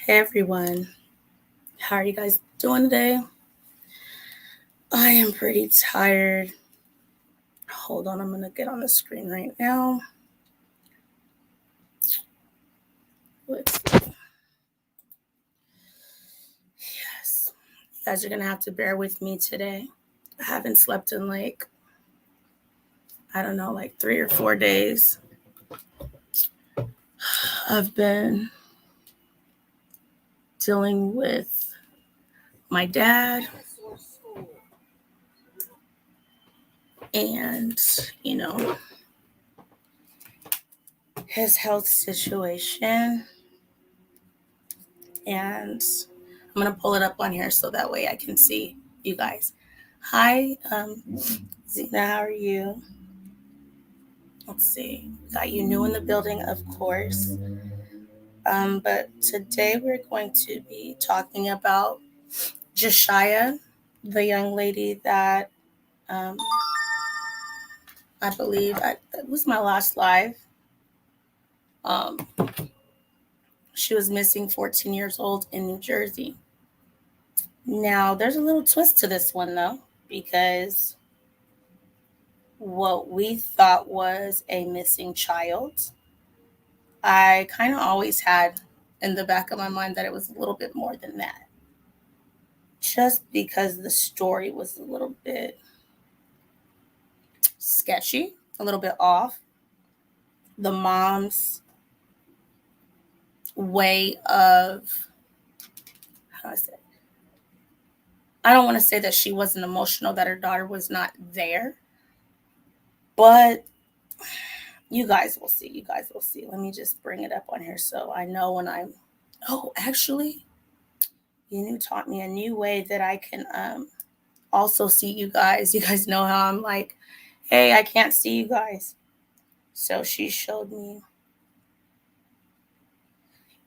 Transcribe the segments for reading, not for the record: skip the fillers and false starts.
Hey everyone, how are you guys doing today? I am pretty tired. Hold on, I'm gonna get on the screen right now. Let's see. Yes, you guys are gonna have to bear with me today. I haven't slept in like 3 or 4 days. I've been dealing with my dad and, his health situation. And I'm going to pull it up on here so that way I can see you guys. Hi, Zena, how are you? Let's see. Got you new in the building, of course. But today we're going to be talking about Jashyah, the young lady that I believe that was my last live. Um, she was missing, 14 years old, in New Jersey. Now, there's a little twist to this one, though, because what we thought was a missing child, I kind of always had in the back of my mind that it was a little bit more than that. Just because the story was a little bit sketchy, a little bit off. The mom's way of, how do I say it? I don't want to say that she wasn't emotional, that her daughter was not there, but you guys will see. You guys will see. Let me just bring it up on here so I know when I'm. Oh, actually, taught me a new way that I can also see you guys. You guys know how I'm like, hey, I can't see you guys. So she showed me.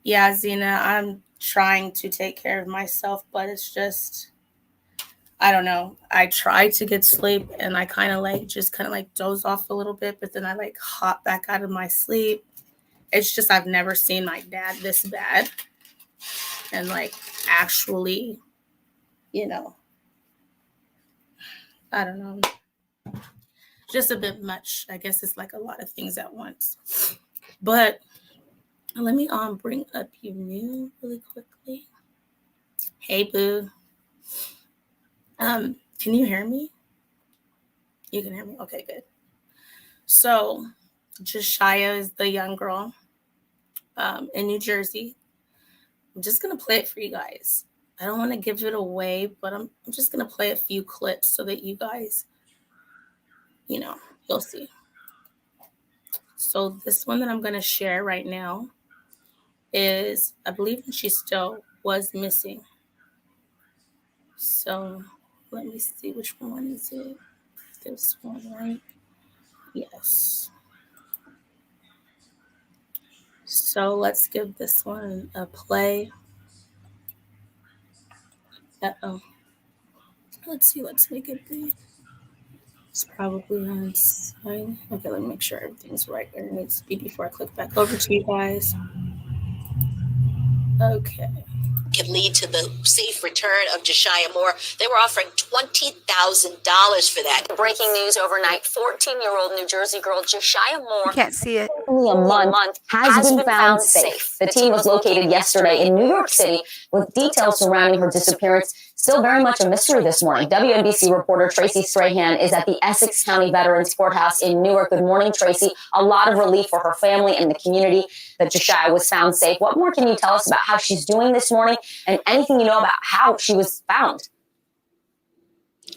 Yeah, Zena, I'm trying to take care of myself, but it's just, I don't know. I try to get sleep and I kind of doze off a little bit, but then I hop back out of my sleep. It's just, I've never seen my dad this bad. And actually, I don't know, just a bit much. I guess it's like a lot of things at once. But let me bring up you new really quickly. Hey boo. Can you hear me? You can hear me? Okay, good. So Jashyah is the young girl in New Jersey. I'm just gonna play it for you guys. I don't want to give it away, but I'm just gonna play a few clips so that you guys, you'll see. So this one that I'm gonna share right now is, I believe she still was missing. So let me see, which one is it? This one, right? Yes. So let's give this one a play. Uh-oh. Let's see, let's make it big. It's probably on silent. Okay, let me make sure everything's right where it needs to be before I click back over to you guys. Okay. Could lead to the safe return of Jashyah Moore. They were offering $20,000 for that. Breaking news overnight, 14-year-old New Jersey girl Jashyah Moore. Can't see it. Only a month has been found safe. The teen was located yesterday in New York City with details surrounding her disappearance still very much a mystery this morning. WNBC reporter Tracy Strahan is at the Essex County Veterans Courthouse in Newark. Good morning, Tracy. A lot of relief for her family and the community that Jashyah was found safe. What more can you tell us about how she's doing this morning and anything you know about how she was found?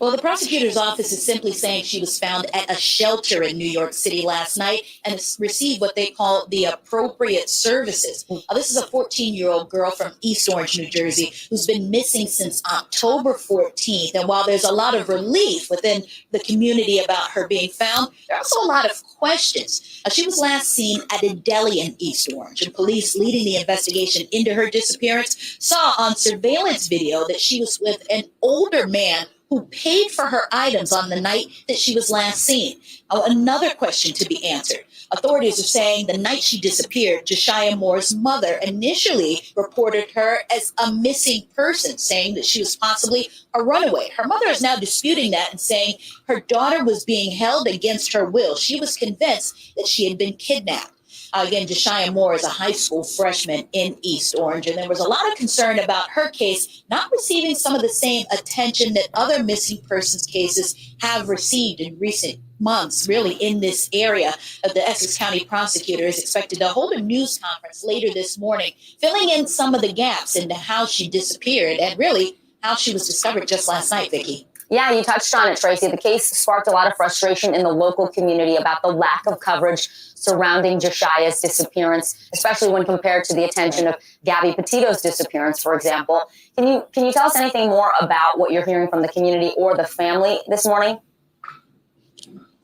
Well, the prosecutor's office is simply saying she was found at a shelter in New York City last night and received what they call the appropriate services. This is a 14-year-old girl from East Orange, New Jersey, who's been missing since October 14th. And while there's a lot of relief within the community about her being found, there are also a lot of questions. She was last seen at a deli in East Orange, and police leading the investigation into her disappearance saw on surveillance video that she was with an older man who paid for her items on the night that she was last seen? Another question to be answered. Authorities are saying the night she disappeared, Jashyah Moore's mother initially reported her as a missing person, saying that she was possibly a runaway. Her mother is now disputing that and saying her daughter was being held against her will. She was convinced that she had been kidnapped. Again, Jashyah Moore is a high school freshman in East Orange, and there was a lot of concern about her case not receiving some of the same attention that other missing persons cases have received in recent months, really, in this area. The Essex County prosecutor is expected to hold a news conference later this morning, filling in some of the gaps into how she disappeared and really how she was discovered just last night, Vicki. Yeah, you touched on it, Tracy. The case sparked a lot of frustration in the local community about the lack of coverage surrounding Jashyah's disappearance, especially when compared to the attention of Gabby Petito's disappearance, for example. Can you tell us anything more about what you're hearing from the community or the family this morning?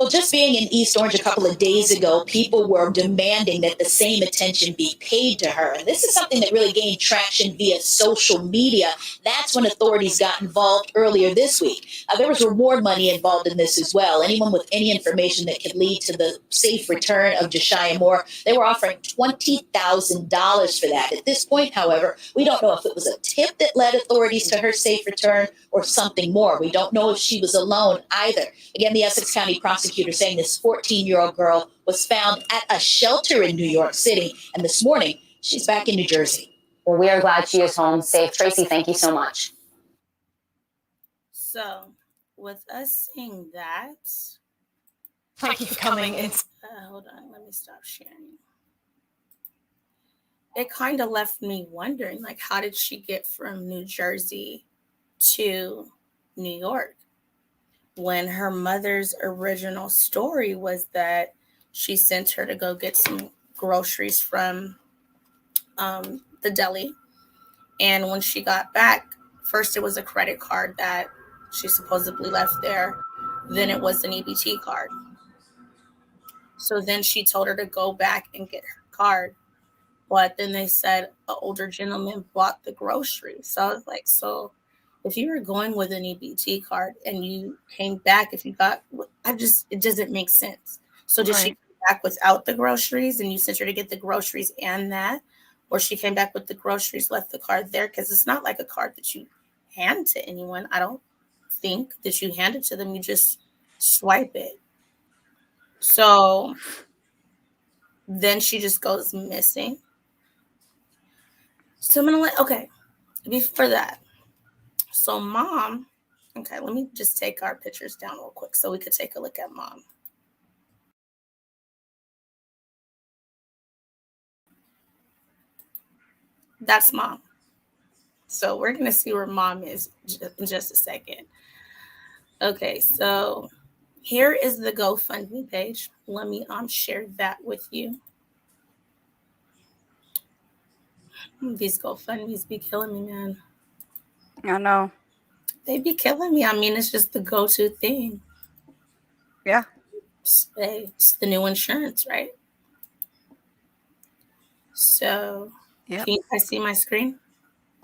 Well, just being in East Orange a couple of days ago, people were demanding that the same attention be paid to her. And this is something that really gained traction via social media. That's when authorities got involved earlier this week. There was reward money involved in this as well. Anyone with any information that could lead to the safe return of Jashyah Moore, they were offering $20,000 for that. At this point, however, we don't know if it was a tip that led authorities to her safe return or something more. We don't know if she was alone either. Again, the Essex County prosecutor saying this 14-year-old girl was found at a shelter in New York City, and this morning she's back in New Jersey. Well, we are glad she is home safe. Tracy, thank you so much. So, with us seeing that, Thank you for coming in. hold on, let me stop sharing. It kind of left me wondering, like, how did she get from New Jersey to New York when her mother's original story was that she sent her to go get some groceries from the deli, and when she got back, first it was a credit card that she supposedly left there, then it was an EBT card. So then she told her to go back and get her card, but then they said an older gentleman bought the groceries. So I was like, so if you were going with an EBT card and you came back, if you got, it doesn't make sense. So did she come back without the groceries and you sent her to get the groceries and that? Or she came back with the groceries, left the card there? Because it's not like a card that you hand to anyone. I don't think that you hand it to them. You just swipe it. So then she just goes missing. So I'm going to okay, before that. So mom, okay, let me just take our pictures down real quick so we could take a look at mom. That's mom. So we're going to see where mom is in just a second. Okay, so here is the GoFundMe page. Let me share that with you. These GoFundMes be killing me, man. I know. They be killing me. I mean, it's just the go-to thing. Yeah. It's the new insurance, right? So, Yep. Can you guys see my screen?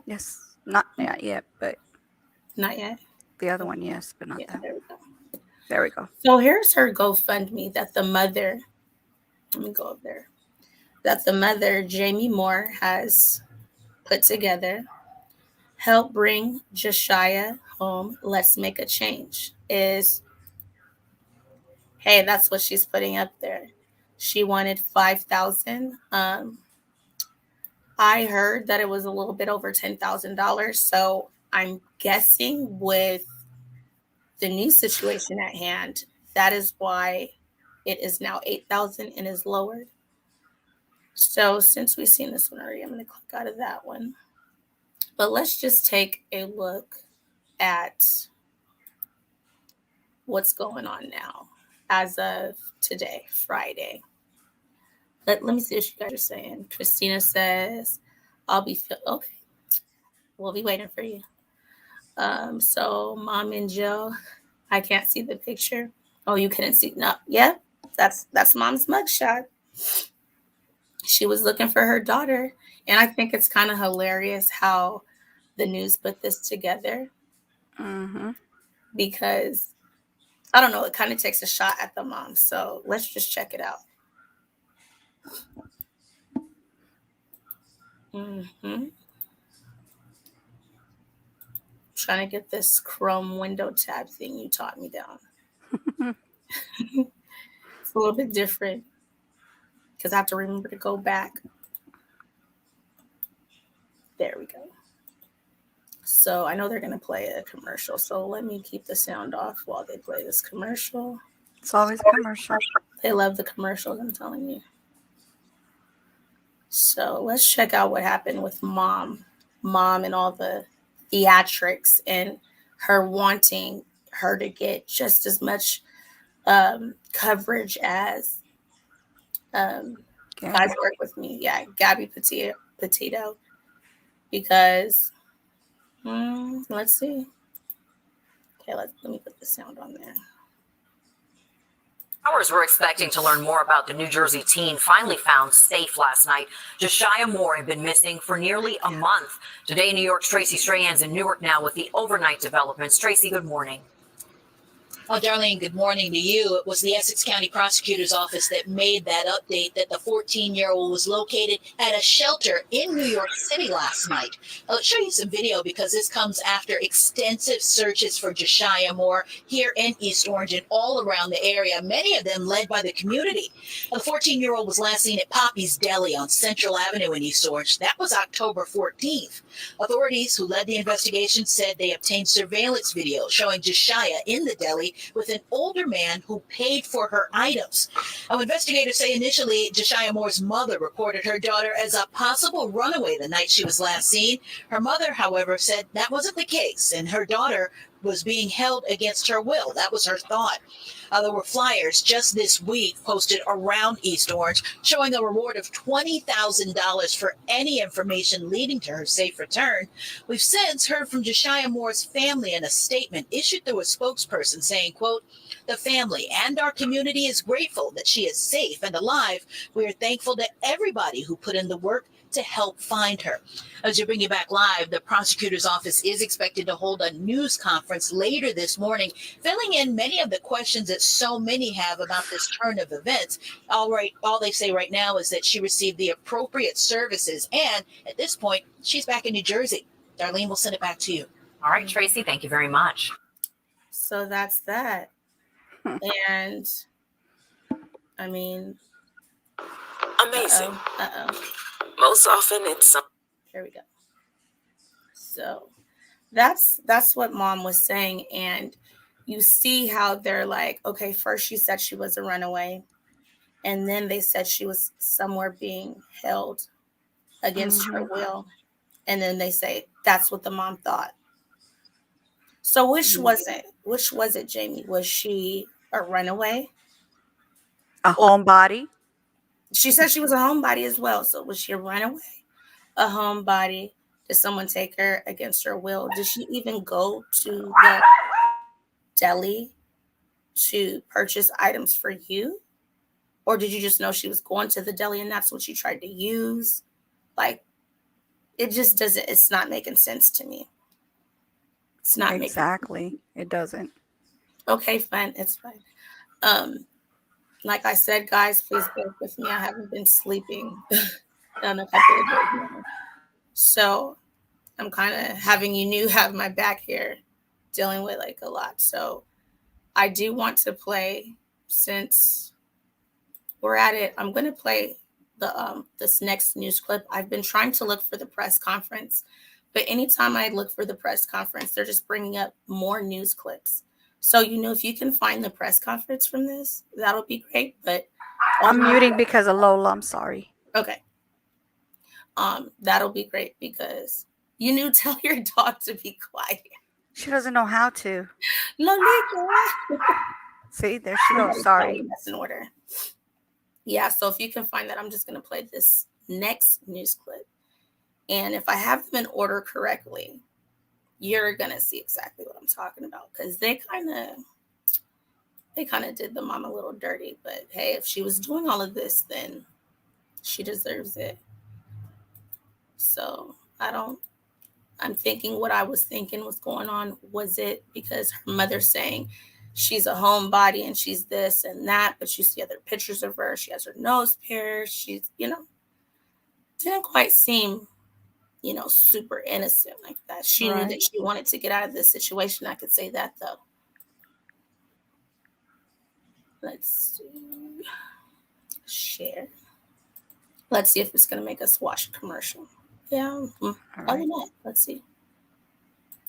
Yes. Not yet, but Not yet. the other one, yes, but not that. There we go. There we go. So here's her GoFundMe that the mother, let me go up there, that the mother, Jamie Moore, has put together. Help bring Jashyah home. Let's make a change. Hey, that's what she's putting up there. She wanted $5,000. I heard that it was a little bit over $10,000. So I'm guessing with the new situation at hand, that is why it is now 8,000 and is lowered. So since we've seen this one already, I'm going to click out of that one. But let's just take a look at what's going on now as of today, Friday. Let me see what you guys are saying. Christina says, okay. We'll be waiting for you. So Mom and Joe, I can't see the picture. Oh, you couldn't see. No, yeah, that's Mom's mugshot. She was looking for her daughter. And I think it's kind of hilarious how the news put this together. Mm-hmm. because I don't know, it kind of takes a shot at the mom. So let's just check it out. Trying to get this Chrome window tab thing you taught me down. It's a little bit different because I have to remember to go back. There we go. So I know they're going to play a commercial. So let me keep the sound off while they play this commercial. It's always a commercial. They love the commercials, I'm telling you. So let's check out what happened with mom and all the theatrics and her wanting her to get just as much coverage as guys work with me. Yeah, Gabby Petito. Because let's see. Okay, let me put the sound on there. Hours were expecting to learn more about the New Jersey teen finally found safe last night. Jashyah Moore had been missing for nearly a month. Today, New York's Tracy Strahan's in Newark now with the overnight developments. Tracy, good morning. Oh, Darlene, good morning to you. It was the Essex County Prosecutor's Office that made that update that the 14-year-old was located at a shelter in New York City last night. I'll show you some video because this comes after extensive searches for Jashyah Moore here in East Orange and all around the area, many of them led by the community. The 14-year-old was last seen at Poppy's Deli on Central Avenue in East Orange. That was October 14th. Authorities who led the investigation said they obtained surveillance video showing Jashyah in the deli with an older man who paid for her items. Now, investigators say initially Jashyah Moore's mother reported her daughter as a possible runaway the night she was last seen. Her mother, however, said that wasn't the case, and her daughter was being held against her will. That was her thought. There were flyers just this week posted around East Orange showing a reward of $20,000 for any information leading to her safe return. We've since heard from Jashyah Moore's family in a statement issued through a spokesperson saying, quote, "The family and our community is grateful that she is safe and alive. We are thankful to everybody who put in the work to help find her." As we bring you back live, the prosecutor's office is expected to hold a news conference later this morning, filling in many of the questions that so many have about this turn of events. All they say right now is that she received the appropriate services, and at this point, she's back in New Jersey. Darlene, we'll send it back to you. All right, Tracy, thank you very much. So that's that. And I mean, amazing. Uh-oh. Most often it's Here we go. So that's what mom was saying. And you see how they're like, okay, first she said she was a runaway. And then they said she was somewhere being held against her will. And then they say that's what the mom thought. So which was it, Jamie? Was she a runaway? A homebody? She said she was a homebody as well. So was she a runaway? A homebody? Did someone take her against her will? Did she even go to the deli to purchase items for you? Or did you just know she was going to the deli and that's what you tried to use? Like, it just doesn't, it's not making sense to me. It's not exactly. It doesn't. Okay, fine. It's fine. Like I said, guys, please bear with me. I haven't been sleeping in a couple of days now. So I'm kind of having have my back here dealing with like a lot. So I do want to play, since we're at it, I'm going to play the this next news clip. I've been trying to look for the press conference, but anytime I look for the press conference, they're just bringing up more news clips. So, if you can find the press conference from this, that'll be great. But I'm muting because of Lola. I'm sorry. Okay. That'll be great because tell your dog to be quiet. She doesn't know how to. Lolita. See, there she goes. Sorry. That's in order. Yeah, so if you can find that, I'm just going to play this next news clip. And if I have them in order correctly, you're going to see exactly what I'm talking about, because they kind of did the mom a little dirty. But hey, if she was doing all of this, then she deserves it. So I don't I'm thinking what I was thinking was going on. Was it because her mother's saying she's a homebody and she's this and that, but you see other pictures of her. She has her nose pierced. She's, didn't quite seem, super innocent like that. She knew that she wanted to get out of this situation. I could say that, though. Let's see. Share. Let's see if it's going to make us watch a commercial. Yeah. Probably not. Let's see.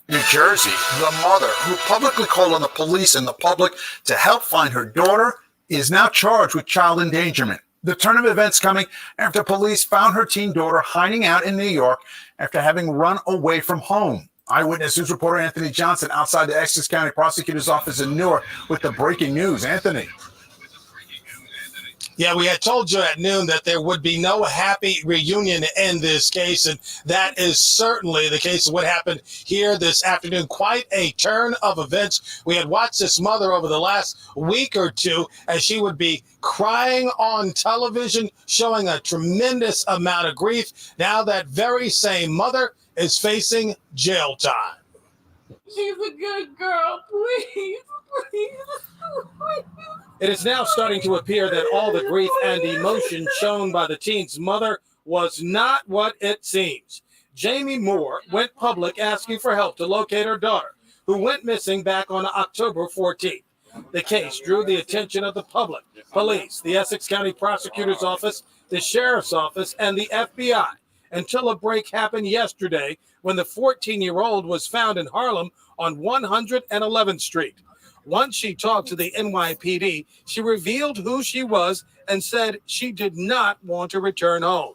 New Jersey, the mother who publicly called on the police and the public to help find her daughter is now charged with child endangerment. The turn of events coming after police found her teen daughter hiding out in New York after having run away from home. Eyewitness News reporter Anthony Johnson outside the Essex County Prosecutor's Office in Newark with the breaking news. Anthony. Yeah, we had told you at noon that there would be no happy reunion in this case, and that is certainly the case of what happened here this afternoon. Quite a turn of events. We had watched this mother over the last week or two as she would be crying on television, showing a tremendous amount of grief. Now that very same mother is facing jail time. She's a good girl, please. It is now starting to appear that all the grief and emotion shown by the teen's mother was not what it seems. Jamie Moore went public asking for help to locate her daughter, who went missing back on October 14th. The case drew the attention of the public, police, the Essex County Prosecutor's Office, the Sheriff's Office, and the FBI, until a break happened yesterday when the 14-year-old was found in Harlem on 111th Street. Once she talked to the NYPD, she revealed who she was and said she did not want to return home.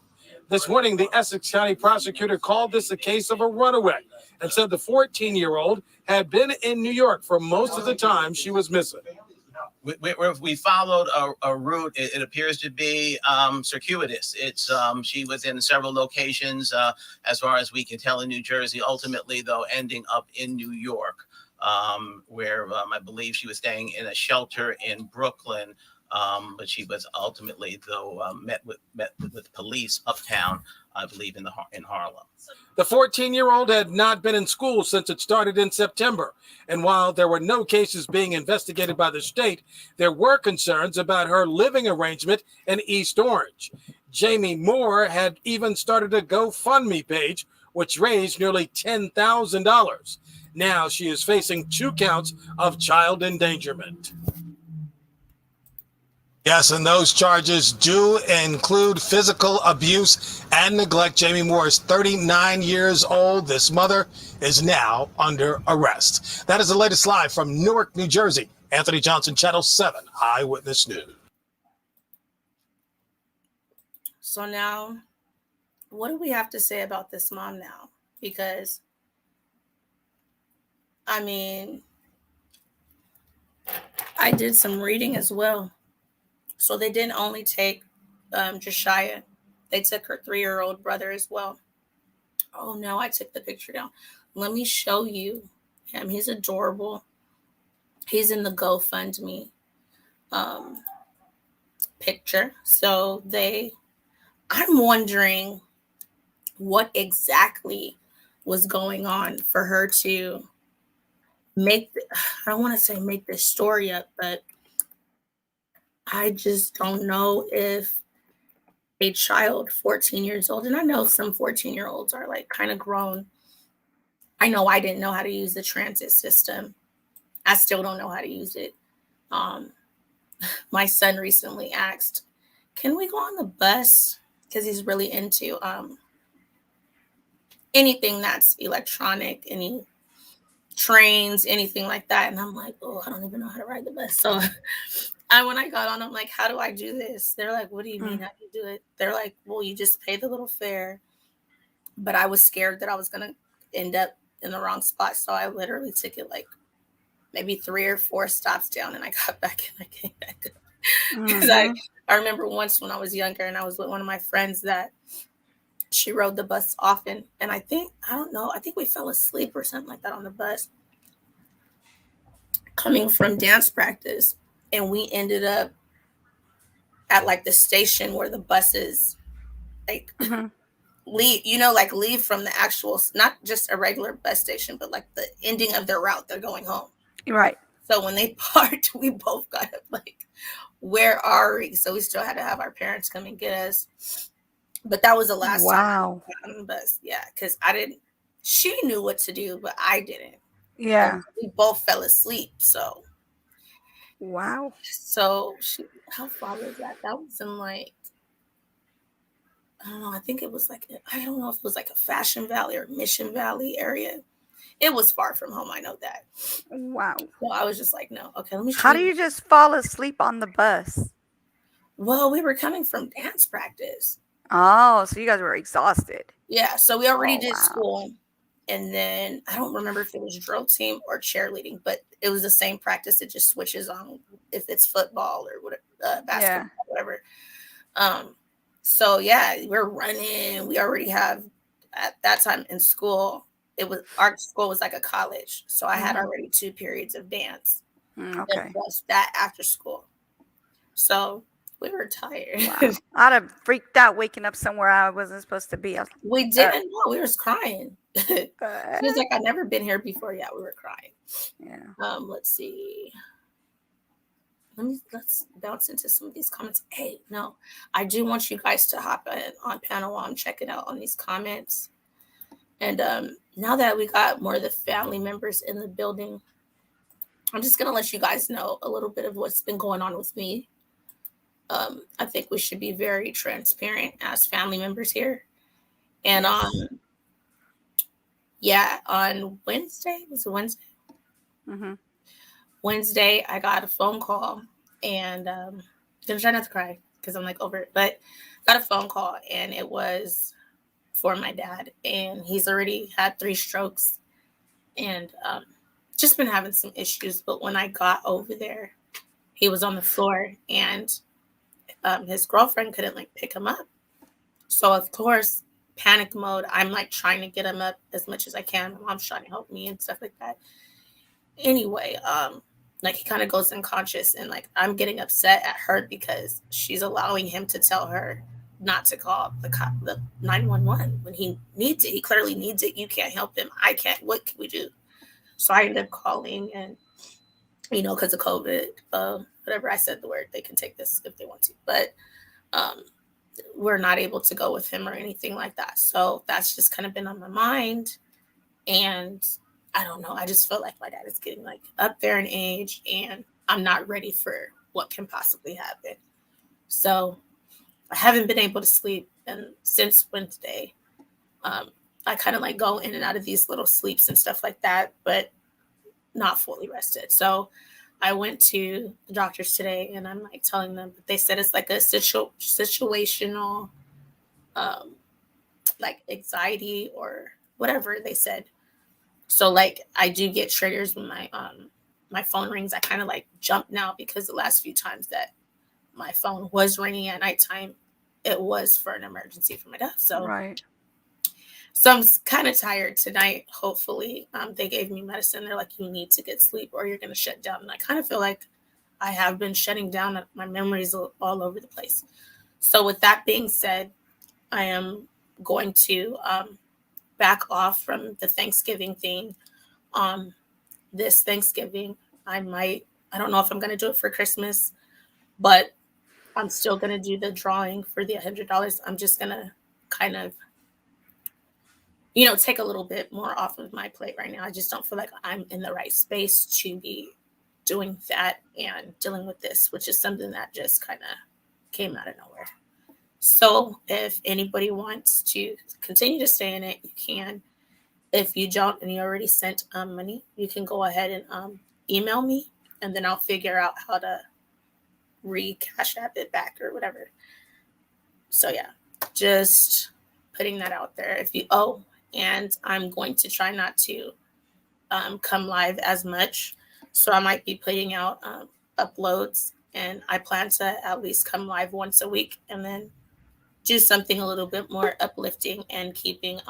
This morning, the Essex County prosecutor called this a case of a runaway and said the 14-year-old had been in New York for most of the time she was missing. We followed a route. It appears to be circuitous. She was in several locations, as far as we can tell, in New Jersey, ultimately, though, ending up in New York. Where I believe she was staying in a shelter in Brooklyn, but she was ultimately, though, met with police uptown, I believe, in Harlem. The 14-year-old had not been in school since it started in September, and while there were no cases being investigated by the state, there were concerns about her living arrangement in East Orange. Jamie Moore had even started a GoFundMe page, which raised nearly $10,000. Now she is facing 2 counts of child endangerment. Yes, and those charges do include physical abuse and neglect. Jamie Moore is 39 years old. This mother is now under arrest. That is the latest live from Newark, New Jersey. Anthony Johnson, Channel 7 Eyewitness News. So now, what do we have to say about this mom now? Because I mean, I did some reading as well. So they didn't only take Jashyah. They took her 3-year-old brother as well. Oh, no, I took the picture down. Let me show you him. He's adorable. He's in the GoFundMe picture. So I'm wondering what exactly was going on for her to I don't want to say make this story up, but I just don't know if a child 14 years old, and I know some 14-year-olds are like kind of grown. I know I didn't know how to use the transit system. I still don't know how to use it. My son recently asked, can we go on the bus? Because he's really into anything that's electronic, any trains, anything like that. And I'm like, oh, I don't even know how to ride the bus. So when I got on, I'm like, how do I do this? They're like, what do you mean? How do you do it? They're like, well, you just pay the little fare. But I was scared that I was going to end up in the wrong spot. So I literally took it like maybe 3 or 4 stops down, and I got back and I came back up. Because I remember once when I was younger and I was with one of my friends that she rode the bus often. And I think we fell asleep or something like that on the bus coming from dance practice. And we ended up at like the station where the buses like leave, like leave from the actual, not just a regular bus station, but like the ending of their route. They're going home. Right. So when they parked, we both got up like, where are we? So we still had to have our parents come and get us. But that was the last time I got on the bus. Yeah, because she knew what to do, but I didn't. Yeah. And we both fell asleep. So. Wow. So how far was that? That was in like, I don't know. I think it was like, I don't know if it was like a Fashion Valley or Mission Valley area. It was far from home. I know that. Wow. So I was just like, no. Okay, let me. How do you just fall asleep on the bus? Well, we were coming from dance practice. Oh, so you guys were exhausted. Yeah. So we already did school. And then I don't remember if it was drill team or cheerleading, but it was the same practice. It just switches on if it's football or whatever, basketball, whatever. So yeah, we're running. We already have at that time in school. Our school was like a college, so I had already 2 periods of dance. Okay. And plus that after school, so we were tired. Wow. I'd have freaked out waking up somewhere I wasn't supposed to be. We didn't know. We was crying. She was like, "I've never been here before." Yeah, we were crying. Yeah. Let's see. Let's bounce into some of these comments. Hey, no, I do want you guys to hop on panel while I'm checking out on these comments. And now that we got more of the family members in the building, I'm just gonna let you guys know a little bit of what's been going on with me. I think we should be very transparent as family members here. And on Wednesday, was it Wednesday? Mm-hmm. Wednesday, I got a phone call, and I'm gonna try not to cry because I'm like over it, but got a phone call, and it was for my dad, and he's already had 3 strokes, and just been having some issues. But when I got over there, he was on the floor, and his girlfriend couldn't like pick him up. So of course, panic mode. I'm like trying to get him up as much as I can. My mom's trying to help me and stuff like that. Anyway, like he kind of goes unconscious, and like I'm getting upset at her because she's allowing him to tell her not to call the 911 when he needs it. He clearly needs it. You can't help him. I can't. What can we do? So I ended up calling, and because of COVID, whatever, I said the word, they can take this if they want to, but we're not able to go with him or anything like that. So that's just kind of been on my mind, and I don't know. I just feel like my dad is getting like up there in age, and I'm not ready for what can possibly happen. So I haven't been able to sleep, and since Wednesday, I kind of like go in and out of these little sleeps and stuff like that, but not fully rested. So I went to the doctors today, and I'm like telling them, they said it's like a situational, like anxiety or whatever they said. So like I do get triggers when my phone rings. I kind of like jump now because the last few times that my phone was ringing at nighttime, it was for an emergency for my dad. So So I'm kind of tired tonight. Hopefully, they gave me medicine. They're like, you need to get sleep or you're going to shut down. And I kind of feel like I have been shutting down. My memories all over the place. So with that being said, I am going to back off from the Thanksgiving thing. This Thanksgiving, I don't know if I'm going to do it for Christmas, but I'm still going to do the drawing for the $100. I'm just going to kind of, take a little bit more off of my plate right now. I just don't feel like I'm in the right space to be doing that and dealing with this, which is something that just kind of came out of nowhere. So if anybody wants to continue to stay in it, you can. If you don't and you already sent money, you can go ahead and email me, and then I'll figure out how to Cash App it back or whatever. So yeah, just putting that out there. If you owe, and I'm going to try not to come live as much, so I might be putting out uploads, and I plan to at least come live once a week, and then do something a little bit more uplifting and keeping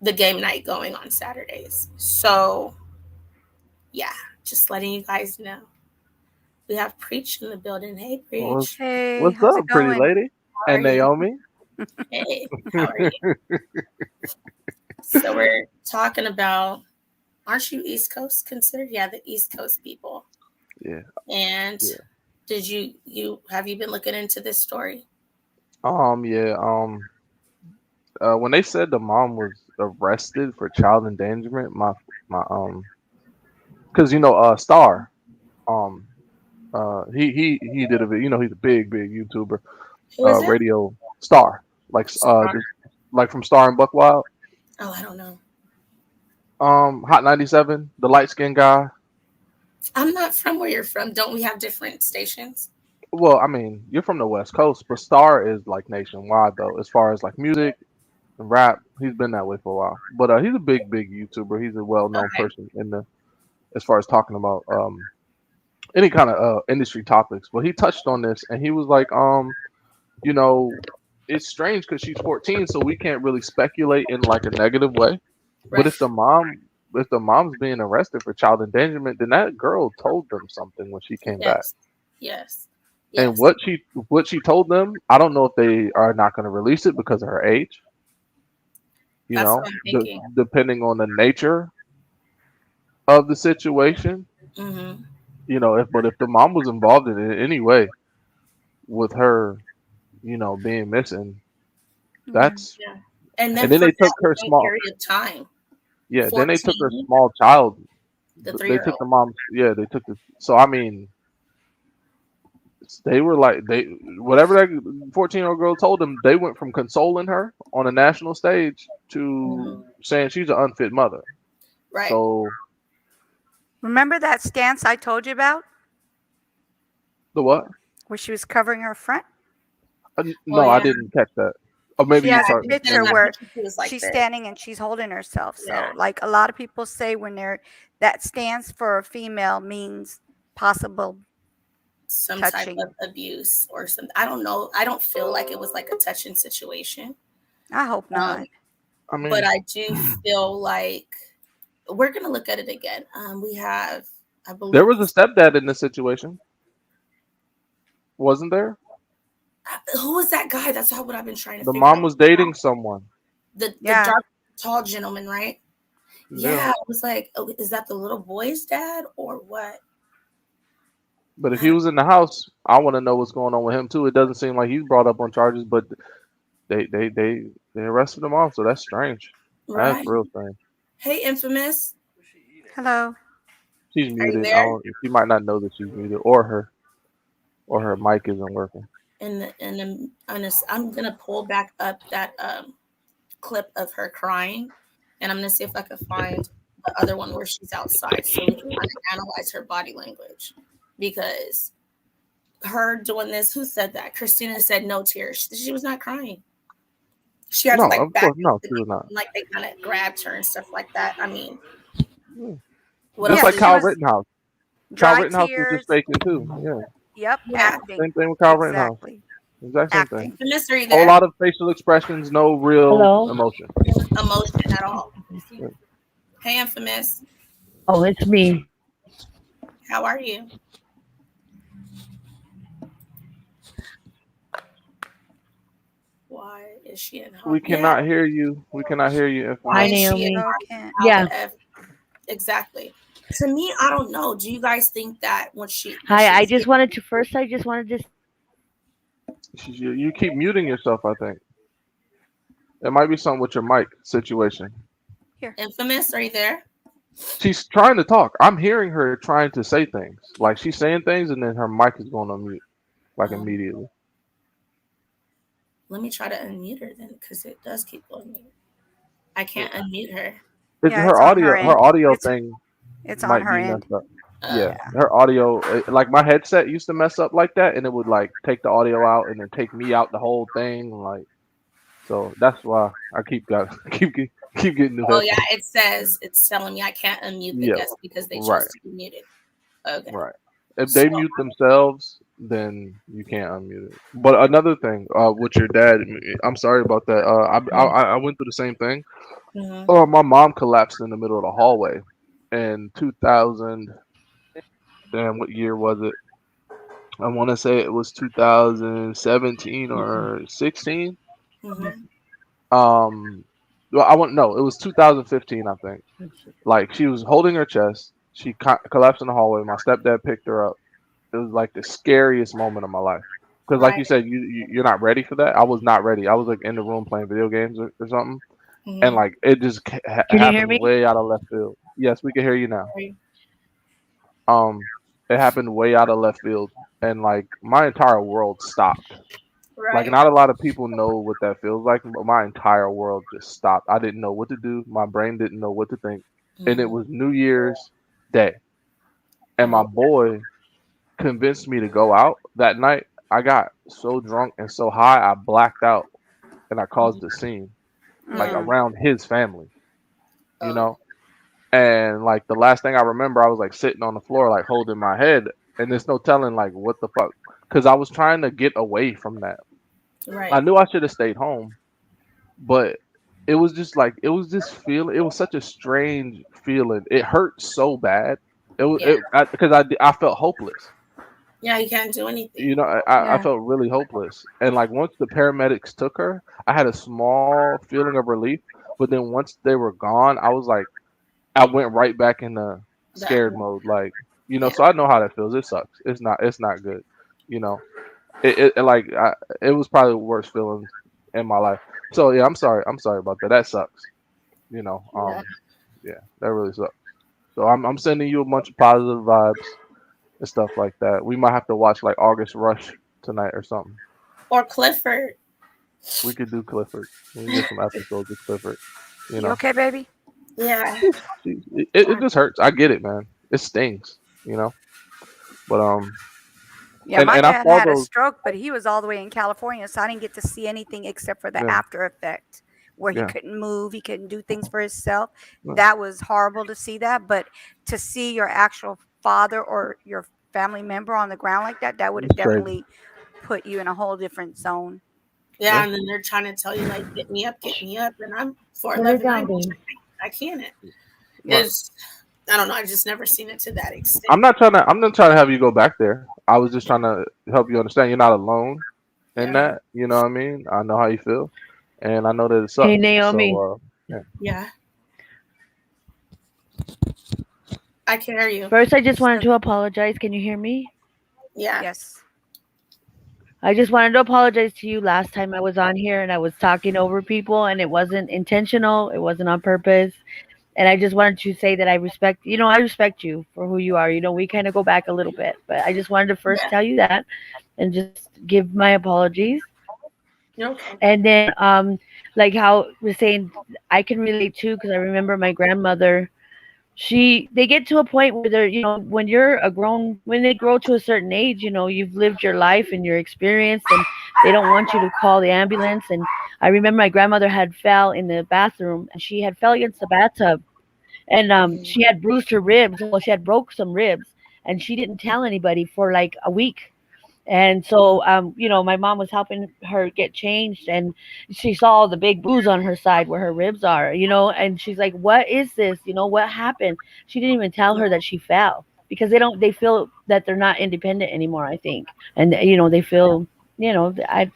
the game night going on Saturdays. So yeah, just letting you guys know. We have Preach in the building. Hey, Preach. Hey, What's how's up, it pretty going? lady? How And are you? Naomi? Hey, how are you? So we're talking about, aren't you East Coast considered? Yeah, the East Coast people. Yeah. And Yeah. did you have you been looking into this story? Yeah. When they said the mom was arrested for child endangerment, my because Star, um, he did he's a big YouTuber, Who is it? radio Star, Star. like from Star and Buckwild, Oh, I don't know. Hot 97, the light skinned guy. I'm not from where you're from. Don't we have different stations? Well, I mean, you're from the West Coast, but Star is like nationwide though, as far as like music and rap. He's been that way for a while, but he's a big YouTuber. He's a well known Okay. person in the as far as talking about any kind of industry topics. But he touched on this, and he was like, you know, it's strange because she's 14, so we can't really speculate in like a negative way. But Right. if the mom's being arrested for child endangerment, then that girl told them something when she came back. Yes. Yes. And Yes. what she told them, I don't know if they are not going to release it because of her age. That's what I'm thinking. Depending on the nature of the situation, Mm-hmm. if the mom was involved in it in any way with her, being missing, that's Yeah. And then and then for they took that her long small period of time, yeah, then they took her 14, small child. the They took 3-year-old. the mom's yeah, they took the so I mean they were like they whatever that 14-year-old girl told them, they went from consoling her on a national stage to saying she's an unfit mother. Right. So Remember that stance I told you about, the what? where she was covering her front? No, Oh I yeah. didn't catch that. Or maybe She you has a talked. And in picture that where picture, she was like she's this. standing and she's holding herself. So, Yeah. like a lot of people say, when that stands for a female means possible Some touching. type of abuse or something. I don't know. I don't feel like it was like a touching situation. I hope not. I mean, But I do feel like we're gonna look at it again. We have, I believe, there was a stepdad in this situation, wasn't there? who was that guy? That's what I've been trying to The figure mom out. was dating someone. The Yeah. dark, tall gentleman, right? Yeah. Yeah, I was like, oh, is that the little boy's dad or what? But if he was in the house, I want to know what's going on with him too. It doesn't seem like he's brought up on charges, but they arrested him off, so that's strange. That's Right. real strange. Hey, infamous, Hello. She's are you muted. there? She might not know that she's muted, or her mic isn't working. I'm gonna pull back up that clip of her crying, and I'm gonna see if I can find the other one where she's outside, so we can kind of analyze her body language, because her doing this. Who said that? Christina said no tears. She was not crying. She had to No, like of back course, up, no, she was not. like they kind of grabbed her and stuff like that. I mean, Yeah. what Just else Yeah, like did she Kyle was Rittenhouse. Kyle dry Rittenhouse was just tears. faking too. Yeah, Yep, yeah, acting. same thing with Kyle Rittenhouse. Exactly. Exact same thing. Acting. the mystery Whole there, lot of facial expressions, no real Hello. emotion. emotion at all. Yeah. Hey, infamous, Oh, it's me. how are you? Why is she in home? We Yeah, cannot hear you. We cannot hear you. why Hi, Infamous. is she in Naomi. No, home? can't. How Yeah. the F? Exactly. To me, I don't know. Do you guys think that when she Hi. I was just wanted to first. I just wanted to. You keep muting yourself. I think it might be something with your mic situation. infamous, are you there? She's trying to talk. I'm hearing her trying to say things. Like she's saying things, and then her mic is going on mute, like Um, immediately. Let me try to unmute her then, because it does keep going mute. I can't unmute her. It's Yeah, it's on her her end. audio It's thing it's on might her be end. messed up. Uh, Yeah, her audio, like my headset used to mess up like that, and it would like take the audio out and then take me out the whole thing. Like, so that's why I keep getting new Oh headsets. yeah, it says it's telling me I can't unmute the Yeah, guest because they right, chose to be muted. Okay. right. If So they mute themselves, then you can't unmute it. But another thing, with your dad, I'm sorry about that. I went through the same thing. mhm. Oh, my mom collapsed in the middle of the hallway in 2000. Damn, what year was it? I want to say it was 2017 or 16. Well, I want no. It was 2015, I think. Like she was holding her chest. She collapsed in the hallway. My stepdad picked her up. It was like the scariest moment of my life. Because, like Right. you said, you're not ready for that. I was not ready. I was like in the room playing video games or something, and like it just Can you hear happened me? way out of left field. Yes, we can hear you now. Right. It happened way out of left field, and like my entire world stopped. Like Right. not a lot of people know what that feels like, but my entire world just stopped. I didn't know what to do. My brain didn't know what to think, and it was New Year's Day, and my Oh, boy convinced me to go out that night. I got so drunk and so high, I blacked out and I caused a scene, like yeah. Mm. around his family, you Oh, know? And like the last thing I remember, I was like sitting on the floor, like holding my head, and there's no telling, like, what the fuck. Because I was trying to get away from that. I right. knew I should have stayed home, but it was just like, it was this feeling. It was such a strange feeling. It hurt so bad. It was, Yeah. because I felt hopeless. Yeah, you can't do anything. You know, I Yeah. felt really hopeless. And like once the paramedics took her, I had a small feeling of relief. But then once they were gone, I was like, I went right back in the That. scared mode. Like, you know, Yeah. so I know how that feels. It sucks. It's not good. You know, it was probably the worst feeling in my life. So yeah, I'm sorry. I'm sorry about that. That sucks. You know, Yeah. yeah, that really sucks. So I'm sending you a bunch of positive vibes and stuff like that. We might have to watch like August Rush tonight or something. Or Clifford. We could do Clifford. We can get some episodes of Clifford. You You know, okay, baby? Yeah. it just hurts. I get it, man. It stings. You know, but Yeah, my and I dad saw had a those. stroke, but he was all the way in California, so I didn't get to see anything except for the Yeah, after effect where he yeah, couldn't move, he couldn't do things for himself. yeah. That was horrible to see that, but to see your actual father or your family member on the ground like that, that would have It's crazy. definitely put you in a whole different zone. Yeah, Yeah, and then they're trying to tell you like, get me up, and I'm Put her 4'11". down, baby. I can't. right. It's I don't know. I just never seen it to that I'm extent. not trying to. I'm not trying to have you go back there. I was just trying to help you understand. You're not alone in Yeah. that. You know what I mean? I know how you feel, and I know that it Hey, sucks. Naomi. So yeah. Yeah. I can hear you. First, I just wanted So, to apologize. Can you hear me? Yeah. yes. I just wanted to apologize to you. Last time I was on here and I was talking over people, and it wasn't intentional. It wasn't on purpose. And I just wanted to say that I respect you for who you are. We kind of go back a little bit, but I just wanted to first Yeah. tell you that and just give my apologies. You're okay. And then, like how we're saying, I can relate too because I remember my grandmother. They get to a point where when they grow to a certain age, you've lived your life and your experience, and they don't want you to call the ambulance. And I remember my grandmother had fell in the bathroom, and she had fell against the bathtub, and she had bruised her ribs. Well, she had broke some ribs, and she didn't tell anybody for like a week. And so, my mom was helping her get changed, and she saw the big bruise on her side where her ribs are, and she's like, "What is this? What happened?" She didn't even tell her that she fell because they feel that they're not independent anymore, I think. And, they feel, I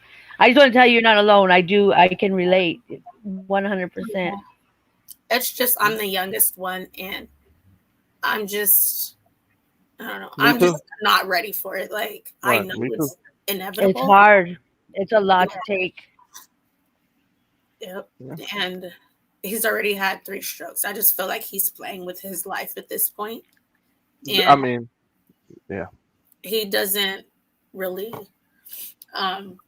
just want to tell you, you're not alone. I can relate 100%. It's just I'm the youngest one, and I'm just I don't know. Me I'm just too. not ready for it. Like I Right. know Me too. it's It's inevitable. hard. It's a lot Yeah. to take. Yep. Yeah. And he's already had 3 strokes. I just feel like he's playing with his life at this point, I and mean, yeah. he doesn't really um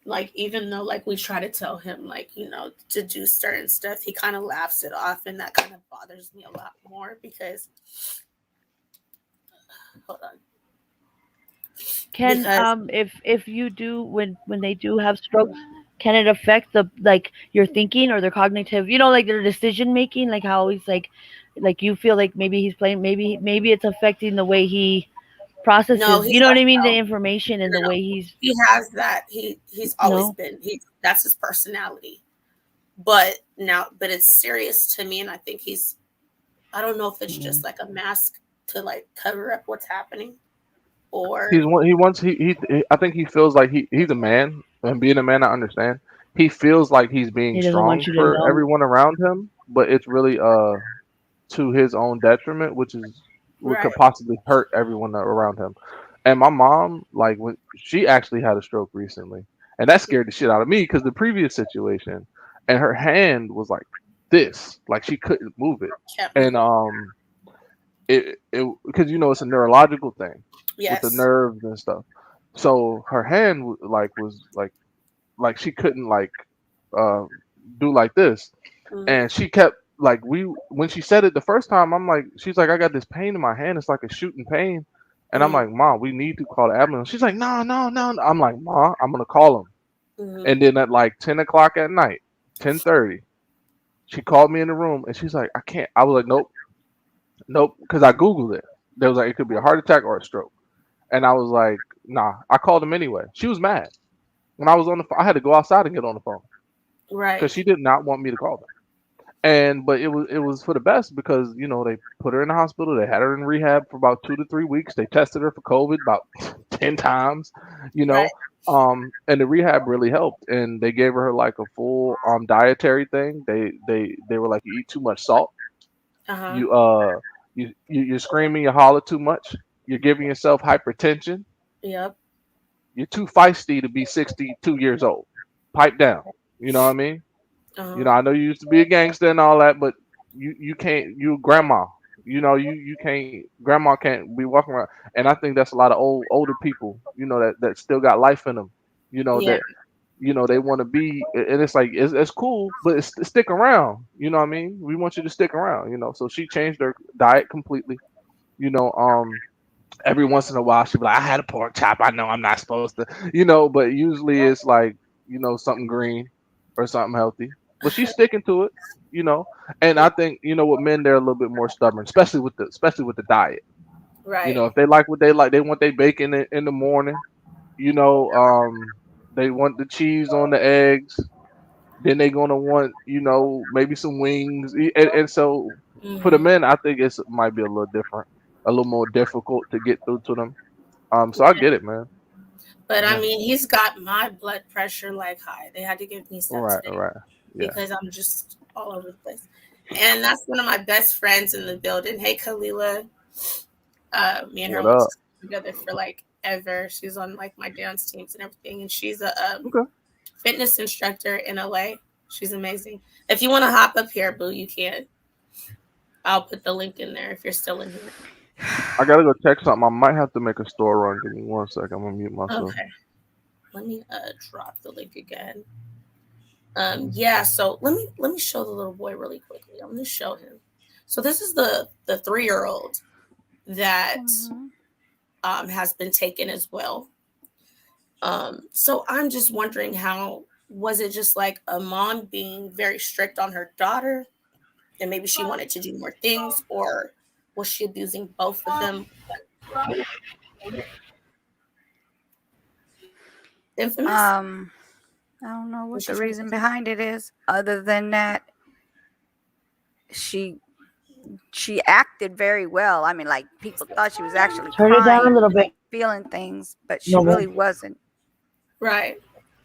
like, even though like we try to tell him like to do certain stuff, he kind of laughs it off, and that kind of bothers me a lot more because hold on. Can Because if you do when they do have strokes, can it affect the like your thinking or their cognitive, like their decision making, like how he's like you feel like maybe he's playing, maybe it's affecting the way he no, processes, he you know what I has mean, the no, information and no, the no. way he's He has that. He's always no. been that's his personality. But it's serious to me, and I think I don't know if it's just Mhm. like a mask to like cover up what's happening, or He wants I think he feels like he's a man, and being a man, I understand. he feels like he's being He doesn't strong want you to for know. everyone around him, but it's really to his own detriment, which is what Right. could possibly hurt everyone around him. And my mom, like when she actually had a stroke recently, and that scared the shit out of me because the previous situation, and her hand was like this, like she couldn't move it, Can't move and it. it because it's a neurological thing with the Yes. nerves and stuff. So her hand was like she couldn't uh do like this, Mm, and she kept like when she said it the first time, I'm like, she's like, I got this pain in my hand, it's like a shooting pain, and I'm mm, like, Mom, we need to call the ambulance. She's like, no, no, no, no. I'm like, Mom, I'm gonna call him. mm, And then at like 10 o'clock at night, 10:30, she called me in the room and she's like, I can't. I was like, nope, nope, because I googled it. There was like it could be a heart attack or a stroke, and I was like, nah. I called him anyway. She was mad when I was on the phone. I had to go outside and get on the phone because right. she did not want me to call them. And but it was for the best because they put her in the hospital. They had her in rehab for about 2 to 3 weeks. They tested her for COVID about 10 times, you Right. know. And the rehab really helped. And they gave her like a full dietary thing. They were like, you eat too much salt. Uh-huh. You're screaming, you holler too much. You're giving yourself hypertension. Yep. You're too feisty to be 62 years old. Pipe down. You know what I mean? Uh-huh. I know you used to be a gangster and all that, but you can't. You grandma. You can't. Grandma can't be walking around. And I think that's a lot of older people. That still got life in them. Yeah. That they want to be, and it's like it's cool, but stick around. You know what I mean? We want you to stick around. So she changed her diet completely. You know, every once in a while she'd be like, I had a pork chop. I know I'm not supposed to. But usually it's like something green or something healthy. But she's sticking to it. You know, and I think with men they're a little bit more stubborn, especially with the diet. Right. If they like what they like, they want their bacon in the morning. You know, they want the cheese on the eggs. Then they're gonna want maybe some wings. And so for the Hmm. men, I think it might be a little different, a little more difficult to get through to them. So I get it, man. But I Yeah. mean, he's got my blood pressure like high. They had to give me stuff Right, today right. Yeah. because I'm just all over the place. And that's one of my best friends in the building. Hey, Kalila. Me and her What went to up? school together for like ever. She's on like my dance teams and everything. And she's a Okay. fitness instructor in LA. She's amazing. If you want to hop up here, Boo, you can. I'll put the link in there if you're still in here. I gotta go check something. I might have to make a store run. Give me 1 second. I'm gonna mute myself. Okay. Let me drop the link again. Yeah, so let me show the little boy really quickly. I'm gonna show him. So this is the 3-year-old that Mhm. has been taken as well. So I'm just wondering, how was it just like a mom being very strict on her daughter and maybe she wanted to do more things, or was she abusing both of them? Infamous? I don't know what What's she the trying to reason say? behind it is, other than that she acted very well. I mean, like people thought she was actually Turn it down a crying little and bit. feeling things, but she No more. really wasn't. Right,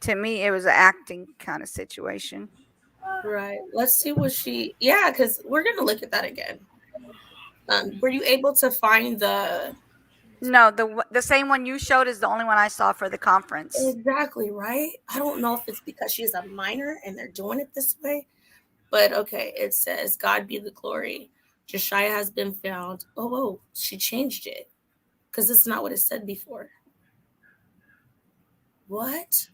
To me, it was an acting kind of situation. right. Let's see what she. Yeah, because we're gonna look at that again. Were you able to find the No, the same one you showed is the only one I saw for the conference. exactly right? I don't know if it's because she's a minor and they're doing it this way, but okay. It says, "God be the glory." Jashyah has been found. Oh, whoa, she changed it because this is not what it said before. What?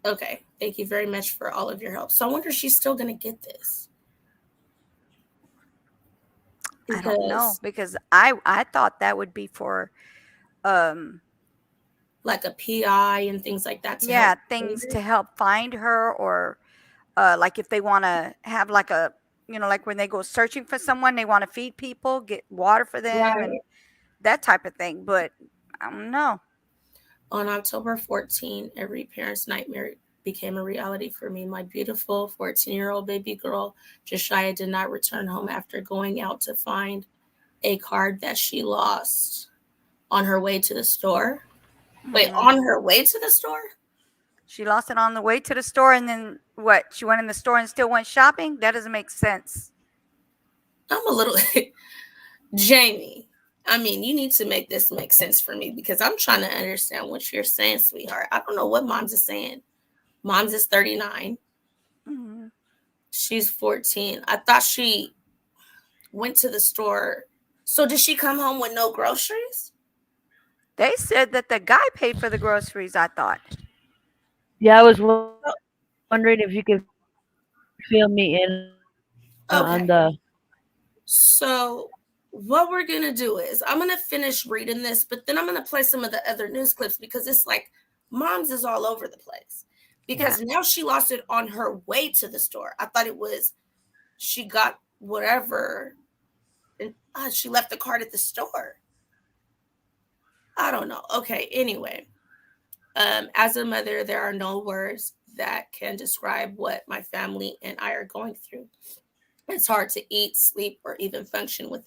Okay, thank you very much for all of your help. So I wonder if she's still gonna get this I don't know because, because I thought that would be for um like, a PI and things like that to help yeah, find things her. to help find her, or like if they want to have like a, like when they go searching for someone, they want to feed people, get water for them and Right. that type of thing, but I don't know. On October 14, every parent's nightmare became a reality for me. My beautiful 14-year-old baby girl, Jashyah, did not return home after going out to find a card that she lost on her way to the store. Wait, Mhm. on her way to the store? She lost it on the way to the store, and then what? She went in the store and still went shopping? That doesn't make sense. I'm a little Jamie. I mean, you need to make this make sense for me because I'm trying to understand what you're saying, sweetheart. I don't know what Mom's is saying. Mom's is 39. Mm-hmm. She's 14. I thought she went to the store. So did she come home with no groceries? They said that the guy paid for the groceries, I thought. Yeah, I was wondering if you could fill me in on Okay. the. So what we're gonna do is I'm gonna finish reading this, but then I'm gonna play some of the other news clips because it's like Mom's is all over the place. Because now she lost it on her way to the store. I thought it was she got whatever and she left the card at the store. I don't know. Okay, anyway. As a mother, there are no words that can describe what my family and I are going through. It's hard to eat, sleep, or even function with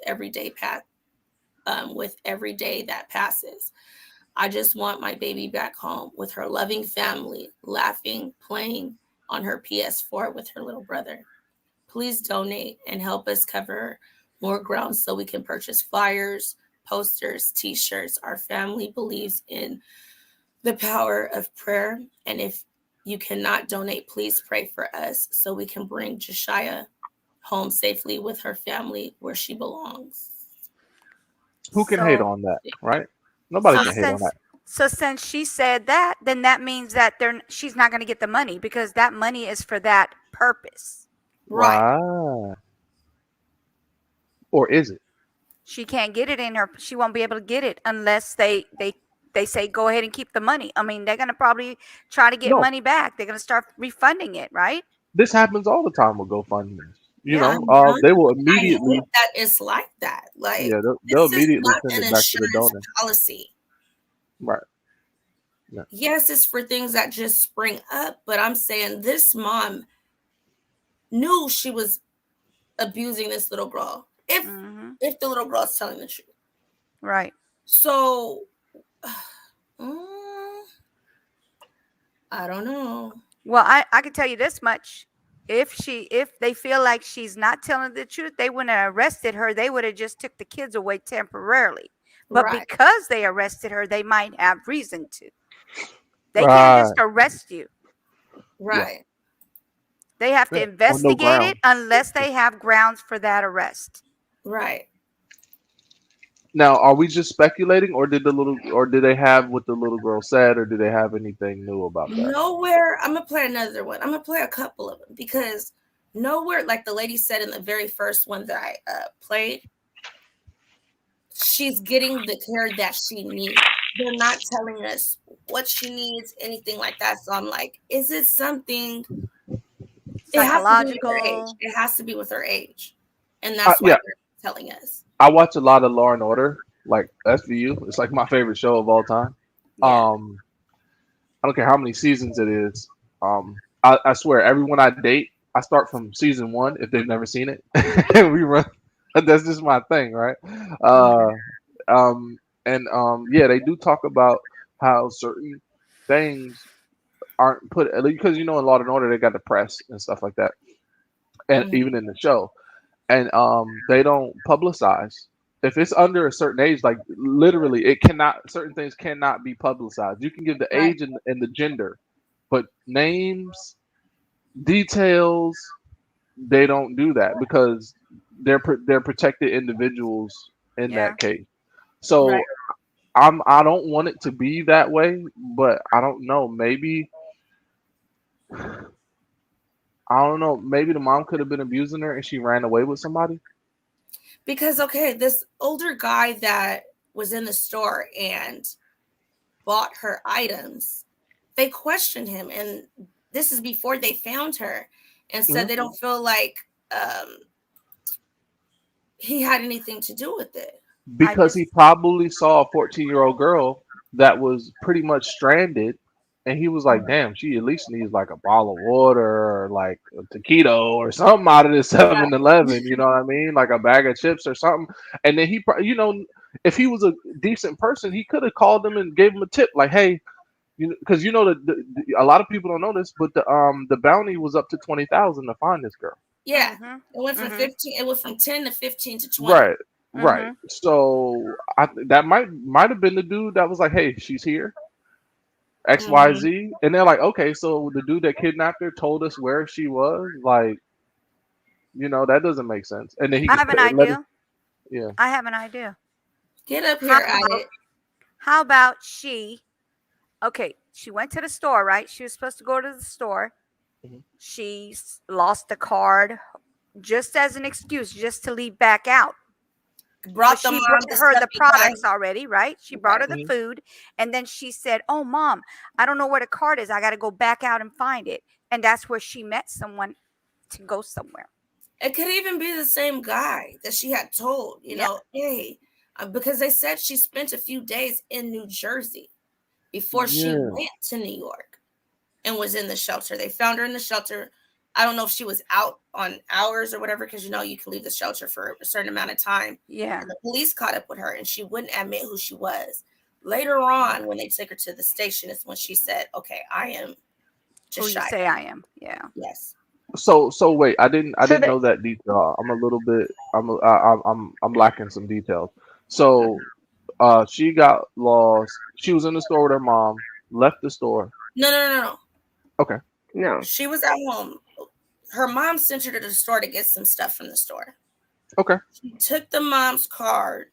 with every day that passes. I just want my baby back home with her loving family, laughing, playing on her PS4 with her little brother. Please donate and help us cover more ground so we can purchase flyers, posters, t-shirts. Our family believes in the power of prayer. And if you cannot donate, please pray for us so we can bring Jashyah home safely with her family where she belongs. Who can hate So, on that, right? Nobody so can hate on that. since she said that, then that means that she's not going to get the money because that money is for that purpose. Right. Right. Or is it? She can't get it in her. She won't be able to get it unless they say go ahead and keep the money. I mean, they're going to probably try to get No, money back. They're going to start refunding it, right? this happens all the time with GoFundMe. You Yeah. know, they will I hate immediately, that it's like that. Like, yeah, they'll this is immediately not send an it back to the insurance donor. policy. Right. Yeah. Yes, it's for things that just spring up, but I'm saying this mom knew she was abusing this little girl. If the little girl is telling the truth. Right. So I don't know. Well, I can tell you this much. If they feel like she's not telling the truth, they wouldn't have arrested her. They would have just took the kids away temporarily. But Right. because they arrested her, they might have reason to. They can't Right. just arrest you. Right. They have to Yeah. On no investigate ground. it unless they have grounds for that arrest. Right. Now, are we just speculating, or did they have what the little girl said, or do they have anything new about that? Nowhere. I'm gonna play another one. I'm gonna play a couple of them because nowhere, like the lady said in the very first one that I played, she's getting the care that she needs. They're not telling us what she needs, anything like that. So I'm like, is it something? It has to be with her age. Psychological. It has to be with her age, and that's why Yeah, they're telling us. I watch a lot of Law and Order, like SVU. It's like my favorite show of all time. Yeah. I don't care how many seasons it is. I swear, everyone I date, I start from season one if they've never seen it, and we run. That's just my thing, right? Yeah, they do talk about how certain things aren't put because in Law and Order they got the press and stuff like that, and even in the show, and they don't publicize if it's under a certain age. Like literally, it cannot. Certain things cannot be publicized. You can give the age and the gender, but names, details, they don't do that because they're protected individuals in that case. So I don't want it to be that way, but I don't know. Maybe I don't know. Maybe the mom could have been abusing her and she ran away with somebody. Because this older guy that was in the store and bought her items, they questioned him, and this is before they found her, and said they don't feel like he had anything to do with it. Because he probably saw a 14-year-old girl that was pretty much stranded, and he was like, damn, she at least needs like a bottle of water or like a taquito or something out of this 7-Eleven, you know what I mean? Like a bag of chips or something. And then he, if he was a decent person, he could have called them and gave him a tip like, hey, because you know a lot of people don't know this, but the bounty was up to 20,000 to find this girl. Yeah, it went from 15. It went from 10 to 15 to 20. Right, right. So that might have been the dude that was like, "Hey, she's here, XYZ," and they're like, "Okay, so the dude that kidnapped her told us where she was." Like, that doesn't make sense. And then he I just have an idea. yeah. I have an idea. Get up here, Adit. How about she? Okay, she went to the store, right? She was supposed to go to the store. She lost the card just as an excuse, just to leave back out. Brought she brought her the products already, right? She brought her the food, and then she said, "Oh, Mom, I don't know where the card is. I got to go back out and find it." And that's where she met someone to go somewhere. It could even be the same guy that she had told, hey, because they said she spent a few days in New Jersey before she went to New York and was in the shelter. They found her in the shelter. I don't know if she was out on hours or whatever, because you can leave the shelter for a certain amount of time. Yeah. And the police caught up with her and she wouldn't admit who she was. Later on, when they took her to the station, is when she said, "Okay, I am Jashyah." Who you say I am? Yeah. Yes. So wait, I didn't know that detail. I'm a little bit. I'm lacking some details. So, she got lost. She was in the store with her mom. Left the store. No. Okay. No. She was at home. Her mom sent her to the store to get some stuff from the store. Okay. She took the mom's card.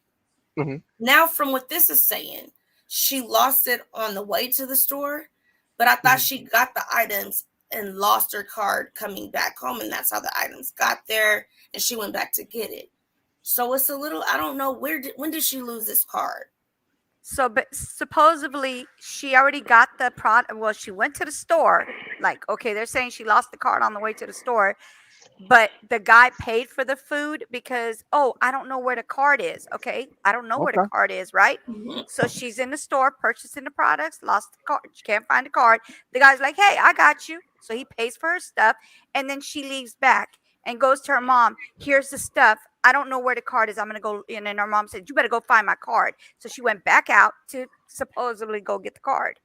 Now, from what this is saying, she lost it on the way to the store, but I thought she got the items and lost her card coming back home, and that's how the items got there, and she went back to get it. So it's a little, I don't know, when did she lose this card? So, but supposedly she already got the product. Well, she went to the store. Like, okay, they're saying she lost the card on the way to the store, but the guy paid for the food because, I don't know where the card is. Okay, I don't know where the card is, right? So she's in the store purchasing the products, lost the card. She can't find the card. The guy's like, "Hey, I got you." So he pays for her stuff, and then she leaves back and goes to her mom. "Here's the stuff. I don't know where the card is. I'm gonna go." And then her mom said, "You better go find my card." So she went back out to supposedly go get the card.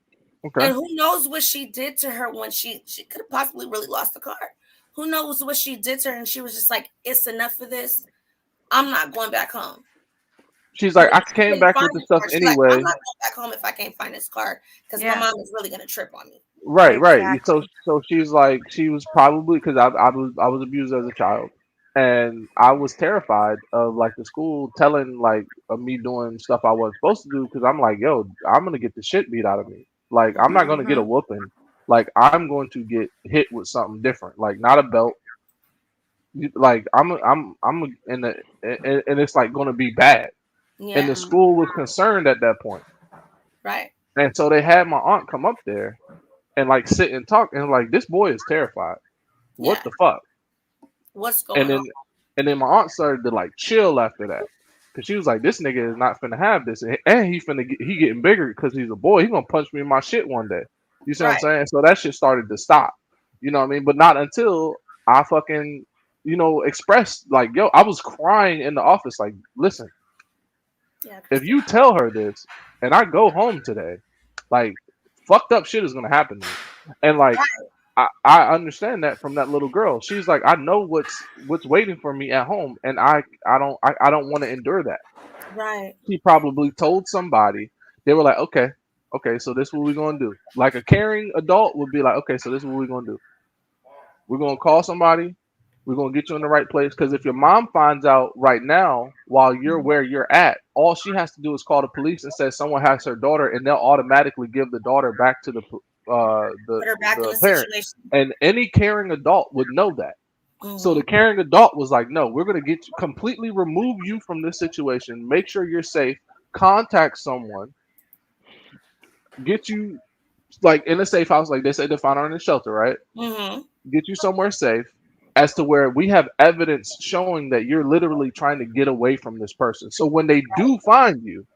Okay. And who knows what she did to her when she could have possibly really lost the card. Who knows what she did to her, and she was just like, "It's enough of this. I'm not going back home." She's like, "I came back with the stuff anyway." Like, "I'm not going back home if I can't find this card, because my mom is really gonna trip on me." Right. Exactly. So she's like, she was probably, because I was abused as a child, and I was terrified of like the school telling like of me doing stuff I wasn't supposed to do, because I'm like, yo, I'm gonna get the shit beat out of me. Like, I'm not gonna get a whooping. Like, I'm going to get hit with something different, like not a belt. Like, I'm in the, and it's like gonna be bad. Yeah. And the school was concerned at that point. Right. And so they had my aunt come up there and like sit and talk, and like, this boy is terrified. What the fuck? What's going on? And then my aunt started to like chill after that, because she was like, "This nigga is not finna have this, and he getting bigger because he's a boy. He gonna punch me in my shit one day." You see what I'm saying? So that shit started to stop. You know what I mean? But not until I fucking expressed like, yo, I was crying in the office like, "Listen, if you tell her this and I go home today, like, fucked up shit is gonna happen to me." And like, I understand that from that little girl. She's like, "I know what's waiting for me at home, and I don't want to endure that." Right. She probably told somebody. They were like, "Okay, so this is what we're gonna do." Like a caring adult would be like, "Okay, so this is what we're gonna do. We're gonna call somebody. We're gonna get you in the right place." Because if your mom finds out right now while you're where you're at, all she has to do is call the police and say someone has her daughter, and they'll automatically give the daughter back to the Put her back in the parent. situation. And any caring adult would know that. So the caring adult was like, "No, we're gonna get you, completely remove you from this situation. Make sure you're safe. Contact someone. Get you like in a safe house, like they said they found her in a shelter, right? Get you somewhere safe, as to where we have evidence showing that you're literally trying to get away from this person. So when they do find you,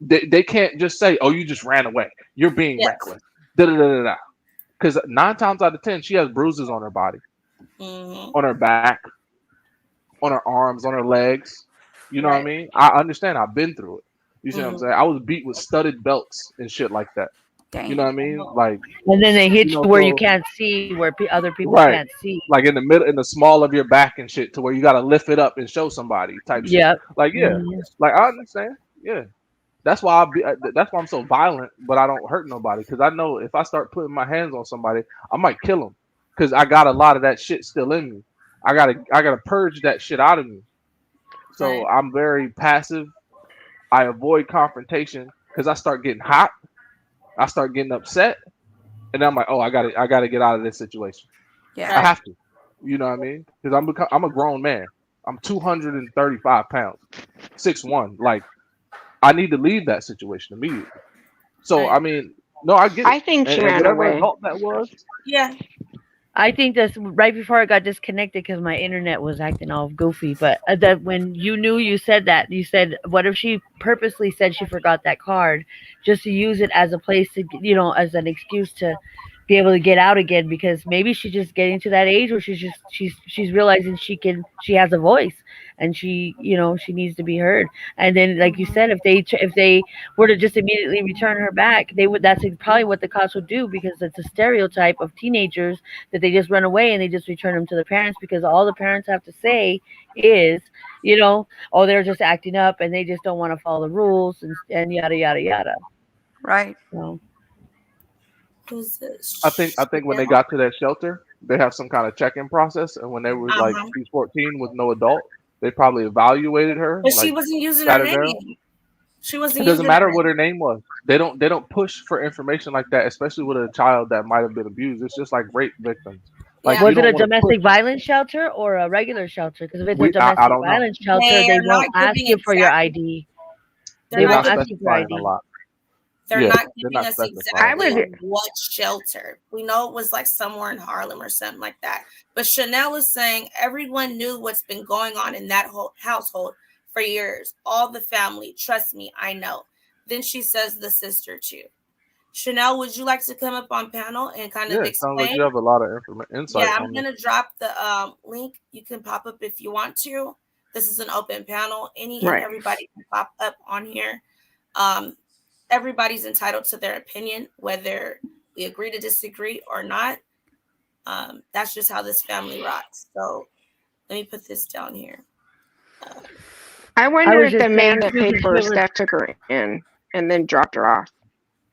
they can't just say, 'Oh, you just ran away. You're being reckless.'" Because 9 times out of 10, she has bruises on her body, on her back, on her arms, on her legs. You know what I mean? I understand. I've been through it. You see what I'm saying? I was beat with studded belts and shit like that. You know what I mean? Like, And then they hit you where you so can't see, where other people right, can't see. like in the middle, in the small of your back and shit, to where you got to lift it up and show somebody type shit. Yep. Like, yeah, Mhm. like I understand. Yeah, that's why that's why I'm so violent, but I don't hurt nobody because I know if I start putting my hands on somebody, I might kill them because I got a lot of that shit still in me. I gotta purge that shit out of me. So I'm very passive. I avoid confrontation because I start getting hot. I start getting upset, and I'm like, oh, I gotta get out of this situation. I Yeah. have to. You know what I mean? Because I'm a grown man. I'm 235 pounds, 6'1". Like I need to leave that situation immediately. So I mean, no, I get it. I think she And ran whatever away. adult that was, Yeah. I think that's right before I got disconnected because my internet was acting all goofy. But that when you knew you said that, you said, "What if she purposely said she forgot that card just to use it as a place to, as an excuse to be able to get out again? Because maybe she's just getting to that age where she's realizing she has a voice and she needs to be heard. And then, like you said, if they were to just immediately return her back, they would. That's probably what the cops would do because it's a stereotype of teenagers that they just run away and they just return them to the parents because all the parents have to say is, oh, they're just acting up and they just don't want to follow the rules and yada yada yada. Right. So Who's this? I think when they got to that shelter, they have some kind of check-in process, and when they were like Uh-huh. she's 14 with no adult, they probably evaluated her, But she like wasn't using her sat her down. name. She It wasn't doesn't using her matter what name. her name was. They don't push for information like that, especially with a child that might have been abused. It's just like rape victims. Like Yeah. you was it don't a want to push. domestic violence shelter or a regular shelter? Because if it's a I domestic don't know. violence shelter, They they are not won't ask giving you for your exactly. ID. They're They They're not won't not giving. ask you for specifying a ID. lot. They're Yeah, not they're giving not us specifying I a exactly lot. would. what shelter. We know it was like somewhere in Harlem or something like that. But Chanel is saying everyone knew what's been going on in that whole household for years. All the family, trust me, I know. Then she says the sister too. Chanel, would you like to come up on panel and kind of Yeah, it sounds like explain? you have a lot of insight Yeah, I'm on this. gonna drop the link. You can pop up if you want to. This is an open panel. Any and Right. everybody can pop up on here. Um, Everybody's entitled to their opinion, whether we agree to disagree or not. That's just how this family rocks. So let me put this down here. I I wonder was if the just man saying that too paid because for her stuff took her in and then dropped her off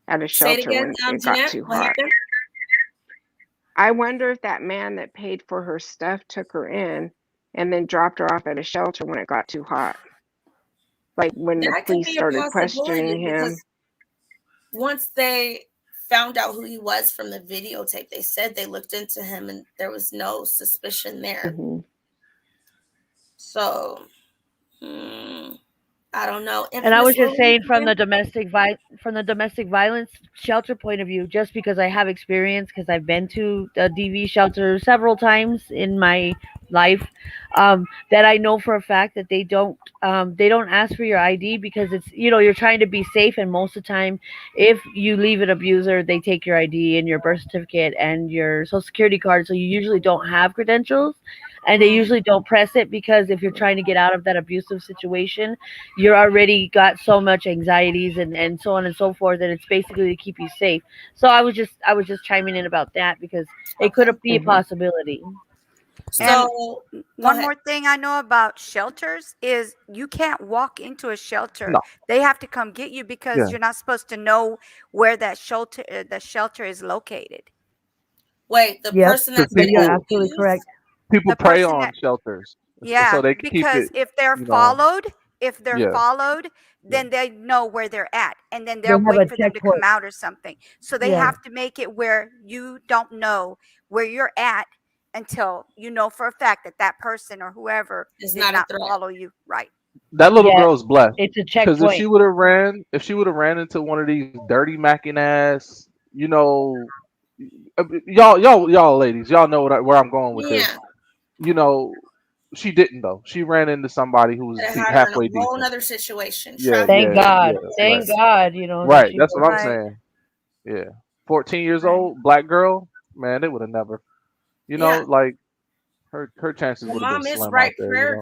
at a Say it shelter again, when it got Jeanette. too What hot. happened? I wonder if that man that paid for her stuff took her in and then dropped her off at a shelter when it got too hot. Like when the That could police be a started possibility questioning him. because once they found out who he was from the videotape, they said they looked into him and there was no suspicion there. Hmm. So I don't know. And I was Infamous, what just were you saying saying? from the domestic violence shelter point of view, just because I have experience, because I've been to the DV shelter several times in my life, that I know for a fact that they don't ask for your ID because it's you're trying to be safe, and most of the time, if you leave an abuser, they take your ID and your birth certificate and your social security card, so you usually don't have credentials. And they usually don't press it because if you're trying to get out of that abusive situation, you're already got so much anxieties and so on and so forth that it's basically to keep you safe. So I was just chiming in about that because it could Okay. be a Hmm. possibility. And So go one ahead. more thing I know about shelters is you can't walk into a shelter. No. They have to come get you because Yeah. you're not supposed to know where the shelter is located. Wait, the Yep, person Because that's getting you're people absolutely correct. abused? people The prey person on that shelters, so Yeah, they can keep because it. if they're You know. followed, if they're Yeah. followed, Yeah. then they know where they're at, and then They they'll have a wait for them to come checkpoint. out or something. So they Yeah. have to make it where you don't know where you're at until you know for a fact that that person or whoever Is did not a not threat. follow you. Right. That little Yeah. girl's blessed It's a because checkpoint. if she would have ran into one of these dirty macking ass, y'all ladies, y'all know where I'm going with this. Yeah. You know, she didn't though. She ran into somebody who was That had her in a halfway whole decent. nother situation. Yeah, Traffic. Thank yeah, God. yeah. Right, Thank God. That right. she That's was. what I'm Right. saying. Yeah, 14 years Right. old, black girl. Man, they would have never. Yeah. Like her chances The would have been mom is slim right. out there. Prayer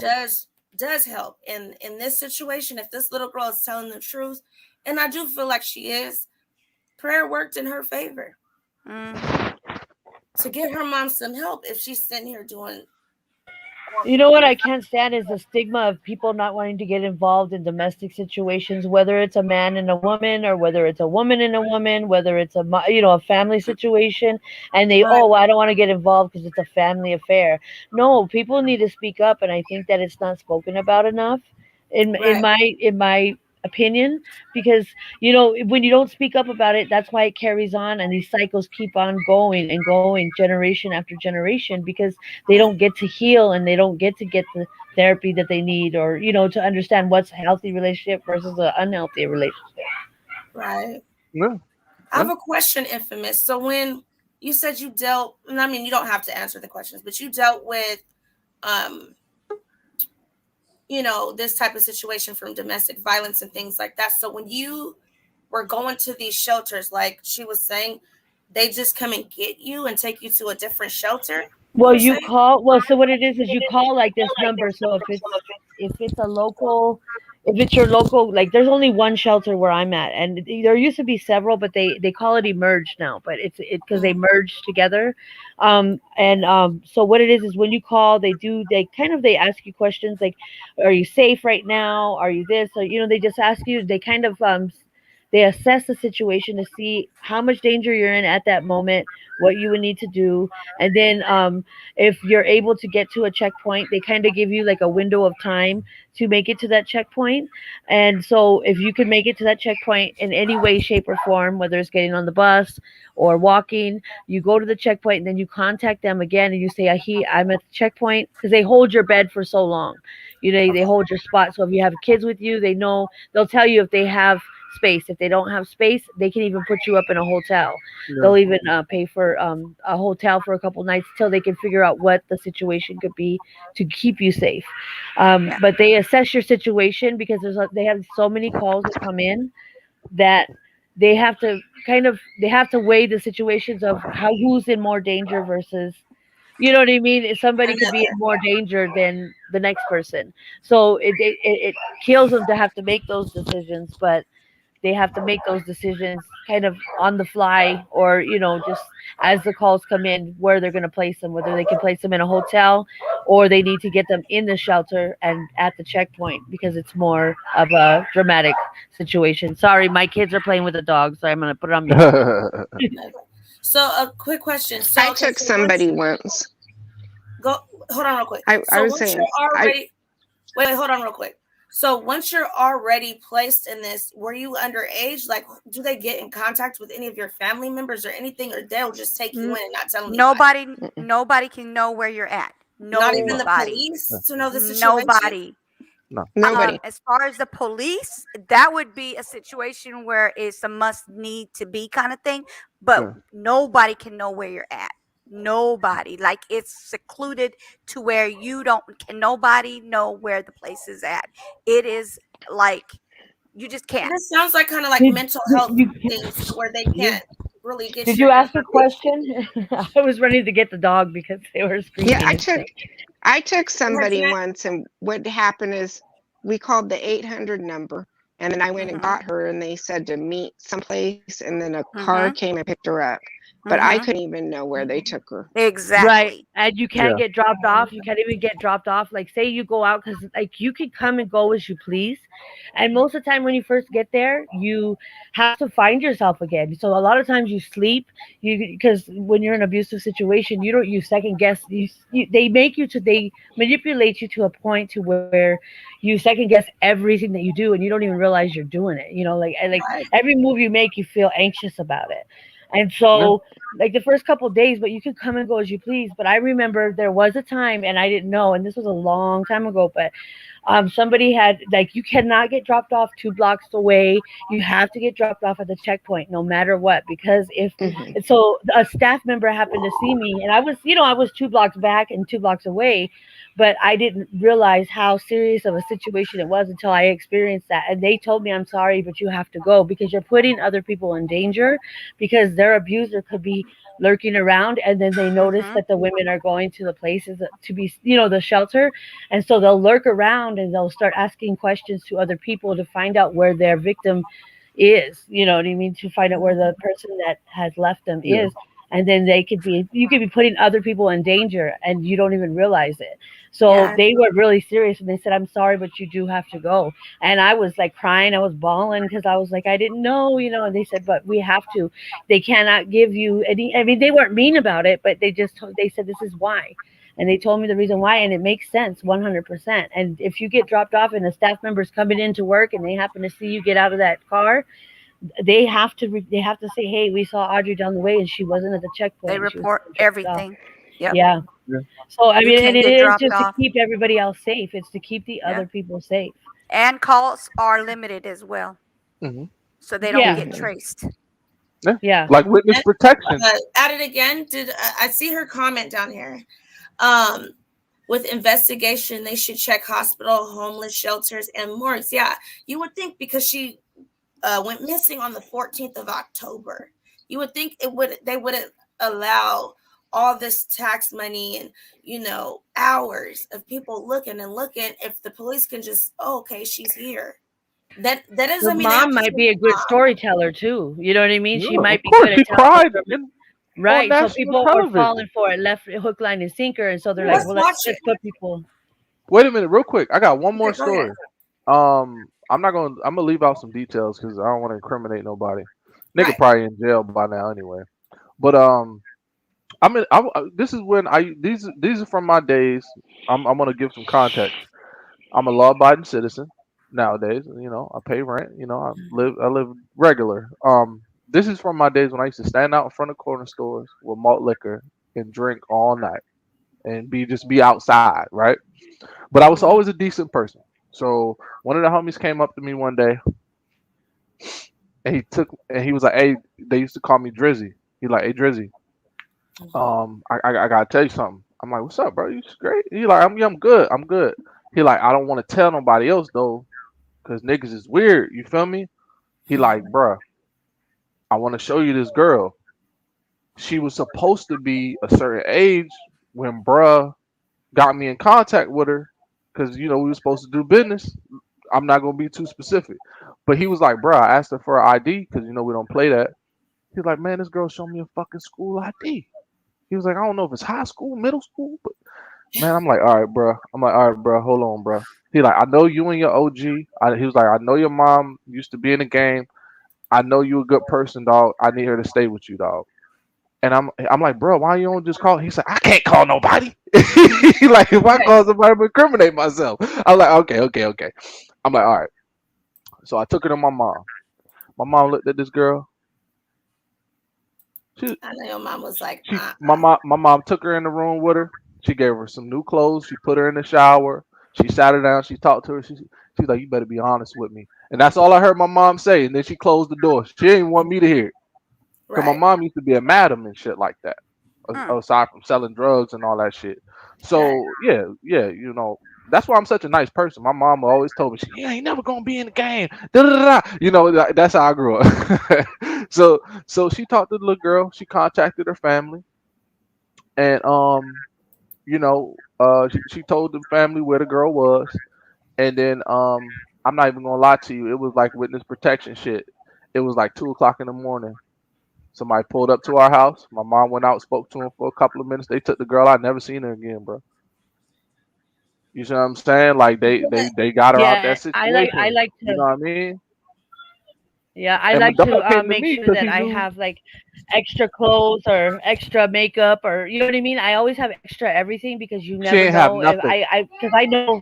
does help. And in this situation, if this little girl is telling the truth, and I do feel like she is, prayer worked in her favor Mhm. to get her mom some help if she's sitting here doing. You know what I can't stand is the stigma of people not wanting to get involved in domestic situations, whether it's a man and a woman, or whether it's a woman and a woman, whether it's a family situation, and Right. well, I don't want to get involved because it's a family affair. No, people need to speak up, and I think that it's not spoken about enough, Right. in my opinion, because when you don't speak up about it, that's why it carries on, and these cycles keep on going and going, generation after generation, because they don't get to heal, and they don't get the therapy that they need, or to understand what's a healthy relationship versus an unhealthy relationship. Right. Yeah. I have a question, Infamous. So when you said you dealt, and I mean, you don't have to answer the questions, but you dealt with, this type of situation from domestic violence and things like that. So when you were going to these shelters, like she was saying, they just come and get you and take you to a different shelter? Well, You were you saying? call. Well, so what it is you call like this number. So if it's a local, if it's your local, like there's only one shelter where I'm at, and there used to be several, but they call it emerged now. But it's because they merged together, so what it is when you call, they ask you questions like, are you safe right now? Are you this? Or they just ask you. They kind of they assess the situation to see how much danger you're in at that moment, what you would need to do, and then if you're able to get to a checkpoint, they kind of give you like a window of time to make it to that checkpoint. And so if you can make it to that checkpoint in any way, shape, or form, whether it's getting on the bus or walking, you go to the checkpoint and then you contact them again and you say, I'm at the checkpoint, because they hold your bed for so long. They hold your spot. So if you have kids with you, they'll tell you if they have space. If they don't have space, they can even put you up in a hotel. They'll even pay for a hotel for a couple nights till they can figure out what the situation could be to keep you safe. But they assess your situation because they have so many calls that come in that they have to weigh the situations of who's in more danger versus, you know what I mean? Somebody could be in more danger than the next person. So it kills them to have to make those decisions, but they have to make those decisions kind of on the fly, or just as the calls come in, where they're going to place them, whether they can place them in a hotel or they need to get them in the shelter and at the checkpoint, because it's more of a dramatic situation. Sorry, my kids are playing with the dog, so I'm going to put it on mute. So a quick question. So I took somebody once. Hold on real quick. I was saying, wait, hold on real quick. So once you're already placed in this, were you underage? Like, do they get in contact with any of your family members or anything, or they'll just take you in and not tell anybody? Nobody can know where you're at. Not even the police to know the situation? Nobody. As far as the police, that would be a situation where it's a must need to be kind of thing, but nobody can know where you're at. Nobody. Like, it's secluded to where can nobody know where the place is at. It is like you just can't. This sounds like kind of like mental health things to where they can't really get Did your you ask a information. question? I was ready to get the dog because they were screaming. Yeah, I took somebody once, and what happened is we called the 800 number, and then I went and got her, and they said to meet someplace, and then a car came and picked her up. But I couldn't even know where they took her. Exactly. Right. And you can't get dropped off. You can't even get dropped off. Like, say you go out, because like you can come and go as you please. And most of the time when you first get there, you have to find yourself again. So a lot of times you sleep, because when you're in an abusive situation, you second guess. They manipulate you to a point to where you second guess everything that you do, and you don't even realize you're doing it. Like every move you make, you feel anxious about it. And so, like the first couple of days, but you can come and go as you please. But I remember there was a time, and I didn't know, and this was a long time ago, but somebody had, like, you cannot get dropped off 2 blocks away. You have to get dropped off at the checkpoint no matter what, because so a staff member happened to see me, and I was 2 blocks back and 2 blocks away, but I didn't realize how serious of a situation it was until I experienced that. And they told me, I'm sorry, but you have to go because you're putting other people in danger, because their abuser could be lurking around, and then they notice that the women are going to the places to be, the shelter, and so they'll lurk around and they'll start asking questions to other people to find out where their victim is. You know what I mean? To find out where the person that has left them Yeah. is. And then you could be putting other people in danger and you don't even realize it. So Yeah. they were really serious and they said, I'm sorry, but you do have to go. And I was like crying. I was bawling because I was like, I didn't know, and they said, but we have to. They cannot give you any. I mean, they weren't mean about it, but they said, this is why. And they told me the reason why. And it makes sense 100%. And if you get dropped off and a staff member's coming into work and they happen to see you get out of that car, they have to say, hey, we saw Audrey down the way and she wasn't at the checkpoint. They And she was report dropped off. everything. Yep. Yeah. Yeah. So I You mean, can and it get is dropped just to off. keep everybody else safe. It's to keep the Yeah. other people safe. And calls are limited as well, Hmm. so they don't Yeah. get traced. Yeah. Yeah. Like witness And, protection. at it again. Did I see her comment down here? Um, with investigation, they should check hospital, homeless shelters, and morgues. Yeah, you would think because she went missing on the 14th of October. You would think they wouldn't allow all this tax money and hours of people looking and looking if the police can just, oh, okay, she's here. That Her doesn't mean they have mom to might take be a the good mom. storyteller too. You know what I mean? She Yeah, might of be course. good She at telling cried the on right. So national people are television. falling for it, left hook, line, and sinker, and so they're like, Let's well, watch let's it. just put people. Wait a minute, real quick. I got one more Okay, go ahead. story. I'm gonna leave out some details because I don't want to incriminate nobody. Nigga Right. probably in jail by now anyway. But this is when these are from my days. I'm gonna give some context. I'm a law-abiding citizen nowadays. I pay rent. I live regular. This is from my days when I used to stand out in front of corner stores with malt liquor and drink all night and be outside, right? But I was always a decent person. So one of the homies came up to me one day and he was like, "Hey," they used to call me Drizzy. He like, "Hey Drizzy, I gotta tell you something." I'm like, "What's up, bro? You great?" He like, I'm good. I'm good." He like, "I don't want to tell nobody else though, cause niggas is weird. You feel me?" He like, "Bruh, I want to show you this girl. She was supposed to be a certain age when bruh got me in contact with her, cause we were supposed to do business. I'm not gonna be too specific, but he was like, bruh, I asked her for her ID, cause we don't play that." He was like, "Man, this girl showed me a fucking school ID." He was like, "I don't know if it's high school, middle school, but man," I'm like, "All right, bro." I'm like, "All right, bro, hold on, bro." He like, "I know you and your OG." He was like, "I know your mom used to be in the game. I know you a good person, dog. I need her to stay with you, dog." And I'm like, "Bro, why you don't just call?" He said, "I can't call nobody." He like, if I call somebody, I'm incriminate myself. I'm like, "Okay, okay, okay." I'm like, "All right." So I took her to my mom. My mom looked at this girl. She, I know your mom was like, my mom took her in the room with her. She gave her some new clothes. She put her in the shower. She sat her down. She talked to her. She's like, "You better be honest with me." And that's all I heard my mom say. And then she closed the door. She didn't want me to hear it. Because my right. mom used to be a madam and shit like that. Mm. Aside from selling drugs and all that shit. So yeah, yeah, that's why I'm such a nice person. My mom always told me, "You ain't never gonna be in the game." Da, da, da, da. That's how I grew up. So she talked to the little girl. She contacted her family, and she told the family where the girl was, and then I'm not even gonna lie to you, it was like witness protection shit. It was like 2 o'clock in the morning. Somebody pulled up to our house. My mom went out, spoke to him for a couple of minutes. They took the girl out. Never seen her again, bro. You see what I'm saying? Like they got her out Yeah, that I situation. like You to. know what I mean? Yeah, I And my like to dog came to make me sure because that he I knew have like extra clothes or extra makeup or you know what I mean. I always have extra everything because you she never ain't have know if nothing. because I know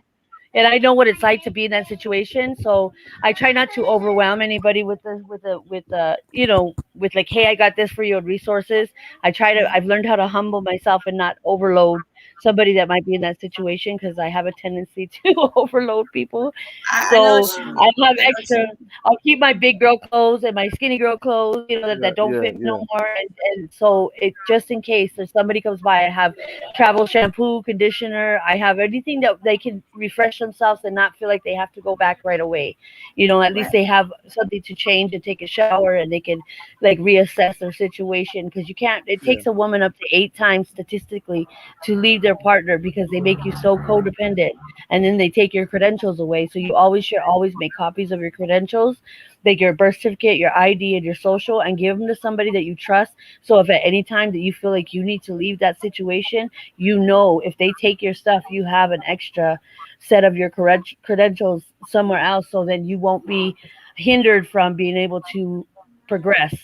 and I know what it's like to be in that situation. So I try not to overwhelm anybody with the with like, hey, I got this for you and resources. I've learned how to humble myself and not overload somebody that might be in that situation because I have a tendency to overload people. I know what So you I mean. have I know what you extra. mean. I'll keep my big girl clothes and my skinny girl clothes, Yeah, that don't yeah, fit no yeah, more. And so it just in case if somebody comes by, I have travel shampoo, conditioner. I have anything that they can refresh themselves and not feel like they have to go back right away. At Right. least they have something to change and take a shower and they can like reassess their situation because you can't. It yeah, takes a woman up to 8 times statistically to leave their partner because they make you so codependent, and then they take your credentials away. So you always should always make copies of your credentials, like your birth certificate, your ID, and your social, and give them to somebody that you trust. So if at any time that you feel like you need to leave that situation, you know if they take your stuff, you have an extra set of your credentials somewhere else, so then you won't be hindered from being able to progress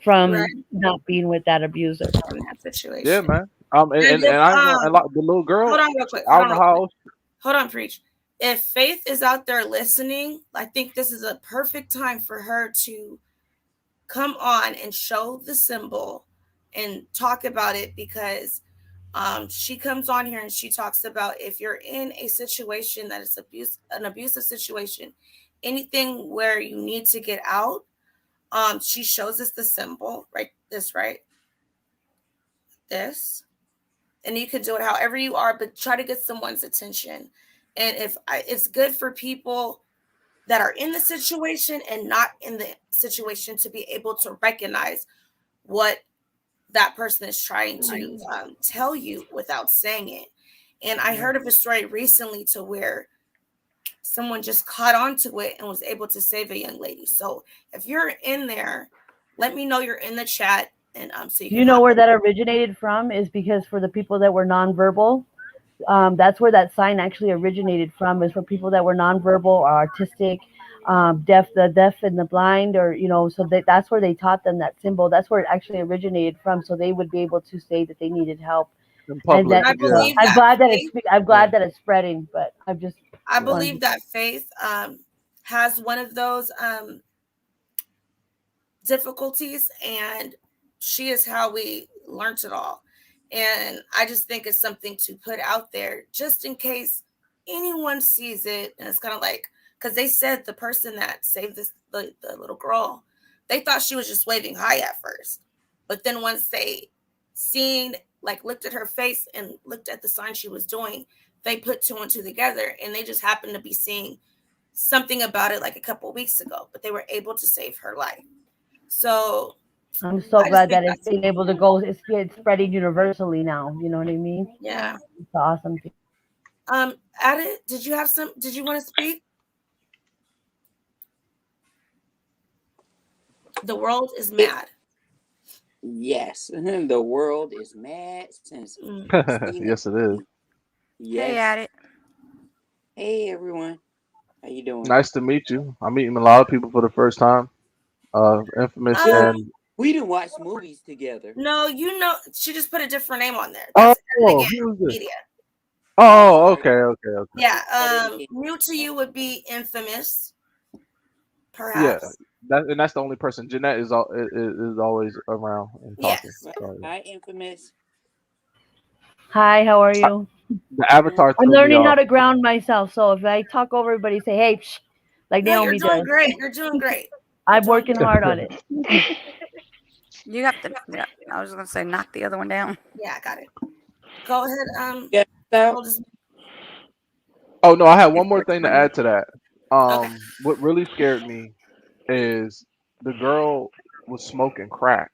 Right. from not being with that abuser. From that Yeah, situation. man. And And if I ain't gonna, and like the little girl, hold on real quick. I don't know how old. Hold on, preach. If Faith is out there listening, I think this is a perfect time for her to come on and show the symbol and talk about it, because she comes on here and she talks about if you're in a situation that is an abusive situation, anything where you need to get out. She shows us the symbol, right? This, and you can do it however you are, but try to get someone's attention. And it's good for people that are in the situation and not in the situation to be able to recognize what that person is trying to tell you without saying it. And I heard of a story recently to where someone just caught on to it and was able to save a young lady. So if you're in there, let me know you're in the chat, and so you Do can you know hop where that originated from? Is because for the people that were nonverbal, that's where that sign actually originated from. Is for people that were nonverbal or artistic, the deaf and the blind, or so that's where they taught them that symbol. That's where it actually originated from, so they would be able to say that they needed help. In And public. that I Yeah. believe I'm that glad that faith, I'm glad that it's spreading, but I Yeah. believe that Faith has one of those difficulties, and she is how we learned it all. And I just think it's something to put out there just in case anyone sees it. And it's kind of like, because they said the person that saved the little girl, they thought she was just waving hi at first, but then once they seen, like, looked at her face and looked at the sign she was doing, they put two and two together, and they just happened to be seeing something about it like a couple weeks ago, but they were able to save her life. So I'm so I just glad think that it's that's being able to go. It's spreading universally now. You know what I mean? yeah. It's an awesome thing. Addit, did you want to speak? The world is mad. Yes, the world is mad since Mm. Christina. Yes, it is. Hey, Yes. at it. Hey everyone, how you doing? Nice to meet you. I'm meeting a lot of people for the first time. Infamous Well, and we didn't watch movies together. No, she just put a different name on there. oh, That's again who is this? media. Oh, Sorry. okay. Yeah. Okay. New to you would be infamous, Yeah, perhaps. that's the only person. Jeanette is always around and talking. Yes. So, yeah. Hi, Infamous. Hi, how are you? The avatar I'm threw me learning how off. to ground myself. So if I talk over everybody, say, "Hey," like No, you're Naomi doing does. great. You're doing great. I'm working hard on it. You have to. Yeah, I was gonna say knock the other one down. Yeah, I got it. Go ahead. Yeah. So, We'll just Oh no, I had one more thing to explain it. add to that. Okay. What really scared me is the girl was smoking crack.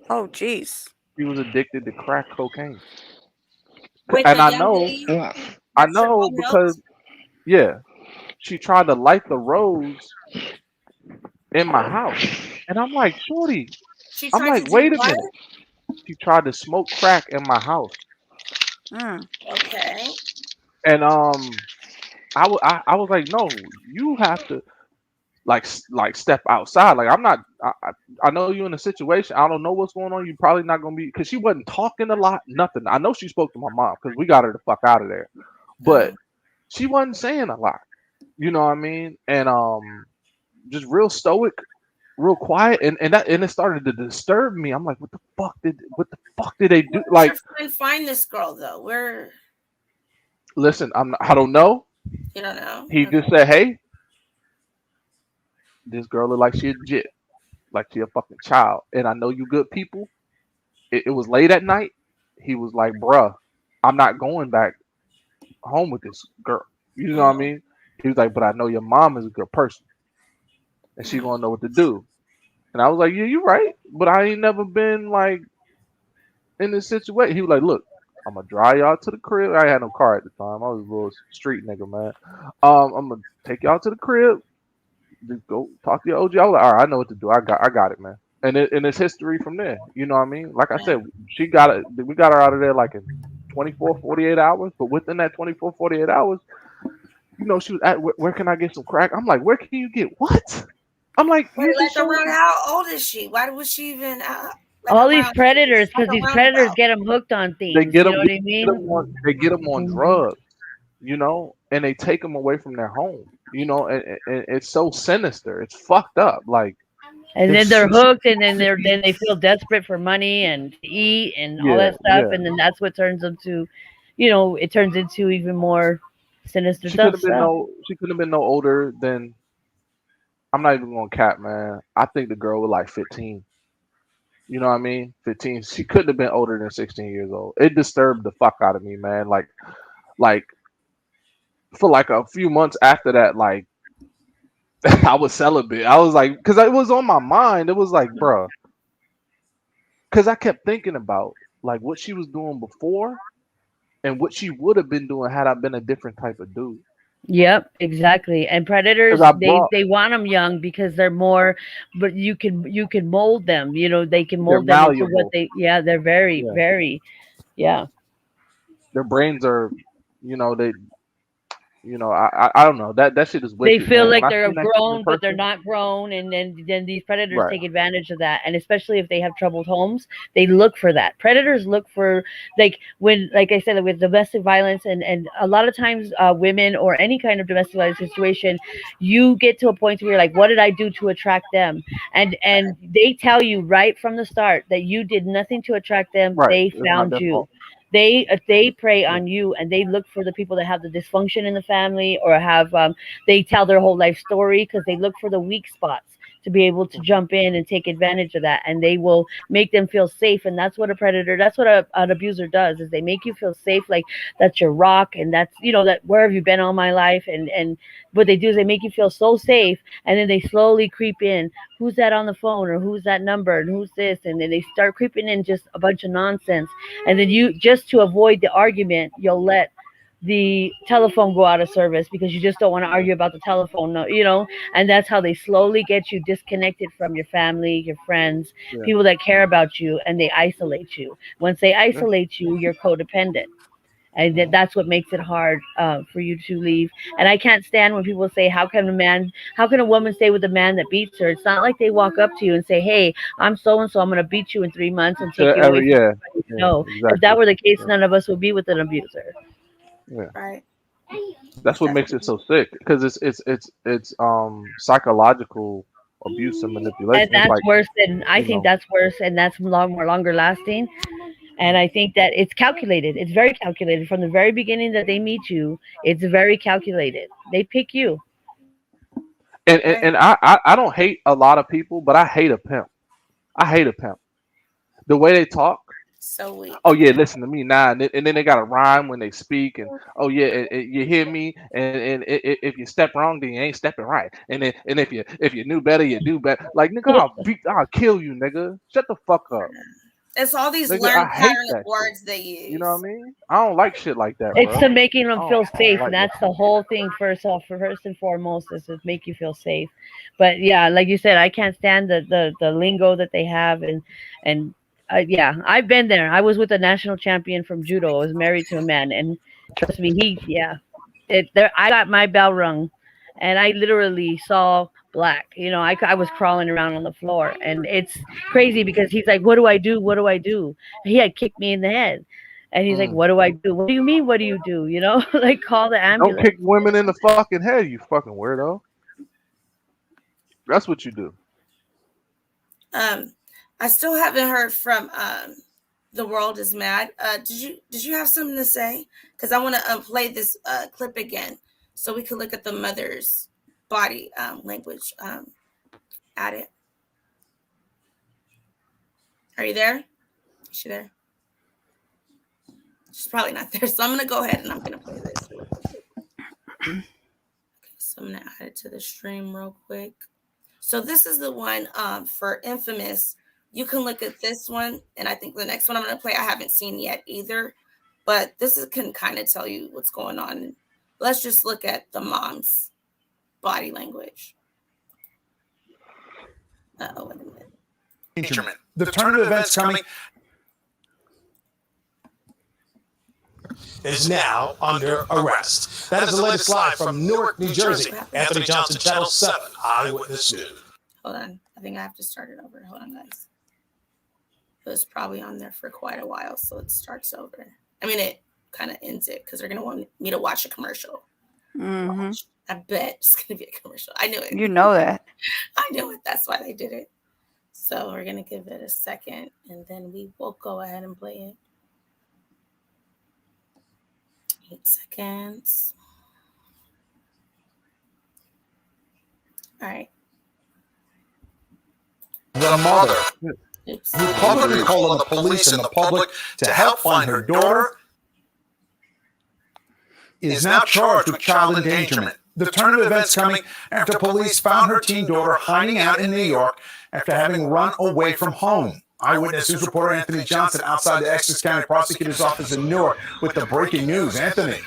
Oh, jeez. She was addicted to crack cocaine, With and the young lady I that your know mom because helped, yeah, she tried to light the rose in my house, and I'm like, shorty, she I'm tried like, to do wait a what? minute. She tried to smoke crack in my house, Mm. Okay. and I was like, no, you have to like step outside. Like I'm not. I know you're in a situation. I don't know what's going on. You're probably not gonna be because she wasn't talking a lot. Nothing. I know she spoke to my mom because we got her the fuck out of there, but she wasn't saying a lot. You know what I mean? And just real stoic, real quiet, and it started to disturb me. I'm like, what the fuck did they Where do? did Like, your friend find this girl though? Where listen, I don't know. you don't know? He Okay. just said, hey, this girl look like she a jit, like she a fucking child, and I know you good people. It was late at night. He was like, bruh, I'm not going back home with this girl. You know what I mean? He was like, but I know your mom is a good person and she gonna know what to do. And I was like, yeah, you right. But I ain't never been like in this situation. He was like, look, I'm gonna drive y'all to the crib. I had no car at the time. I was a little street nigga, man. I'm gonna take y'all to the crib. Just go talk to your OG. I was like, all right, I know what to do. I got it, man. And it's history from there. You know what I mean? Like I said, she got it. We got her out of there like in 24, 48 hours. But within that 24, 48 hours, you know, she was at where can I get some crack? I'm like, where can you get what? I'm like, Wait, you like just showed around me. how old is she? Why was she even like All these around? predators, Like because a these predators roundabout. get them hooked on They things. get You them. know what I mean? They get them on Mhm. drugs. You know, and they take them away from their home. You know, and it's so sinister. It's fucked up. Like And then it's they're she, hooked, and then they feel desperate for money and to eat and all yeah, that stuff, yeah. and then that's what turns them to, you know, it turns into even more sinister She could stuff. have been So no. She could have been no older than. I'm not even gonna cap, man. I think the girl was like 15. You know what I mean? 15. She couldn't have been older than 16 years old. It disturbed the fuck out of me, man. Like for like a few months after that, like I was celibate. I was like, because it was on my mind. It was like, bruh, because I kept thinking about like what she was doing before and what she would have been doing had I been a different type of dude. yep, exactly. And Because predators, I they brought, they want them young because they're more, but you can mold them. You know, they can they're mold them into what malleable. they. Yeah, they're very Yeah, very. Yeah. their brains are, you know, they, you know, I don't know. That shit is They wicked, feel man. When like I they're seen that shit in grown, but they're person, not grown, and then these predators right, take advantage of that. And especially if they have troubled homes, they look for that. Predators look for, like when, like I said, with domestic violence, and a lot of times women or any kind of domestic violence situation, you get to a point where you're like, what did I do to attract them? And they tell you right from the start that you did nothing to attract them. right. They It's not found their you. fault. They prey Yeah. on you, and they look for the people that have the dysfunction in the family, or have they tell their whole life story because they look for the weak spots to be able to Mhm. jump in and take advantage of that, and they will make them feel safe. And that's what a predator, that's what an abuser does, is they make you feel safe, like that's your rock, and that's, you know, that where have you been all my life. And what they do is they make you feel so safe, and then they slowly creep in, who's that on the phone, or who's that number, and who's this, and then they start creeping in just a bunch of nonsense. And then you, just to avoid the argument, you'll let the telephone go out of service because you just don't want to argue about the telephone, you know. And that's how they slowly get you disconnected from your family, your friends, Yeah. people that care about you, and they isolate you. Once they Yeah. isolate you, you're codependent, and Mhm. that's what makes it hard for you to leave. And I can't stand when people say, how can a woman stay with a man that beats her? It's not like they walk up to you and say, hey, I'm so and so, I'm going to beat you in 3 months and take you away Every from yeah, somebody you yeah, know. If that exactly. were the case, Yeah. none of us would be with an abuser. Yeah. Right. That's what makes it so sick because it's psychological abuse and And manipulation. It's that's like, worse than, I you think know, that's worse, and that's more longer lasting. And I think that it's calculated. It's very calculated from the very beginning that they meet you. It's very calculated. They pick you. Right. and I don't hate a lot of people, but I hate a pimp. I hate a pimp. The way they talk. So weak. Oh yeah, listen to me now, and then they got to rhyme when they speak, and oh yeah, you hear me, and if you step wrong, then you ain't stepping right, and if you knew better, you do better. Like nigga, I'll kill you, nigga. Shut the fuck up, It's all these nigga. learned I hate pattern of that shit. words they You know what I use. mean? I don't like shit like that, It's bro. to making them feel I don't safe, and like that that's shit. the whole thing. First off, first and foremost, is to make you feel safe. But yeah, like you said, I can't stand the lingo that they have, and yeah, I've been there. I was with a national champion from judo. I was married to a man, and trust me, yeah, there. I got my bell rung, and I literally saw black. You know, I was crawling around on the floor, and it's crazy because he's like, "What do I do? What do I do?" He had kicked me in the head. And he's like, Mm. what do I do? What do you mean, what do you do? You know, like call the Don't kick ambulance. women in the fucking head, you fucking weirdo. That's what you do. Um, I still haven't heard from The World Is Mad. Did you have something to say? Because I want to play this clip again so we can look at the mother's body language at it. Are you there? Is she there? She's probably not there. So I'm gonna go ahead and I'm gonna play this. Okay, so I'm gonna add it to the stream real quick. So this is the one for Infamous. You can look at this one, and I think the next one I'm gonna play I haven't seen yet either. But can kind of tell you what's going on. Let's just look at the mom's body language. Wait a minute. Endangerment. The turn of events coming is now under arrest. That is the latest live from Newark, New Jersey. Anthony Johnson, Channel 7, Eyewitness News. Hold on. I think I have to start it over. Hold on, guys. It was probably on there for quite a while, so it starts over. I mean, it kind of ends it because they're going to want me to watch a commercial. Mm-hmm. I bet it's going to be a commercial. I knew it. You know that. I knew it. That's why they did it. So we're going to give it a second, and then we will go ahead and play it. 8 seconds. All right. the mother, who publicly called on the police and the public to help find her daughter, is now charged with child endangerment. The turn of events coming after police found her teen daughter hiding out in New York after having run away from home. Eyewitness News reporter Anthony Johnson outside the Essex County Prosecutor's Office in Newark with the breaking news. Anthony.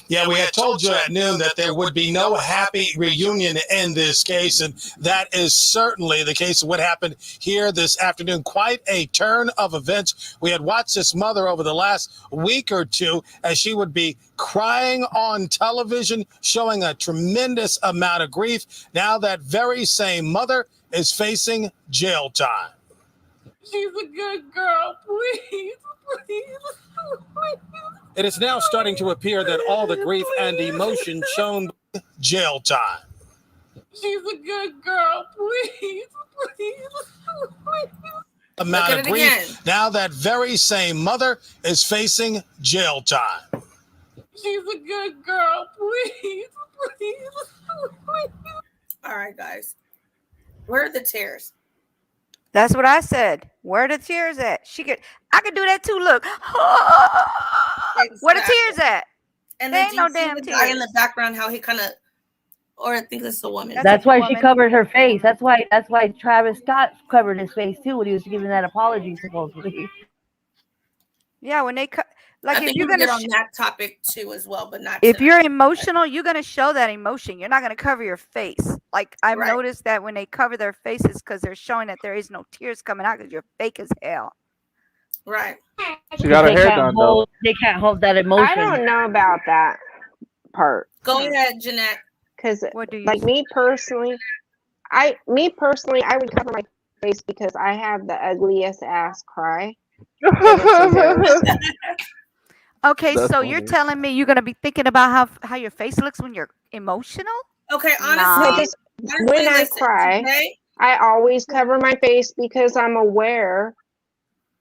Yeah, we had told you at noon that there would be no happy reunion in this case, and that is certainly the case of what happened here this afternoon. Quite a turn of events. We had watched this mother over the last week or two as she would be crying on television, showing a tremendous amount of grief. Now that very same mother is facing jail time. She's a good girl. Please, please, please. It is now starting to appear that all the grief and emotion shown jail time. She's a good girl. Please, please, please. Amount of grief. Now that very same mother is facing jail time. She's a good girl. Please, please, please. All right, guys. Where are the tears? That's what I said. Where are the tears at? I could do that too. Look. Exactly. Where the tears at? And there then ain't no damn the tears. guy in the background, how he kind of, or I think it's a woman. That's why she covered her face. That's why Travis Scott covered his face too when he was giving that apology, supposedly. Yeah, when they I if think you're we'll gonna get on that topic too as well, but not. if tonight. you're emotional, you're gonna show that emotion. You're not gonna cover your face. Like I've noticed that when they cover their faces because they're showing that there is no tears coming out because you're fake as hell. Right. She got her hair done though. They can't hold that emotion. I don't know about that part. Go ahead, Jeanette. Because like me personally, I would cover my face because I have the ugliest ass cry. Okay, That's so funny. you're telling me you're gonna be thinking about how your face looks when you're emotional? Okay, Nah. honestly, When I cry, okay? I always cover my face because I'm aware.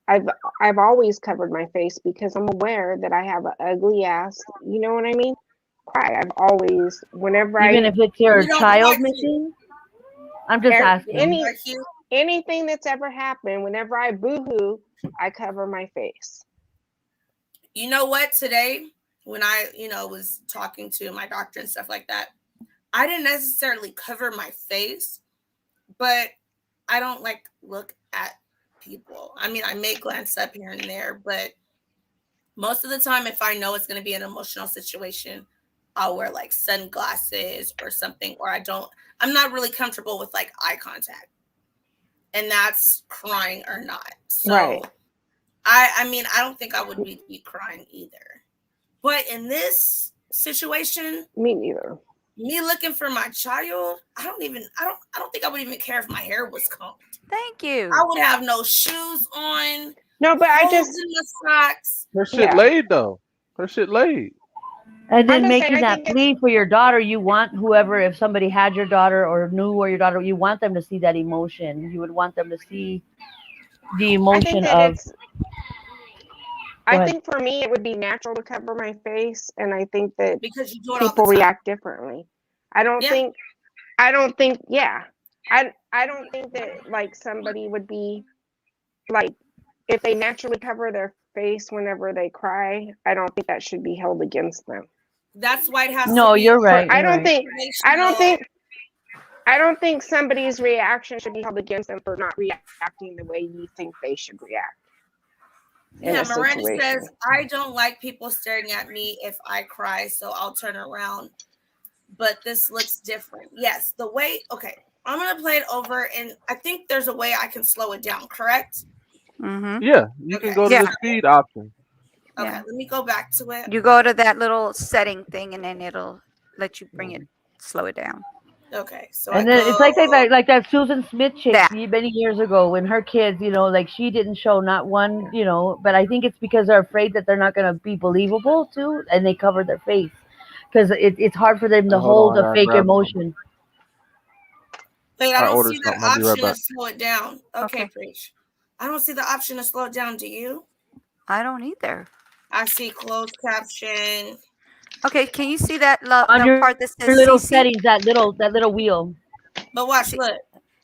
I've always covered my face because I'm aware that I have an ugly ass. You know what I mean? Cry. I've always, whenever Even if it's your You don't child like missing. I'm just asking. Anything that's ever happened, whenever I boo-hoo, I cover my face. You know what? Today, when I, was talking to my doctor and stuff like that, I didn't necessarily cover my face, but I don't look at people. I mean, I may glance up here and there, but most of the time, if I know it's going to be an emotional situation, I'll wear sunglasses or something, or I'm not really comfortable with eye contact, and that's crying or not. So right. I mean, I don't think I would be crying either. But in this situation, me neither. Me looking for my child, I don't think I would even care if my hair was combed. Thank you. I would have no shoes on. No, but I just in the socks. Her shit laid though. Her shit laid. And then I'm just making saying, I that think plea for your daughter, you want whoever, if somebody had your daughter or knew where your daughter, you want them to see that emotion. You would want them to see the emotion of. I think for me, it would be natural to cover my face, and I think that because you do it all people the time. react differently. I don't think that somebody would be if they naturally cover their face whenever they cry. I don't think that should be held against them. That's why it has No, to be. you're right. I don't think somebody's reaction should be held against them for not reacting the way you think they should react. in Yeah, a Miranda situation. says, I don't like people staring at me if I cry, so I'll turn around. But this looks different. Yes, the way, okay, I'm going to play it over, and I think there's a way I can slow it down, correct? Mm-hmm. Yeah, you can Okay. go to the speed option. Okay, Yeah. let me go back to it. You go to that little setting thing, and then it'll let you bring it, slow it down. Okay, so I And then go. it's like that Susan Smith chick That. many years ago when her kids, like she didn't show not one, but I think it's because they're afraid that they're not going to be believable too, and they cover their face because it's hard for them to Hold hold on, I a gotta fake grab something. emotion. Wait, I I don't ordered see that something. I'll be right option back. to slow it down. Okay, Okay. preach. I don't see the option to slow it down. Do you? I don't either. I see closed caption. Okay, can you see that On the your part that says little CC? settings, that little wheel, But watch, look.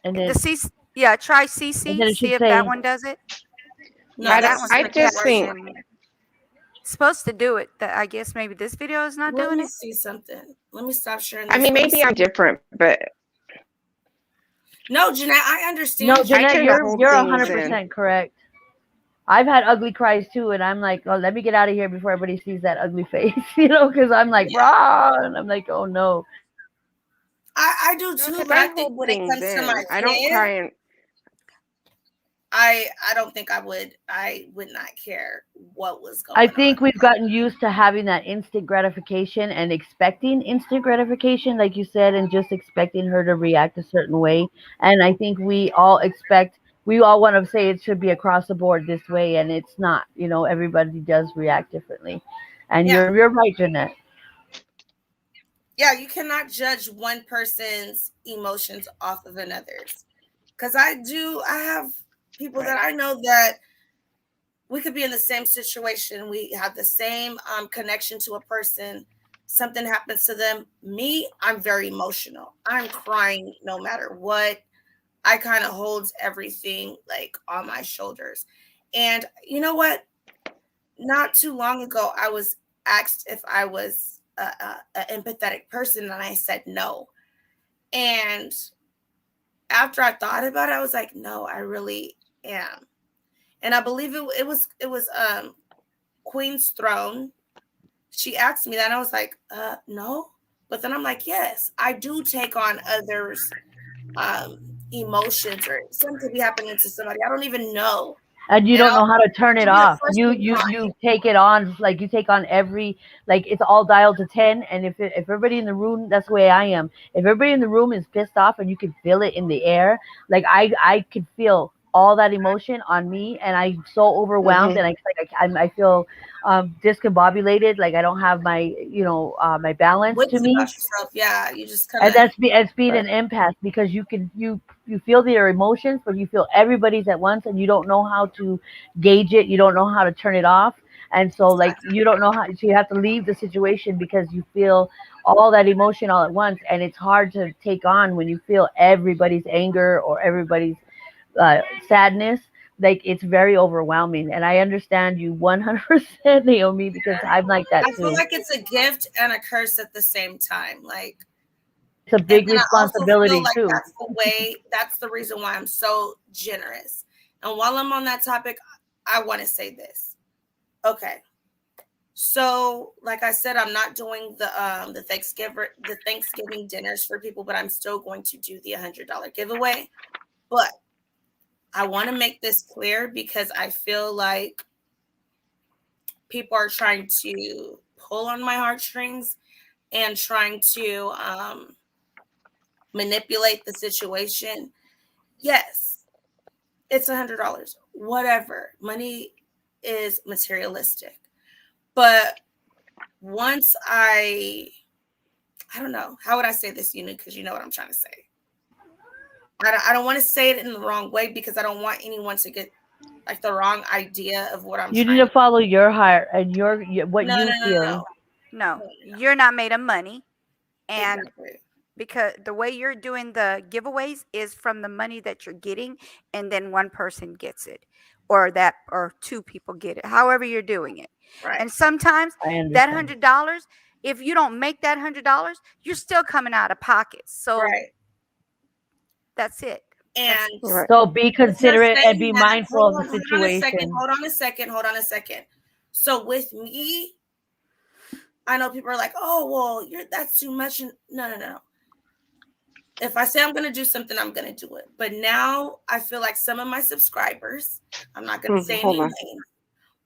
and The then CC, yeah, try CC. and then it See should if that say, one does it. No, Yeah, that that's one's just I for not gonna just work think for caption. me. It's supposed to do it. I guess maybe this video is not Let doing me it. see something. Let me stop sharing I this. mean, Let me maybe see. I'm different, but No, Jeanette, I no, understand you. Jeanette, tend to hold you're things in. 100% correct. I've had ugly cries too, and I'm like, oh, let me get out of here before everybody sees that ugly face, because I'm like, Yeah, rah, and I'm like, oh no. I do No, too, because but I I think hold when it things comes to my in. I don't kid, cry in. I don't think I would not care what was I going think on. we've gotten used to having that instant gratification and expecting instant gratification, like you said, and just expecting her to react a certain way. And I think we all want to say it should be across the board this way, and it's not. Everybody does react differently. And Yeah. you're right, Jeanette. Yeah, you cannot judge one person's emotions off of another's. Because I have people that I know that we could be in the same situation. We have the same connection to a person. Something happens to them. Me, I'm very emotional. I'm crying no matter what. I kind of holds everything like on my shoulders. And you know what? Not too long ago, I was asked if I was an empathetic person, and I said no. And after I thought about it, I was like, no, I really am. And I believe it was Queen's Throne. She asked me that, and I was like, no. But then I'm like, yes, I do take on others' emotions, or something could be happening to somebody I don't even know. And you And don't know how to turn it I'll be the off. first You one you crying. you take it on, like you take on every, like it's all dialed to 10. And if everybody in the room, that's the way I am. If everybody in the room is pissed off and you can feel it in the air, like I could feel all that emotion on me, and I'm so overwhelmed, Hmm. and I feel discombobulated, like I don't have my my balance to Wits me. about yourself. Yeah, you just kind And of. it's being Right. an empath, because you feel their emotions, but you feel everybody's at once, and you don't know how to gauge it. You don't know how to turn it off, and so like you don't know how. So you have to leave the situation because you feel all that emotion all at once, and it's hard to take on when you feel everybody's anger or everybody's sadness. Like it's very overwhelming, and I understand you 100%, Naomi, because I'm like that I feel too. like it's a gift and a curse at the same time. Like, It's a and big then I also feel responsibility like too. that's the reason why I'm so generous. And while I'm on that topic, I want to say this. Okay. So, like I said, I'm not doing the Thanksgiving dinners for people, but I'm still going to do the $100 giveaway. But I want to make this clear because I feel like people are trying to pull on my heartstrings and trying to manipulate the situation. Yes, it's $100. Whatever. Money is materialistic. But once I don't know, how would I say this, because you know what I'm trying to say. I don't want to say it in the wrong way because I don't want anyone to get like the wrong idea of what I'm You need trying to to. follow your heart and what No, no, you no, feel. No, no. you're not made of money, and Exactly. because the way you're doing the giveaways is from the money that you're getting, and then one person gets it, or two people get it, however you're doing it. Right. And sometimes I that understand. $100, if you don't make that $100, you're still coming out of pocket. So Right. that's it. And so be considerate and be that, mindful of the hold situation. hold on a second. So with me, I know people are like, oh, well, that's too much. No. If I say I'm going to do something, I'm going to do it. But now I feel like some of my subscribers, I'm not going to say any names,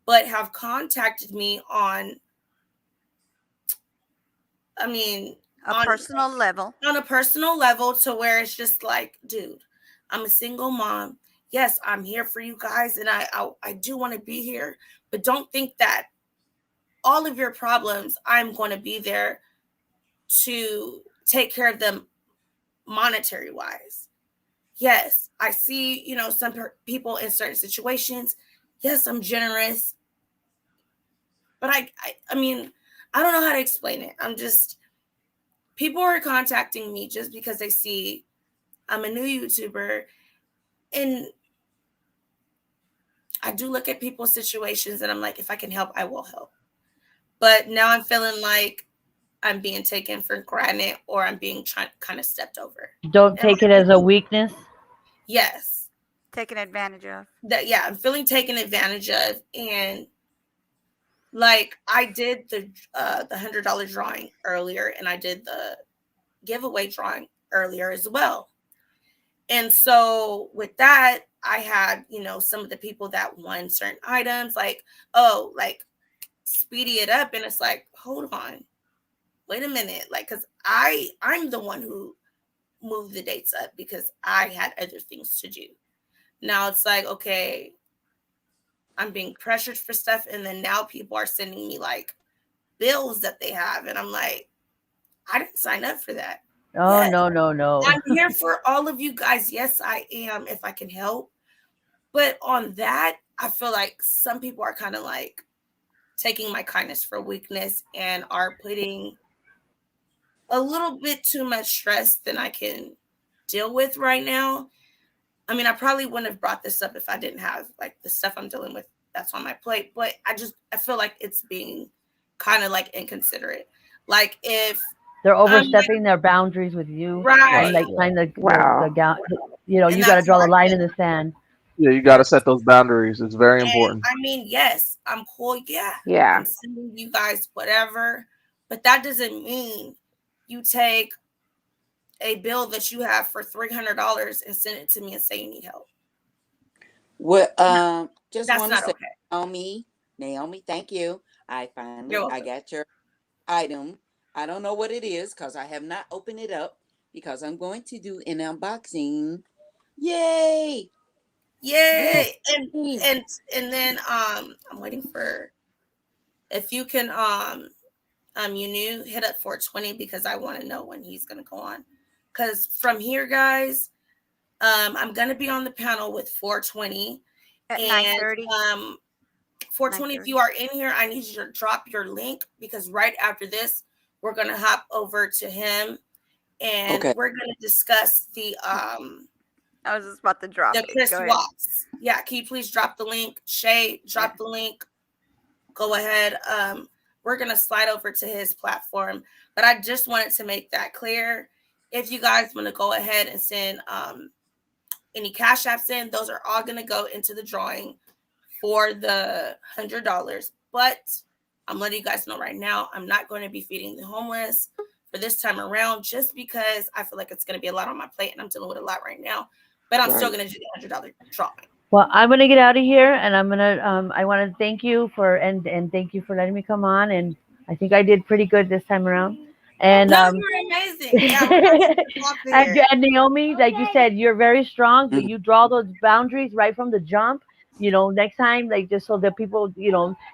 but have contacted me on, a personal level. On a personal level, to where it's just like, dude, I'm a single mom. Yes, I'm here for you guys, and I do want to be here, but don't think that all of your problems, I'm going to be there to take care of them monetary wise. Yes, I see, some people in certain situations. Yes, I'm generous, but I mean, I don't know how to explain it. People are contacting me just because they see I'm a new YouTuber, and I do look at people's situations, and I'm like, if I can help, I will help. But now I'm feeling like I'm being taken for granted, or I'm being kind of stepped over. Don't take it as a weakness. Yes. Taken advantage of. I'm feeling taken advantage of. And like, I did the $100 drawing earlier, and I did the giveaway drawing earlier as well. And so with that, I had, some of the people that won certain items, like, oh, like, speedy it up. And it's like, hold on, wait a minute. Like, because I'm the one who moved the dates up because I had other things to do. Now it's like, okay, I'm being pressured for stuff. And then now people are sending me like bills that they have. And I'm like, I didn't sign up for that. Oh, yes. No. I'm here for all of you guys. Yes, I am, if I can help. But on that, I feel like some people are kind of like taking my kindness for weakness and are putting a little bit too much stress than I can deal with right now. I mean, I probably wouldn't have brought this up if I didn't have like the stuff I'm dealing with that's on my plate. But I feel like it's being kind of like inconsiderate. Like, if they're overstepping their boundaries with you, right? And like kind of you And got to draw the line in the sand. Yeah, you got to set those boundaries. It's very important. I mean, yes, I'm cool. Yeah. I'm sending you guys whatever, but that doesn't mean you take a bill that you have for $300 and send it to me and say you need help. Well, just that's want to say, okay. Naomi, thank you. I got your item. I don't know what it is because I have not opened it up, because I'm going to do an unboxing. Yay! And then I'm waiting for, if you can hit up 420, because I want to know when he's gonna go on. Because from here, guys, I'm gonna be on the panel with 420 at 9:30. 420, if you are in here, I need you to drop your link, because right after this, we're gonna hop over to him, and we're gonna discuss the I was just about to drop the Chris Watts. Yeah, can you please drop the link? Shay, drop the link. Go ahead. We're gonna slide over to his platform, but I just wanted to make that clear. If you guys want to go ahead and send any cash apps in, those are all gonna go into the drawing for the $100. But I'm letting you guys know right now, I'm not going to be feeding the homeless for this time around, just because I feel like it's going to be a lot on my plate, and I'm dealing with a lot right now. But I'm still going to do the $100 drawing. Well, I'm going to get out of here, and I'm going to, I want to thank you and thank you for letting me come on. And I think I did pretty good this time around. And no, you're amazing. Yeah, and Naomi, like you said, you're very strong, but you draw those boundaries right from the jump. Next time, like, just so that people,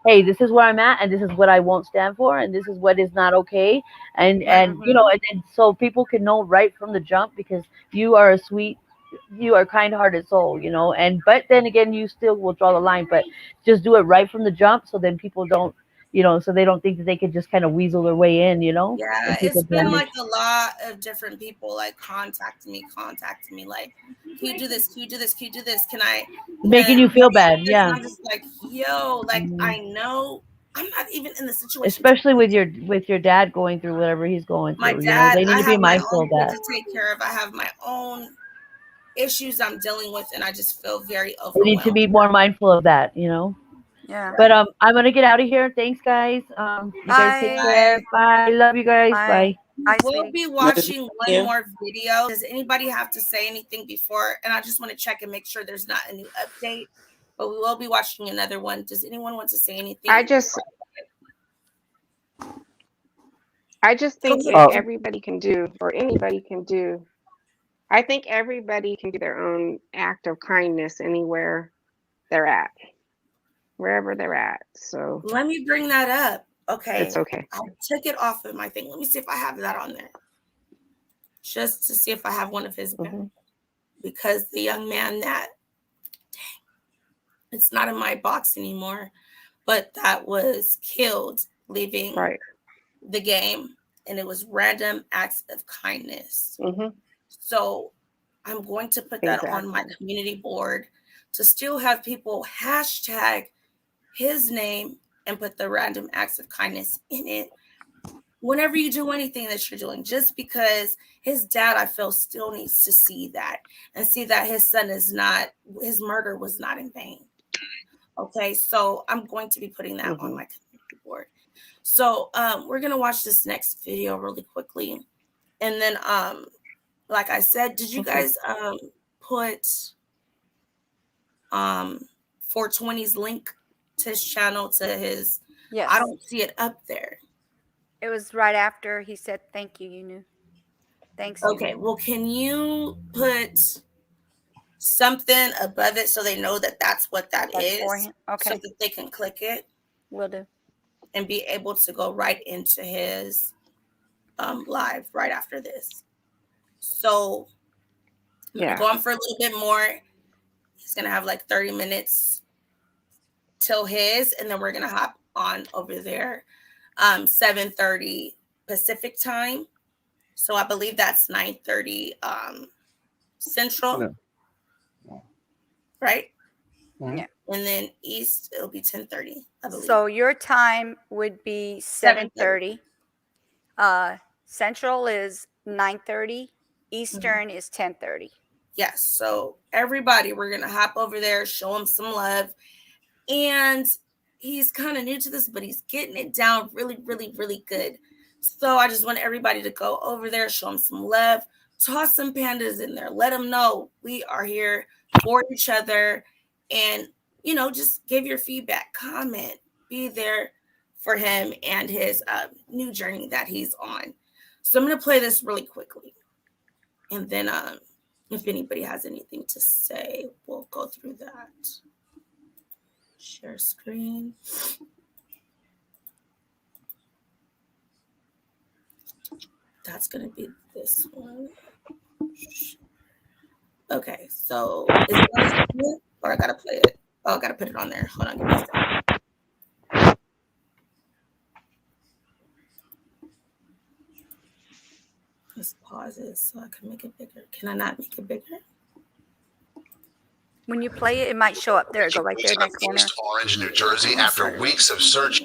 hey, this is where I'm at, and this is what I won't stand for, and this is what is not okay. And and so people can know right from the jump, because you are a kind-hearted soul, but then again, you still will draw the line, but just do it right from the jump, so then people don't, so they don't think that they could just kind of weasel their way in, Yeah, it's been like a lot of different people like contacting me, like, can you do this? Can you do this? Can you do this? Can I? Making you feel bad. Yeah. I'm just like, yo, like, I know I'm not even in the situation. Especially with your dad going through whatever he's going through. My dad, they need to be mindful of that. To take care of. I have my own issues I'm dealing with, and I just feel very We need to overwhelmed. be more mindful of that, you know. Yeah. But I'm gonna get out of here. Thanks, guys. You guys take care. Bye. Love you guys. Bye. We'll be watching one more video. Does anybody have to say anything before? And I just want to check and make sure there's not a new update. But we will be watching another one. Does anyone want to say anything? I just think if everybody can do, or anybody can do, I think everybody can do their own act of kindness anywhere they're at, wherever they're at. So let me bring that up. Okay. It's okay. I took it off of my thing. Let me see if I have that on there. Just to see if I have one of his because the young man that it's not in my box anymore, but that was killed leaving the game, and it was random acts of kindness. So I'm going to put that on my community board to still have people hashtag his name and put the random acts of kindness in it whenever you do anything that you're doing, just because his dad, I feel, still needs to see that and see that his son is not, his murder was not in vain. Okay, so I'm going to be putting that on my community board. So we're going to watch this next video really quickly. And then, like I said, did you guys put 420's link to his channel, to his? Yes. I don't see it up there. It was right after he said thank you. You knew. Thanks. Okay. Well, can you put something above it so they know that that's what that is? Okay. So that they can click it. Will do. And be able to go right into his live right after this. So I'm gonna go on for a little bit more. He's gonna have like 30 minutes till his, and then we're gonna hop on over there 7:30 Pacific time. So I believe that's 9:30 Central. Right? Yeah. And then East, it'll be 10:30, I believe. So your time would be 7:30. Central is 9:30. Eastern is 10:30. Yes. So everybody, we're gonna hop over there, show him some love. And he's kind of new to this, but he's getting it down really, really, really good. So I just want everybody to go over there, show him some love, toss some pandas in there, let them know we are here for each other, and you know, just give your feedback, comment, be there for him and his new journey that he's on. So I'm going to play this really quickly, and then if anybody has anything to say, we'll go through that. Share screen. That's going to be this one. Okay, so is it or I got to play it? Oh, I got to put it on there. Hold on, give me a second. Let's pause it so I can make it bigger. Can I not make it bigger? When you play it, it might show up. There, go right there next corner. East Orange, New Jersey, after weeks of search.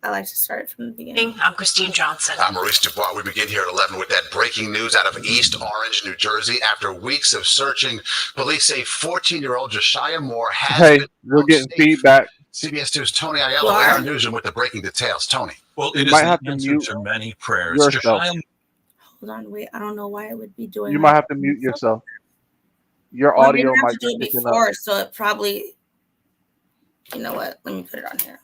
I like to start from the beginning. I'm Christine Johnson. I'm Maurice Dubois. We begin here at 11 with that breaking news out of East Orange, New Jersey. After weeks of searching, police say 14-year-old Jashyah Moore has been we're getting feedback. CBS 2's Tony Aiello, AR Newsroom with the breaking details. Tony. Well, You it is might the have to answer mute to many prayers. yourself. Jashyah Hold on, wait. I don't know why it would be doing You that. might have to mute yourself. Your Well, I audio didn't have might to be do it picking before, up. so it probably, you know what? Let me put it on here.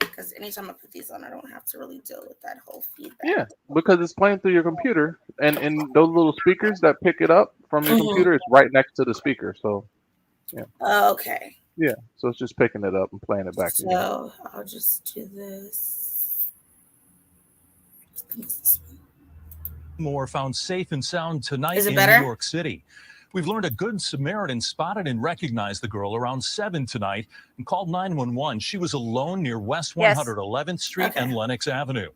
Because anytime I put these on, I don't have to really deal with that whole feedback. Yeah, because it's playing through your computer, and those little speakers that pick it up from your computer is right next to the speaker. So, yeah. Okay. Yeah, so it's just picking it up and playing it back. So I'll just do this. Moore found safe and sound tonight Is it in better? New York City. We've learned a good Samaritan spotted and recognized the girl around 7 tonight and called 911. She was alone near West 111th Street and Lenox Avenue.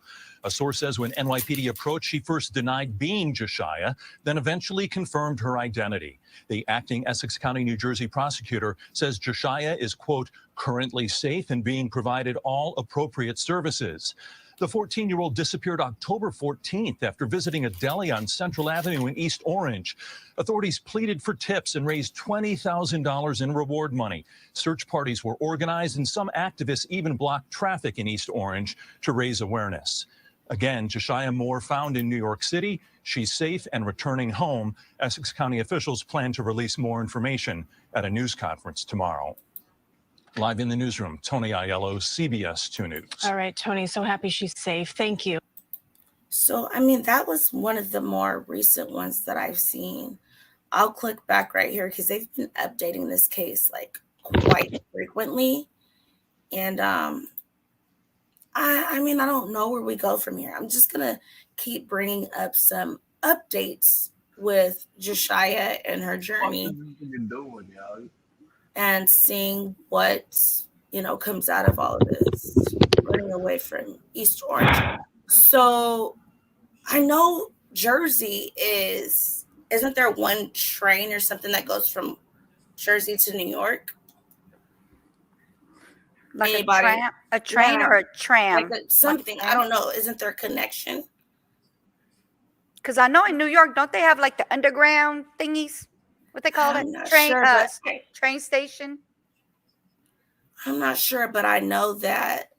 A source says when NYPD approached, she first denied being Jashyah, then eventually confirmed her identity. The acting Essex County, New Jersey prosecutor says Jashyah is, quote, currently safe and being provided all appropriate services. The 14-year-old disappeared October 14th after visiting a deli on Central Avenue in East Orange. Authorities pleaded for tips and raised $20,000 in reward money. Search parties were organized and some activists even blocked traffic in East Orange to raise awareness. Again, Jashyah Moore found in New York City. She's safe and returning home. Essex County officials plan to release more information at a news conference tomorrow. Live in the newsroom, Tony Aiello, CBS 2 News. All right, Tony, so happy she's safe. Thank you. So, I mean, that was one of the more recent ones that I've seen. I'll click back right here because they've been updating this case like quite frequently. And I mean, I don't know where we go from here. I'm just going to keep bringing up some updates with Jashyah and her journey. And seeing what, comes out of all of this, running away from East Orange. So I know Jersey isn't there one train or something that goes from Jersey to New York? Like Anybody? a train or a tram? Like something, I don't know. Isn't there a connection? Because I know in New York, don't they have like the underground thingies? What they call it? Train station? I'm not sure, but I know that.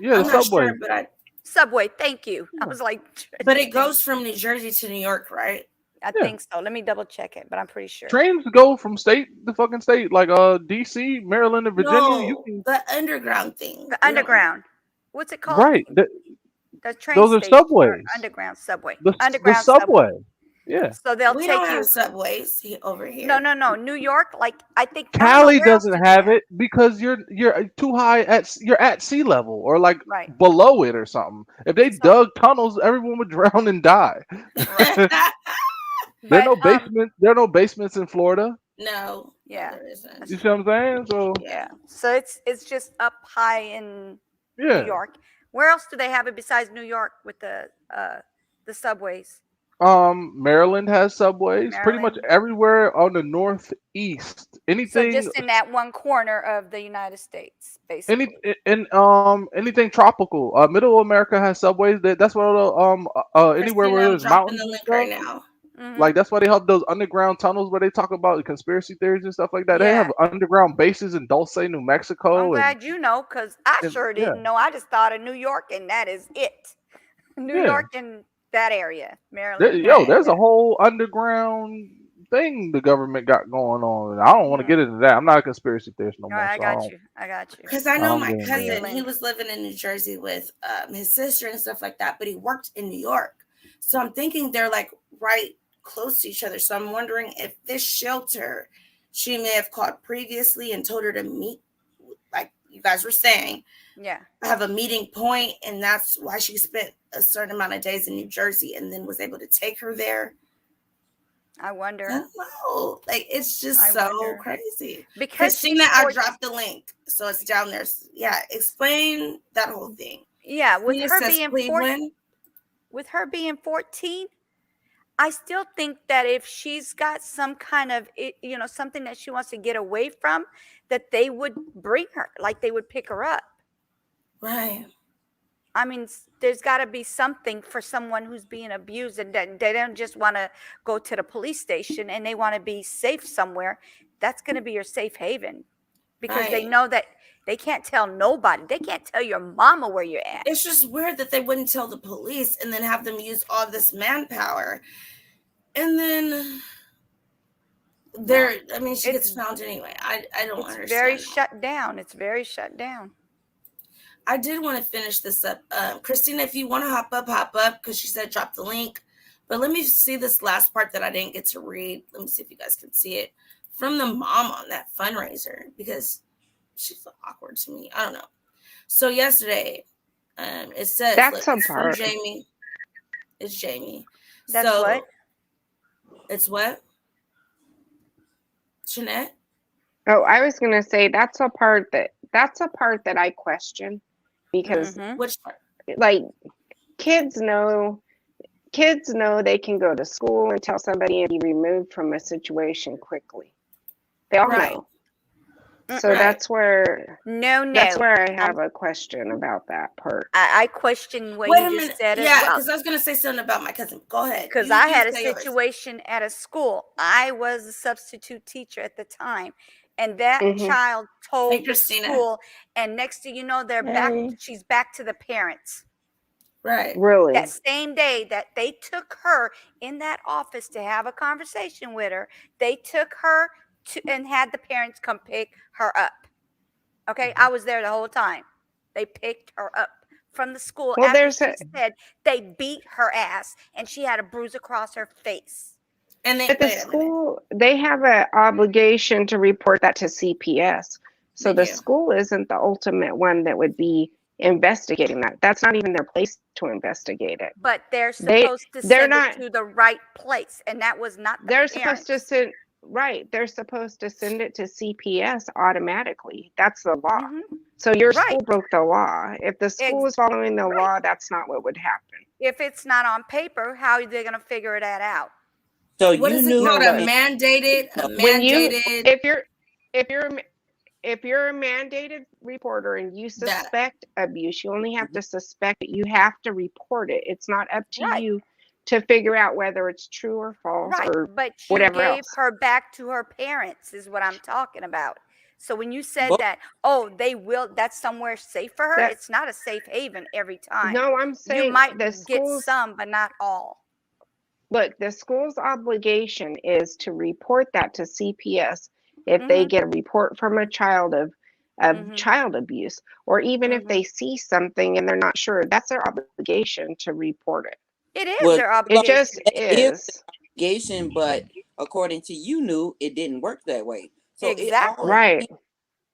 Yeah, I'm the not subway. sure, but Subway, thank you. I was like, but it goes from New Jersey to New York, right? I think so. Let me double check it, but I'm pretty sure. Trains go from state to fucking state, like DC, Maryland, and Virginia. No, the underground thing. The underground. What's it called? Right. The train Those are station or subways. underground subway. The Underground subway. Yeah. So they'll We take don't you. have subways over here. No. New York, like I think I don't know Cali where else doesn't do they have it because you're too high you're at sea level or like below it or something. If they dug tunnels, everyone would drown and die. There are no basements in Florida. No. Yeah. There isn't. You see what I'm saying? So yeah. So it's just up high in Yeah. New York. Where else do they have it besides New York with the subways? Maryland has subways. Pretty much everywhere on the northeast. Anything. So just in that one corner of the United States, basically. Anything tropical. Middle America has subways. That's why anywhere where there's mountains and stuff. Right now. Like that's why they have those underground tunnels where they talk about conspiracy theories and stuff like that. They have underground bases in Dulce, New Mexico. I'm glad you know, because I sure didn't know. I just thought of New York, and that is it. New York and that area, Maryland. There's a whole underground thing the government got going on. I don't want to get into that. I'm not a conspiracy theorist no more. I got you. Because I know my cousin, he was living in New Jersey with his sister and stuff like that, but he worked in New York. So I'm thinking they're like right close to each other. So I'm wondering if this shelter she may have called previously and told her to meet, like you guys were saying. Yeah. Have a meeting point, and that's why she spent a certain amount of days in New Jersey and then was able to take her there. I wonder. I don't know. Like, it's just crazy. Because Christina, I dropped the link, so it's down there. Yeah, explain that whole thing. Yeah, with her being 14, I still think that if she's got some kind of, something that she wants to get away from, that they would bring her, like they would pick her up. Right. I mean, there's got to be something for someone who's being abused, and they don't just want to go to the police station and they want to be safe somewhere. That's going to be your safe haven because they know that they can't tell nobody. They can't tell your mama where you're at. It's just weird that they wouldn't tell the police and then have them use all this manpower. And then she gets found anyway. I don't understand. It's very shut down. It's very shut down. I did want to finish this up. Christina, if you want to hop up, because she said drop the link. But let me see this last part that I didn't get to read. Let me see if you guys can see it. From the mom on that fundraiser, because she felt awkward to me. I don't know. So yesterday, it says that's it's from Jamie. It's Jamie. That's what? It's what? Jeanette? Oh, I was gonna say that's a part that I question because which part? Like kids know they can go to school and tell somebody and be removed from a situation quickly. They all know. So that's where that's No. where I have a question about that part. I question what Wait you a just minute. said as Yeah, well. because I was gonna say something about my cousin. Go ahead. Because You I you had a say yours. situation at a school. I was a substitute teacher at the time, and that child told the Christina. school, and next thing you know, they're back. She's back to the parents. Right. Really? That same day that they took her in that office to have a conversation with her, they took her to and had the parents come pick her up. Okay, I was there the whole time. They picked her up from the school Well, after there's she a said they beat her ass and she had a bruise across her face. And they But the school, they have an obligation to report that to CPS. So the school isn't the ultimate one that would be investigating that. That's not even their place to investigate it. But they're supposed to They're send not. it to the right place, and that was not the They're parents. supposed to send. Right. They're supposed to send it to CPS automatically. That's the law. So your school broke the law. If the school was following the law, that's not what would happen. If it's not on paper, how are they going to figure that out? So What you is it knew called? that- A mandated. When you, if you're a mandated reporter and you suspect abuse, you only have to suspect it. You have to report it. It's not up to you to figure out whether it's true or false or But you whatever gave else. her back to her parents is what I'm talking about. So when you said that, oh, they will, that's somewhere safe for her, it's not a safe haven every time. No, I'm saying you might the get schools, some, but not all. Look, the school's obligation is to report that to CPS if they get a report from a child of child abuse, or even if they see something and they're not sure. That's their obligation to report it. It is their obligation. It just is. Obligation, but according to you knew it didn't work that way. So Exactly. Right.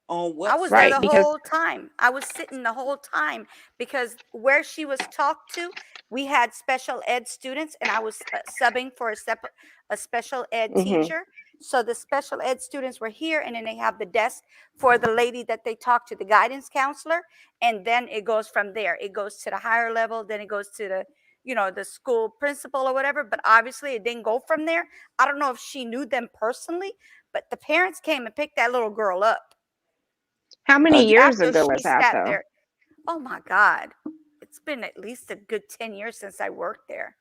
On what I was there the whole time. I was sitting the whole time because where she was talked to, we had special ed students, and I was subbing for a special ed teacher. So the special ed students were here, and then they have the desk for the lady that they talk to, the guidance counselor, and then it goes from there. It goes to the higher level, then it goes to the school principal or whatever. But obviously, it didn't go from there. I don't know if she knew them personally, but the parents came and picked that little girl up. How many years After ago she was that, sat though? there. Oh my God. It's been at least a good 10 years since I worked there.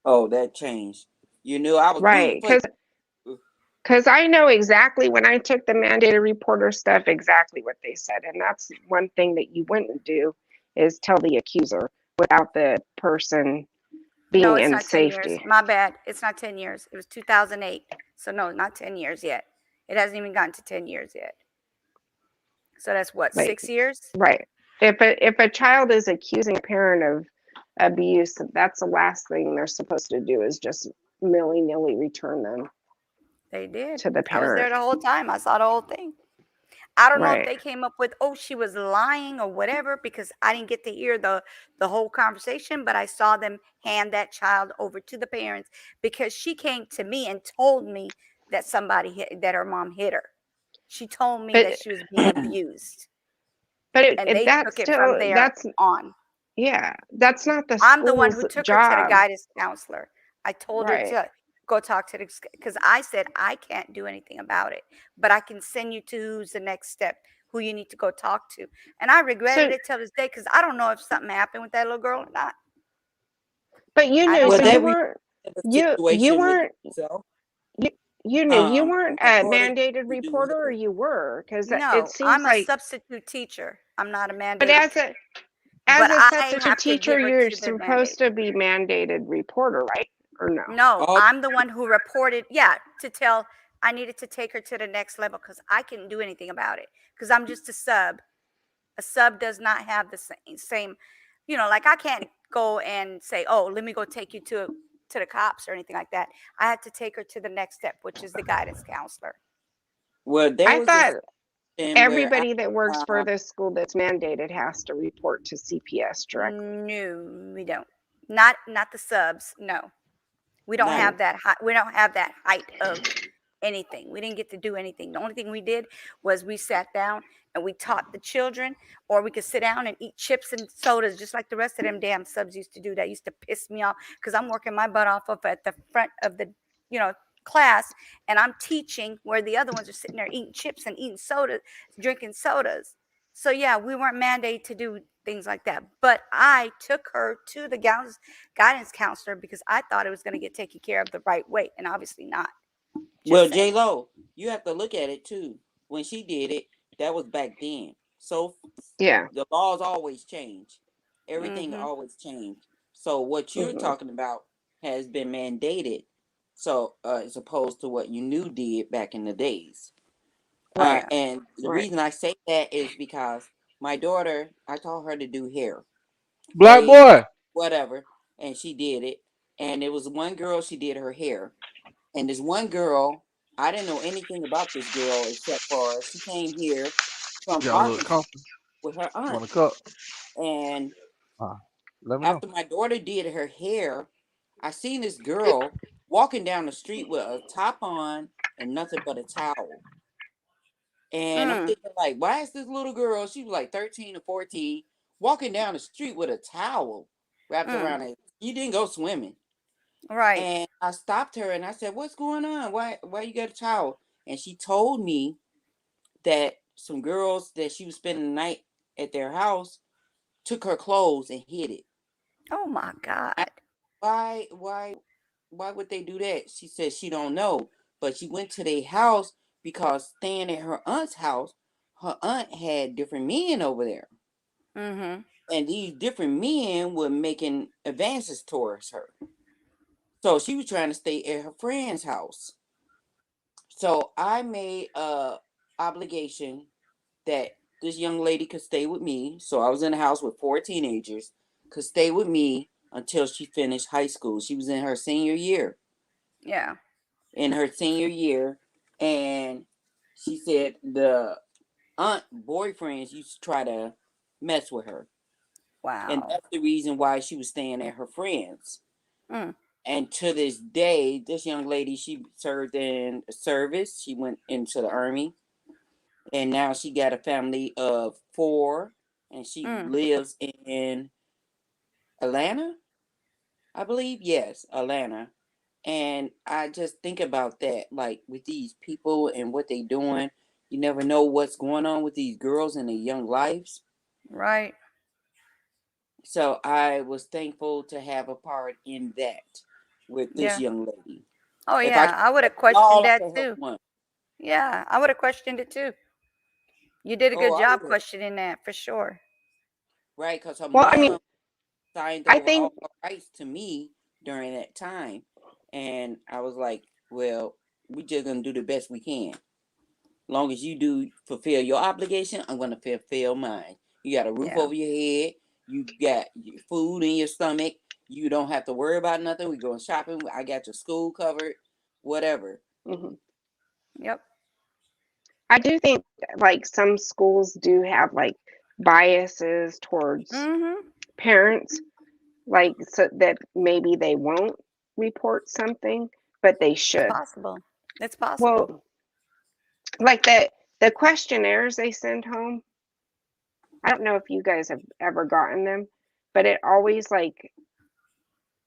Oh, that changed. You knew I was Right, because I know exactly when I took the mandated reporter stuff, exactly what they said. And that's one thing that you wouldn't do is tell the accuser without the person being No, it's in not 10 years. safety. My bad. It's not 10 years. It was 2008. So no, not 10 years yet. It hasn't even gotten to 10 years yet. So that's what, 6 years? Right. If a child is accusing a parent of abuse, that's the last thing they're supposed to do is just willy-nilly return them. They did. To the I was there parent. the whole time. I saw the whole thing. I don't know if Right. they came up with, oh, she was lying or whatever, because I didn't get to hear the whole conversation, but I saw them hand that child over to the parents because she came to me and told me that that her mom hit her. She told me that she was being abused. But And if they that's took it still from there on. Yeah, that's not the I'm the one who school's took her to the job. guidance counselor. I told her Right. to go talk to because I said I can't do anything about it, but I can send you to who's the next step, who you need to go talk to. And I regretted it till this day because I don't know if something happened with that little girl or not. But you I knew, don't so know. you weren't you weren't you knew you weren't a mandated reporter, or you were, because it No, seems I'm a like. substitute teacher. I'm not a But mandated. as But a I substitute have to teacher, give her you're to the supposed to be mandated reporter, right? Or no? No, I'm the one who reported, to tell I needed to take her to the next level because I couldn't do anything about it because I'm just a sub. A sub does not have the same, like I can't go and say, oh, let me go take you to the cops or anything like that. I had to take her to the next step, which is the guidance counselor. Well, there I was thought a everybody that works for this school that's mandated has to report to CPS directly. No, we don't. Not the subs. No, we don't have that. We don't have that height of anything. We didn't get to do anything. The only thing we did was we sat down and we taught the children, or we could sit down and eat chips and sodas just like the rest of them damn subs used to do. That used to piss me off because I'm working my butt off up at the front of the class, and I'm teaching where the other ones are sitting there eating chips and eating soda, drinking sodas. So yeah, we weren't mandated to do things like that. But I took her to the guidance counselor because I thought it was going to get taken care of the right way, and obviously not. Well, J Lo, you have to look at it too. When she did it, that was back then. So Yeah. the laws always change. Everything Mm-hmm. always changed. So what you're talking about has been mandated. So as opposed to what you knew did back in the days. Right. And the Right. reason I say that is because my daughter, I told her to do hair, Black boy. whatever, and she did it. And it was one girl, she did her hair. And this one girl, I didn't know anything about this girl except for she came here from You got a little Arkansas comfort. with her aunt. Want a cup? And Let me know. after my daughter did her hair, I seen this girl walking down the street with a top on and nothing but a towel. And I'm thinking, like, why is this little girl, she was like 13 or 14, walking down the street with a towel wrapped around her? You didn't go swimming. Right. And I stopped her and I said, "What's going on? Why you got a towel?" And she told me that some girls that she was spending the night at their house took her clothes and hid it. Oh my God. Why would they do that? She said she don't know. But she went to their house because staying at her aunt's house, her aunt had different men over there. Mm-hmm. And these different men were making advances towards her. So she was trying to stay at her friend's house. So I made a obligation that this young lady could stay with me. So I was in the house with 4 teenagers, could stay with me until she finished high school. She was in her senior year. Yeah. In her senior year, and she said the aunt boyfriends used to try to mess with her. And Wow. that's the reason why she was staying at her friends. Mm. And to this day, this young lady, she served in service. She went into the army. And now she got a family of 4. And she lives in Atlanta, I believe. Yes, Atlanta. And I just think about that, like with these people and what they doing. You never know what's going on with these girls and their young lives. Right. So I was thankful to have a part in that with this Yeah. young lady. Oh If I yeah, could I would have help y'all, questioned I that could help too. one. Yeah, I would have questioned it too. You did a Oh, good I job would have. questioning that for sure. Right, because her Well, I mean, mom signed I over think, all her rights to me during that time. And I was like, well, we just gonna do the best we can. Long as you do fulfill your obligation, I'm gonna fulfill mine. You got a roof Yeah. over your head, you got your food in your stomach, you don't have to worry about nothing. We going shopping, I got your school covered, whatever. Yep. I do think like some schools do have like biases towards Mm-hmm. parents, like so that maybe they won't report something, but they It's should. possible. It's possible. Well, like the questionnaires they send home, I don't know if you guys have ever gotten them, but it always like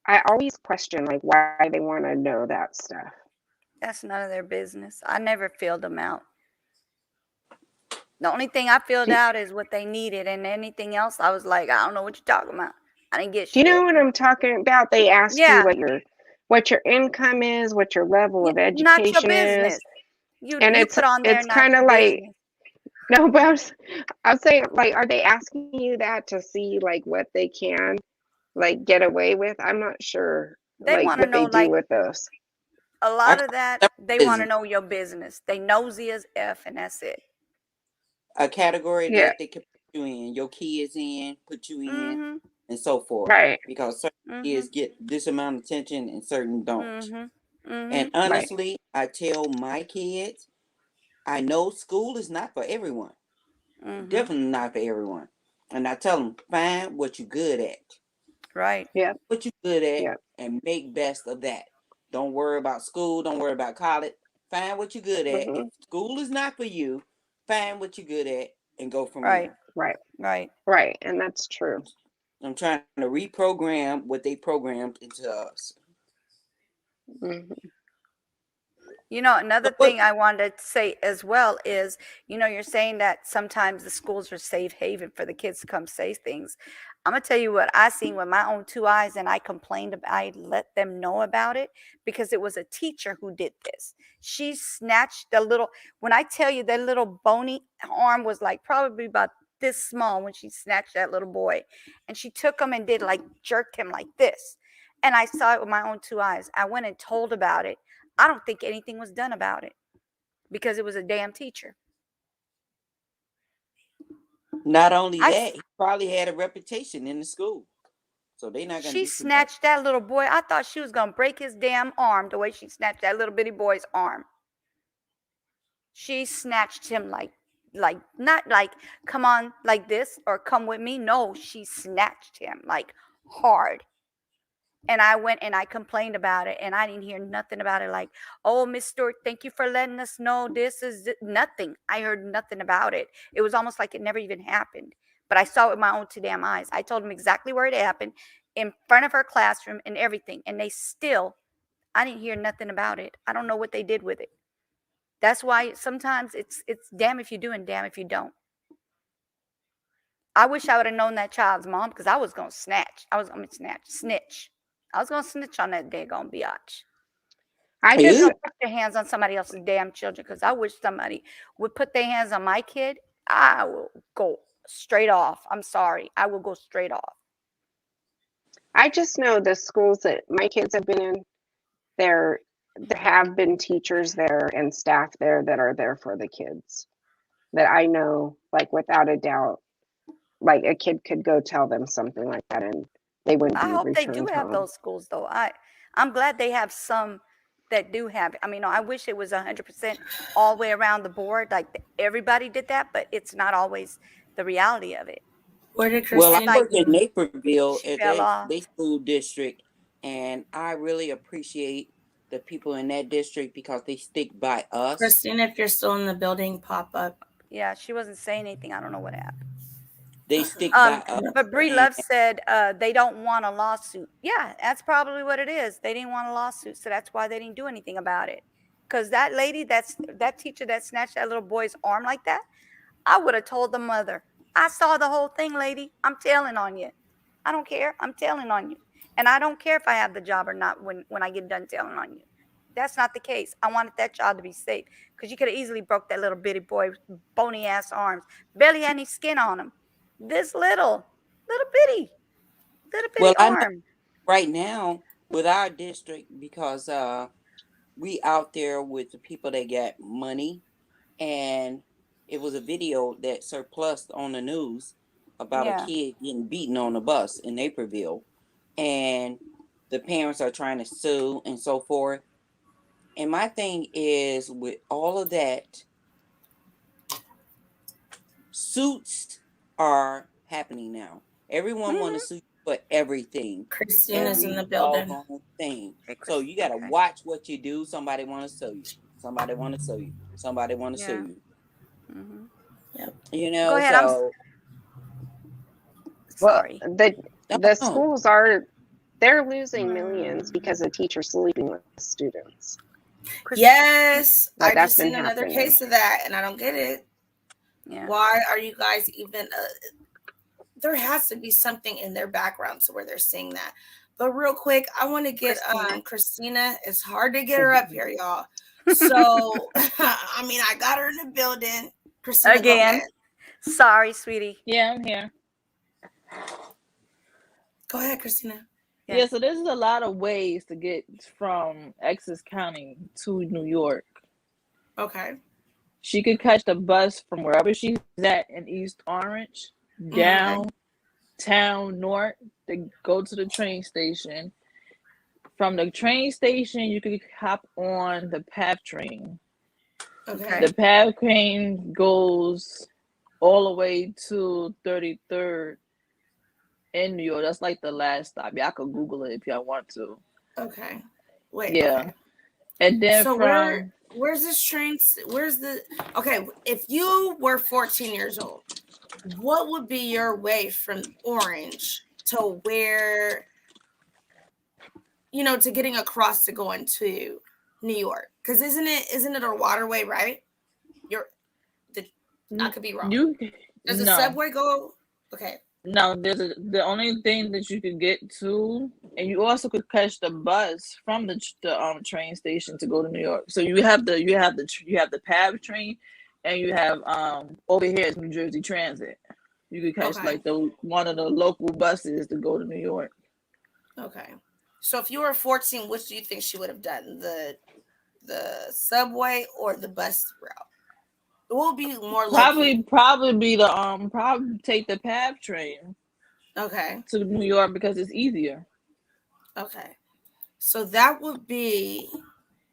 I always question like why they want to know that stuff. That's none of their business. I never filled them out. The only thing I filled Do, out is what they needed, and anything else, I was like, I don't know what you're talking about. I didn't get do you know shit. what I'm talking about? They ask you Yeah. what your income is, what your level of Not your education is, business. You and you put on there it's not kind your of like business. no, but I'm saying like, are they asking you that to see like what they can like get away with? I'm not sure They like want to what know they do like with those. a I lot call of that. it They want to business. know your business. They nosy as F, and that's it. A category Yeah. that they can put you in, your kids in, put you in, Mm-hmm. and so forth. Right. Because certain Mm-hmm. kids get this amount of attention and certain don't. Mm-hmm. And Mm-hmm. Right. honestly, I tell my kids, I know school is not for everyone. Mm-hmm. Definitely not for everyone. And I tell them, find what you're good at. Right. Yeah. What you're good at Yeah. and make best of that. Don't worry about school. Don't worry about college. Find what you're good at. If Hmm. school is not for you, find what you're good at and go from Right. there. Right. Right. Right. And that's true. I'm trying to reprogram what they programmed into us. Hmm. You know, another thing I wanted to say as well is, you know, you're saying that sometimes the schools are safe haven for the kids to come say things. I'm gonna tell you what I seen with my own two eyes, and I complained about. I let them know about it because it was a teacher who did this. She snatched the little. When I tell you that little bony arm was like probably about this small when she snatched that little boy, and she took him and did like jerked him like this, and I saw it with my own two eyes. I went and told about it. I don't think anything was done about it because it was a damn teacher. Not only that, he probably had a reputation in the school. So they're not going to She snatched that little boy. I thought she was going to break his damn arm the way she snatched that little bitty boy's arm. She snatched him like not like come on like this or come with me. No, she snatched him like hard. And I went and I complained about it, and I didn't hear nothing about it. Like, oh, Miss Stewart, thank you for letting us know this is nothing. I heard nothing about it. It was almost like it never even happened. But I saw it with my own two damn eyes. I told them exactly where it happened, in front of her classroom and everything. And they still, I didn't hear nothing about it. I don't know what they did with it. That's why sometimes it's damn if you do and damn if you don't. I wish I would have known that child's mom because I was going to snitch. I was going to snitch on that daggone biatch. I Just just don't put your hands on somebody else's damn children because I wish somebody would put their hands on my kid. I will go straight off. I'm sorry. I will go straight off. I just know the schools that my kids have been in, there have been teachers there and staff there that are there for the kids. That I know, like without a doubt, like a kid could go tell them something like that and they wouldn't be I hope they do returned have home. those schools though. I'm glad they have some that do have it. I mean, I wish it was 100% all the way around the board, like everybody did that, but it's not always the reality of it. Where did Well, I Christina work in Naperville She at fell off. they school district, and I really appreciate the people in that district because they stick by us. Christina, if you're still in the building, pop up. Yeah, she wasn't saying anything. I don't know what happened. They stick by us. But Bree Love said they don't want a lawsuit. Yeah, that's probably what it is. They didn't want a lawsuit, so that's why they didn't do anything about it. Because that lady, that teacher that snatched that little boy's arm like that, I would have told the mother. I saw the whole thing, lady. I'm telling on you. I don't care. I'm telling on you. And I don't care if I have the job or not when I get done telling on you. That's not the case. I wanted that child to be safe because you could have easily broke that little bitty boy's bony ass arms. Barely had any skin on him. This little bitty I know arm. right now with our district because we out there with the people that got money, and it was a video that surplused on the news about a kid getting beaten on the bus in Naperville, and the parents are trying to sue and so forth. And my thing is with all of that, suits are happening now. Everyone want to sue for everything. Christina's in the Every building. doggone thing. So you got to watch what you do. Somebody want to sue you. Somebody want to sue you. Somebody want to sue you. Mm-hmm. Yep. You know, Go ahead. so sorry. The schools they're losing millions because of teachers sleeping with students. Yes, I That's just seen been another happening. case of that, and I don't get it. Yeah. Why are you guys even? There has to be something in their background to where they're seeing that. But real quick, I want to get Christina. It's hard to get her up here, y'all. So I mean, I got her in the building. Christina, Again. Sorry, sweetie. Yeah, I'm here. Go ahead, Christina. Yeah, so there's a lot of ways to get from Essex County to New York. Okay. She could catch the bus from wherever she's at in East Orange downtown north to go to the train station. From the train station, you could hop on the PATH train. Okay. The PATH train goes all the way to 33rd in New York. That's like the last stop. Y'all could Google it if y'all want to. Okay. Wait. Yeah. Okay. And then so from where's this train? Where's the? Okay. If you were 14 years old, what would be your way from Orange to where? To getting across to going to New York? Because isn't it a waterway, right? You're I could be wrong. Does the No. subway go? Okay. No, the only thing that you could get to, and you also could catch the bus from the train station to go to New York. So you have the PAV train, and you have over here is New Jersey Transit. You could catch like one of the local buses to go to New York. Okay. So if you were 14, which do you think she would have done? The subway or the bus route? It will be more probably take the PAV train. Okay. To New York because it's easier. Okay. So that would be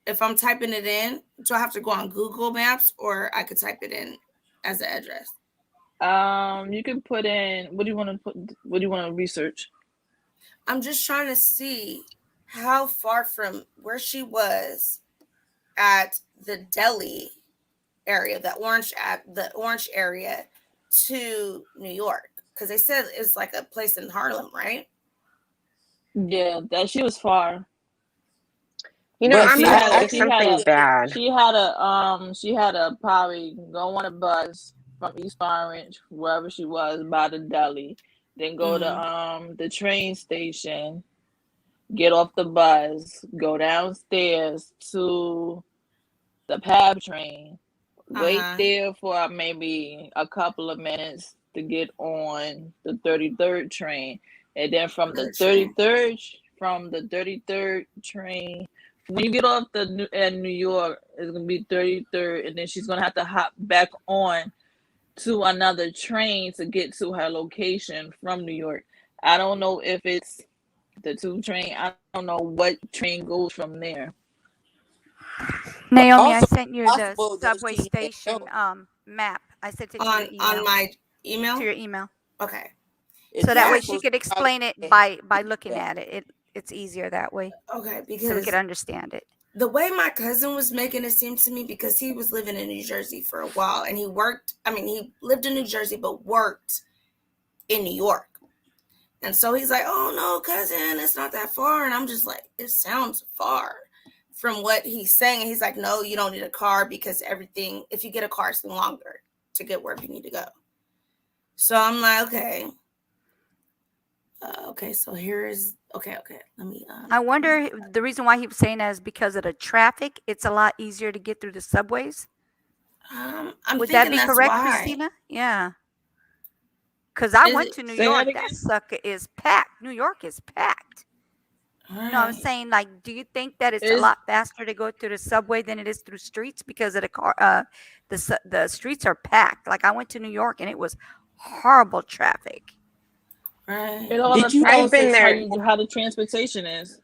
if I'm typing it in, do I have to go on Google Maps or I could type it in as an address? You can put in what do you want to research? I'm just trying to see how far from where she was at the deli area, the orange area to New York. Because they said it's like a place in Harlem, right? Yeah, that she was far. You know, I'm gonna say something bad. She had to probably go on a bus from East Orange, wherever she was, by the deli, then go to the train station, get off the bus, go downstairs to the PAB train, wait there for maybe a couple of minutes to get on the 33rd train, and then from the 33rd train, when you get off in New York, it's gonna be 33rd, and then she's gonna have to hop back on to another train to get to her location from New York. I don't know if it's the 2 train. I don't know what train goes from there. Naomi, I sent you the subway station map. I sent it to your email. On my email? To your email. Okay. So that way she could explain it by looking at it. It's easier that way. Okay, because so we could understand it. The way my cousin was making it seem to me, because he was living in New Jersey for a while and he lived in New Jersey but worked in New York. And so he's like, oh no, cousin, it's not that far. And I'm just like, it sounds far from what he's saying. And he's like, no, you don't need a car because if you get a car, it's longer to get where you need to go. So I'm like, okay. So let me. I wonder the reason why he was saying that is because of the traffic. It's a lot easier to get through the subways. Would that be correct, Christina? Yeah. Because I went to New York. That sucker is packed. New York is packed. Right. No, I'm saying, like, do you think that it's a lot faster to go through the subway than it is through streets because of the car? The streets are packed. Like I went to New York and it was horrible traffic. Right. I've been there. How the transportation is.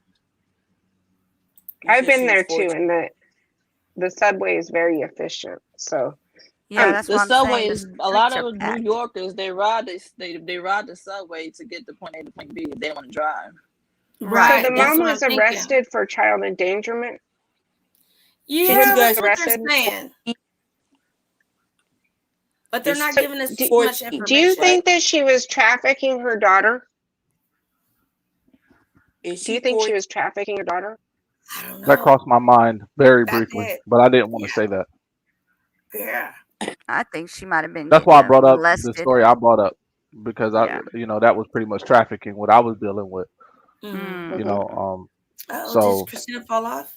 I've been there too, and the subway is very efficient. So yeah, that's the what subway I'm is a lot of New Yorkers. They ride the subway to get to point A to point B if they want to drive. Right. So the mom was arrested for child endangerment. Yeah, that's what they're saying. But they're not giving us too much information. Do you think that she was trafficking her daughter? Do you think she was trafficking her daughter? I don't know. That crossed my mind very briefly, but I didn't want to say that. Yeah. I think she might have been. That's why I brought up molested. the story I brought up because that was pretty much trafficking what I was dealing with. Did Christina fall off?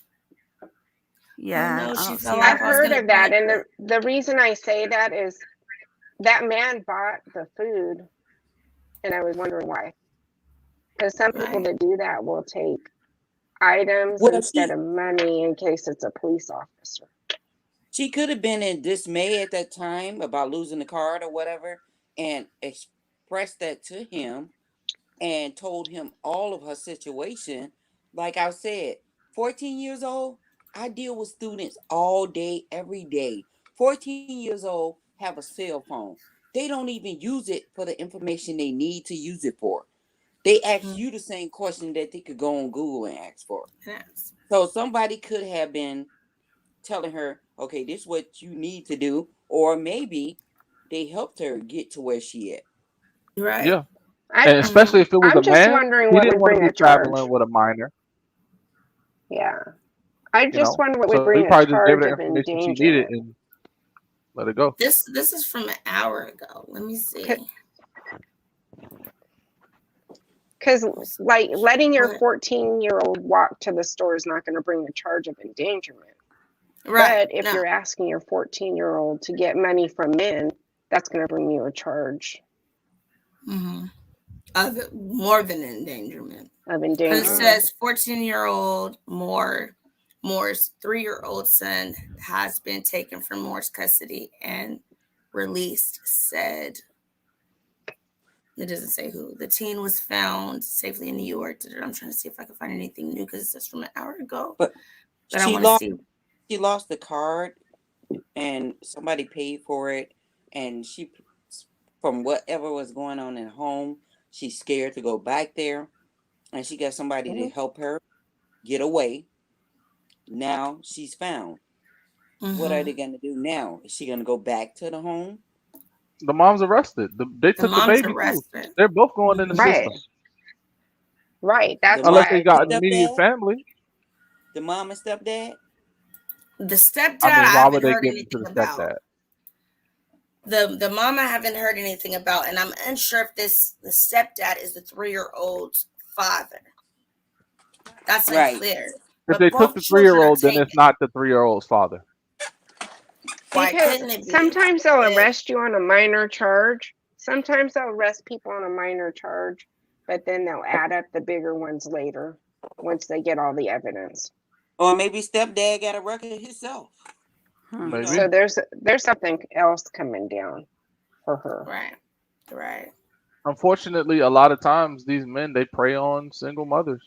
Yeah, no, she fell off. I've heard of that, and the reason I say that is that man bought the food, and I was wondering why. Because some people that do that will take items instead of money in case it's a police officer. She could have been in dismay at that time about losing the card or whatever, and expressed that to him and told him all of her situation. Like I said, 14 years old, I deal with students all day, every day. 14 years old have a cell phone. They don't even use it for the information they need to use it for. They ask you the same question that they could go on Google and ask for. Yes. So somebody could have been telling her, okay, this is what you need to do. Or maybe they helped her get to where she at. Right. Yeah. And especially if it was I'm a just man, wondering he what didn't would want to bring be a charge. traveling with a minor. Yeah. I You just know, wonder what would so he bring a probably just gave her charge the of information she needed endangerment. and let it go. This is from an hour ago. Let me see. Because, like, letting your What? 14-year-old walk to the store is not going to bring a charge of endangerment. Right. But if No. you're asking your 14-year-old to get money from men, that's going to bring you a charge Mm-hmm. Of more than endangerment. of Because it endangerment. says 14-year-old Moore's 3-year-old son has been taken from Moore's custody and released, said. It doesn't say who. The teen was found safely in New York. I'm trying to see if I can find anything new because it's from an hour ago. But But I she want to lost. see. She lost the card, and somebody paid for it, and she, from whatever was going on at home, she's scared to go back there, and she got somebody to help her get away. Now she's found. What are Mm-hmm. they going to do now? Is she going to go back to the home? The mom's arrested. They The took the mom's baby too. arrested. They're both going in the Right. system. Right. That's The Unless mom, they why. got an the immediate stepdad, family. the mom and stepdad. The stepdad, I mean, I why would haven't they heard give it to anything the about. stepdad? The mom I haven't heard anything about, and I'm unsure if the stepdad is the 3-year-old's father. That's Right. unclear. If But they took both the children are 3-year-old, then taken. it's not the 3-year-old's father. Why Because couldn't it be? sometimes they'll If arrest you on a minor charge. Sometimes they'll arrest people on a minor charge, but then they'll add up the bigger ones later once they get all the evidence. Or maybe stepdad got a record himself. You Maybe. know. So there's something else coming down for her. right. Unfortunately, a lot of times these men they prey on single mothers.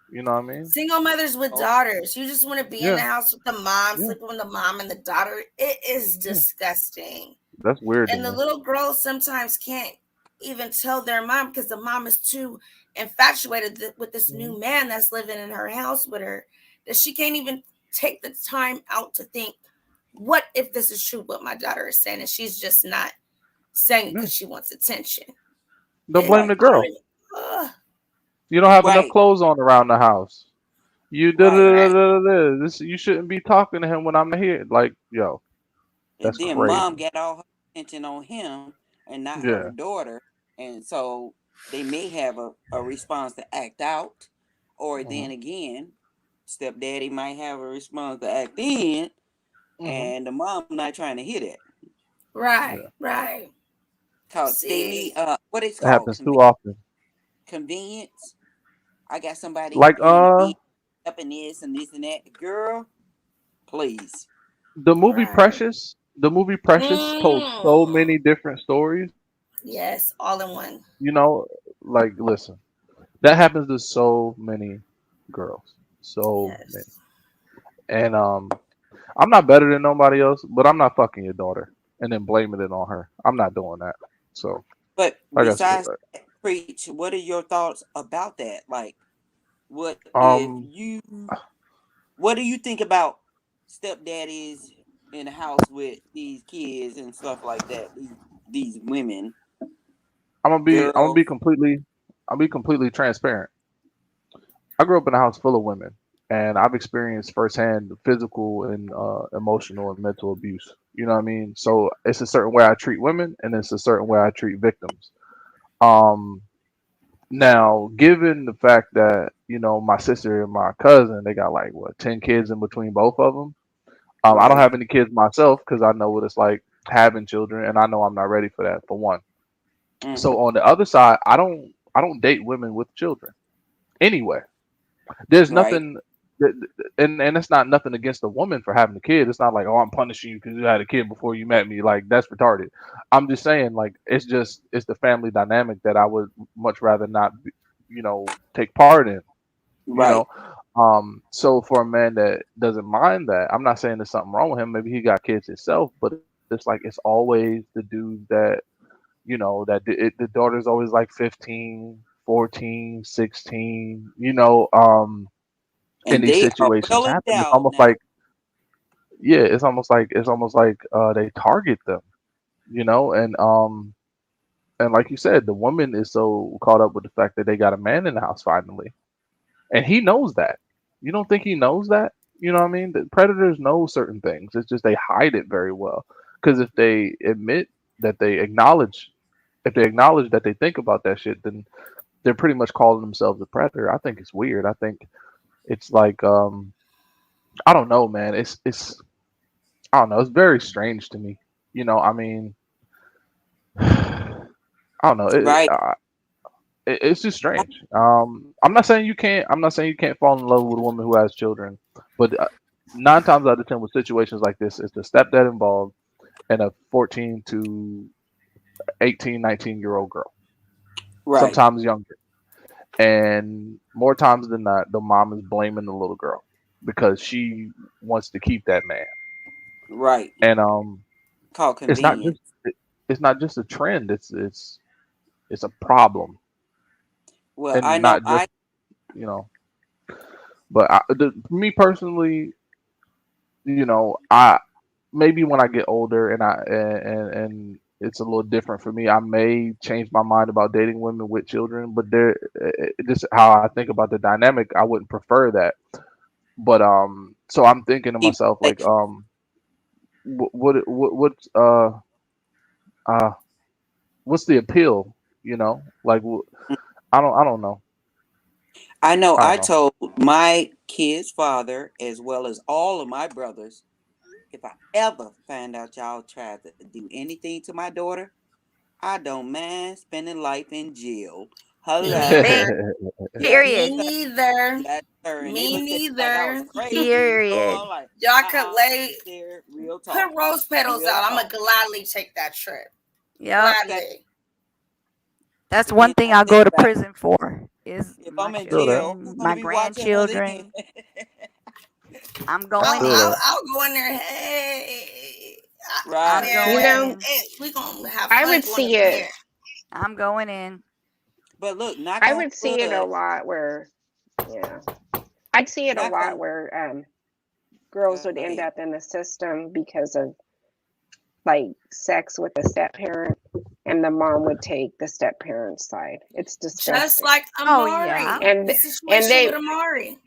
You know what I mean? Single mothers with daughters. You just want to be in Yeah. the house with the mom, Yeah. sleeping with the mom and the daughter. It is Yeah. disgusting. That's weird to And the me. little girls sometimes can't even tell their mom because the mom is too infatuated with this new man that's living in her house with her that she can't even take the time out to think, what if this is true what my daughter is saying, and she's just not saying it Yeah. because she wants attention. Don't blame Right. the girl. You don't have enough Right. clothes on around the house. You Right. this. You shouldn't be talking to him when I'm here. Like, yo, And that's then crazy. mom got all her attention on him and not Yeah. her daughter. And so they may have a response to act out. Or then again, stepdaddy might have a response to act in. And the mom not trying to hear that. Right. Cause they need what it's It called happens too often. convenience. I got somebody Like in the bed up in this and this and that. Girl, please. the movie Precious. The movie Precious told so many different stories. Yes, all in one. You know, like listen, that happens to so many girls, so many. And I'm not better than nobody else, but I'm not fucking your daughter and then blaming it on her. I'm not doing that. So, But I got besides preach, what are your thoughts about that? Like, what do you think about stepdaddies in the house with these kids and stuff like that? These women. I'm gonna be completely transparent. I grew up in a house full of women, and I've experienced firsthand physical and emotional and mental abuse. You know what I mean? So it's a certain way I treat women, and it's a certain way I treat victims. Now, given the fact that my sister and my cousin, they got like 10 kids in between both of them. I don't have any kids myself because I know what it's like having children, and I know I'm not ready for that. For one. So on the other side, I don't date women with children. Anyway, there's nothing, and it's not nothing against a woman for having a kid. It's not like, oh, I'm punishing you because you had a kid before you met me. Like that's retarded. I'm just saying, like it's the family dynamic that I would much rather not, take part in. You know, so for a man that doesn't mind that, I'm not saying there's something wrong with him. Maybe he got kids himself, but it's like it's always the dude that the daughter's always like 15, 14, 16, and these they are situations well happen. It's endowed almost now. like, yeah, it's almost like they target them, and like you said, the woman is so caught up with the fact that they got a man in the house finally, and he knows that. You don't think he knows that? You know what I mean? The predators know certain things. It's just they hide it very well. Because if they admit that they acknowledge, if they acknowledge that they think about that shit, then they're pretty much calling themselves a predator. I think it's weird. I think it's like I don't know, man. It's I don't know. It's very strange to me. You know, I mean, I don't know. Right. It's just strange. I'm not saying you can't. I'm not saying you can't fall in love with a woman who has children, but 9 times out of 10 with situations like this, it's the stepdad involved and a 14 to 18, 19-year-old girl, Right. sometimes younger. And more times than not, the mom is blaming the little girl because she wants to keep that man. Right. And Called it's not convenience. just it's not just a trend. It's a problem, Well, I and know not just you know. But me personally, you know, I maybe when I get older and it's a little different for me, I may change my mind about dating women with children. But there, just how I think about the dynamic, I wouldn't prefer that. But so I'm thinking to keep myself like, safe. what's what's the appeal? You know, like I don't know. I know I don't I know. told my kid's father, as well as all of my brothers, if I ever find out y'all tried to do anything to my daughter, I don't mind spending life in jail. Hello. Me. Yes, Me Period. sir. neither. Yes, sir. And they Me looked at me like I was neither. crazy. So Period. I'm like, Y'all could lay, there, real put talk. rose petals Real out. I'm talk. gonna gladly take that trip. Yep. Okay. Gladly. That's But one then thing I I'll think go to about prison for is if my I'm in Feel that. jail, who's children, gonna my be watching her then? grandchildren. I'm I going feel that. in. I'll go in there. Hey, I'm Right. You going man, know, in. hey, we gonna have I fun would going see over it. there. I'm going in. But look, knock I on would see it a wood. lot where, yeah, I'd see it a Knock lot on where girls go would end ahead. up in the system because of like sex with a step parent, and the mom would take the step parent's side. It's Just disgusting. like Oh yeah. Amari, And the and situation they with Amari.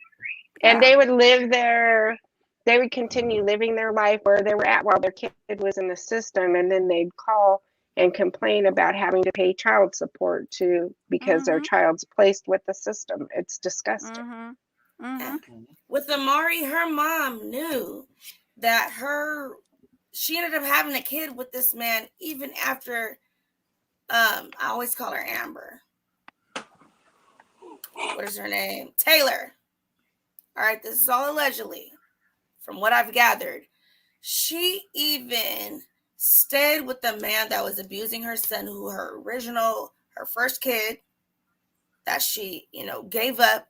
and Yeah. they would live there. They would continue living their life where they were at while their kid was in the system, and then they'd call and complain about having to pay child support too because their Mhm. child's placed with the system. It's disgusting. Mhm. Mhm. With Amari, her mom knew that she ended up having a kid with this man even after I always call her Amber. What is her name? Taylor. All right, this is all allegedly from what I've gathered. She even stayed with the man that was abusing her son, who her first kid that she, gave up.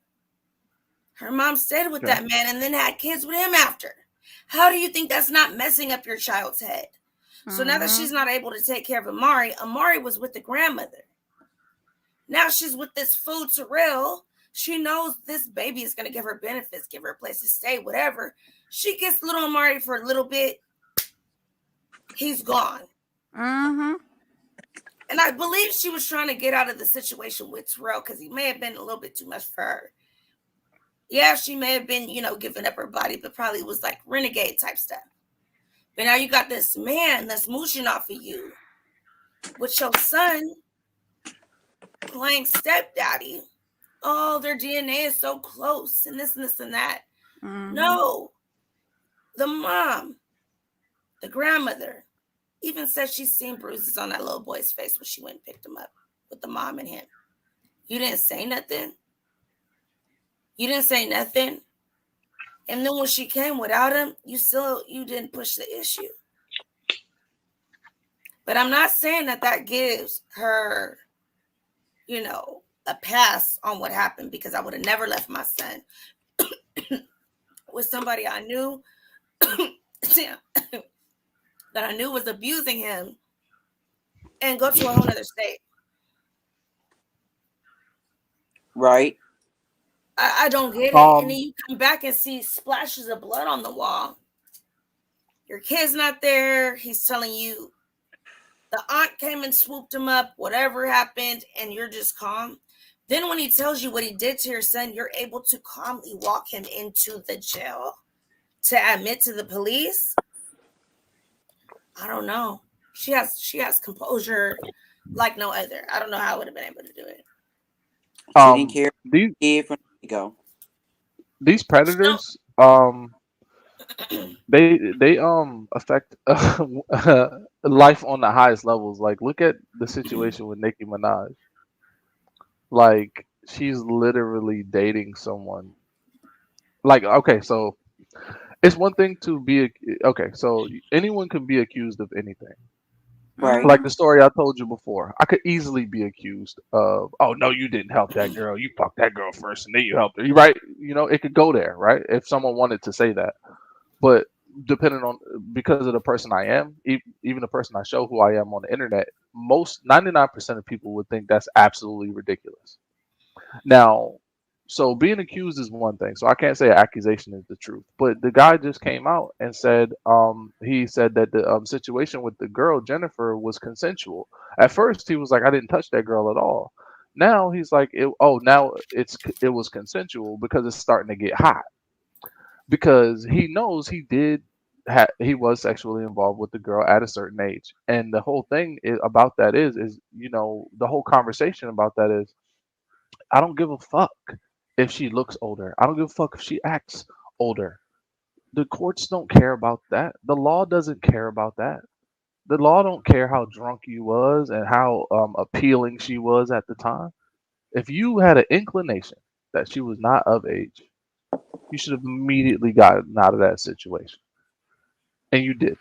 Her mom stayed with Okay. that man and then had kids with him after. How do you think that's not messing up your child's head? So now that she's Mhm. not able to take care of Amari was with the grandmother. Now she's with this fool Terrell. She knows this baby is going to give her benefits, give her a place to stay, whatever. She gets little Amari for a little bit. He's gone. Mhm. And I believe she was trying to get out of the situation with Terrell because he may have been a little bit too much for her. Yeah, she may have been, giving up her body, but probably was like renegade type stuff. But now you got this man that's mooching off of you with your son playing stepdaddy. Oh, their DNA is so close and this and that. Mhm. No. The mom, the grandmother, even said she's seen bruises on that little boy's face when she went and picked him up with the mom and him. You didn't say nothing. You didn't say nothing. And then when she came without him, you didn't push the issue. But I'm not saying that gives her, a pass on what happened, because I would have never left my son with somebody I knew that I knew was abusing him and go to a whole nother state. Right. I don't get it. And then Um. you come back and see splashes of blood on the wall. Your kid's not there. He's telling you the aunt came and swooped him up, whatever happened, and you're just calm. Then when he tells you what he did to your son, you're able to calmly walk him into the jail. to admit to the police, I don't know. She has composure like no other. I don't know how I would have been able to do it. She didn't care. These From the go. these predators, they affect life on the highest levels. Like, look at the situation with Nicki Minaj. Like, she's literally dating someone. Like, okay, so it's one thing to be okay. So anyone can be accused of anything. Right. Like the story I told you before, I could easily be accused of, oh no, you didn't help that girl. You fucked that girl first, and then you helped her. You right? You know, it could go there, right? If someone wanted to say that, but depending on because of the person I am, even the person I show who I am on the internet, most 99% of people would think that's absolutely ridiculous. Now, so being accused is one thing. So I can't say accusation is the truth. But the guy just came out and said, he said that the situation with the girl Jennifer was consensual. At first, he was like, I didn't touch that girl at all. Now he's like, now it was consensual because it's starting to get hot. Because he knows he was sexually involved with the girl at a certain age, and the whole thing about that is the whole conversation about that is I don't give a fuck if she looks older. I don't give a fuck if she acts older. The courts don't care about that. The law doesn't care about that. The law don't care how drunk you was and how appealing she was at the time. If you had an inclination that she was not of age, you should have immediately gotten out of that situation, and you did.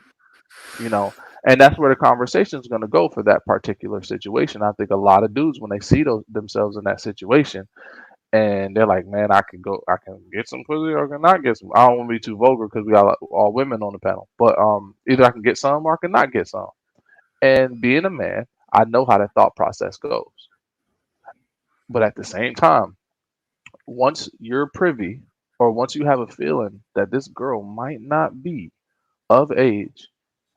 You know, and that's where the conversation is going to go for that particular situation. I think a lot of dudes, when they see themselves in that situation, and they're like, man, I can get some pussy or I can not get some. I don't want to be too vulgar because we got all women on the panel, but either I can get some or I can not get some. And being a man, I know how that thought process goes. But at the same time, once you're privy or once you have a feeling that this girl might not be of age,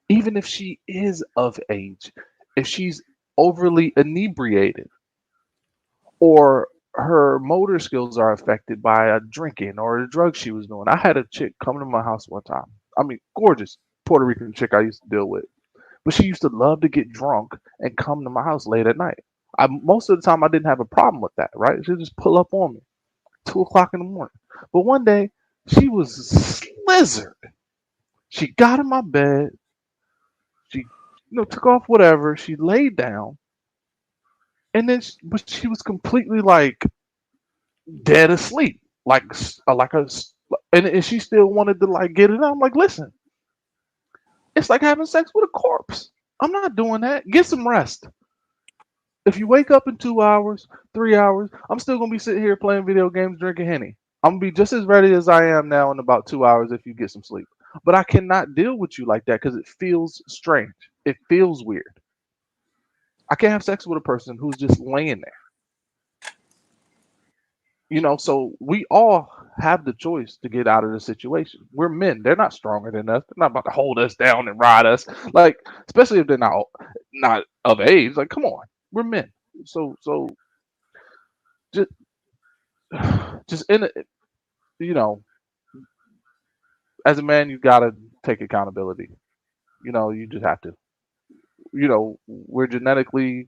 even if she is of age, if she's overly inebriated or her motor skills are affected by a drinking or the drugs she was doing. I had a chick come to my house one time. I mean, gorgeous Puerto Rican chick I used to deal with. But she used to love to get drunk and come to my house late at night. Most of the time I didn't have a problem with that, right? She'd just pull up on me 2 o'clock in the morning. But one day she was slizzard. She got in my bed. She took off whatever. She laid down. And then but she was completely like dead asleep, and she still wanted to like get it out. I'm like, listen, it's like having sex with a corpse. I'm not doing that. Get some rest. If you wake up in 2 hours, 3 hours, I'm still gonna be sitting here playing video games, drinking Henny. I'm gonna be just as ready as I am now in about 2 hours if you get some sleep. But I cannot deal with you like that because it feels strange. It feels weird. I can't have sex with a person who's just laying there. So we all have the choice to get out of the situation. We're men. They're not stronger than us. They're not about to hold us down and ride us. Like, especially if they're not of age. Like, come on. We're men. So just just in it, you know, as a man you gotta take accountability. You just have to. We're genetically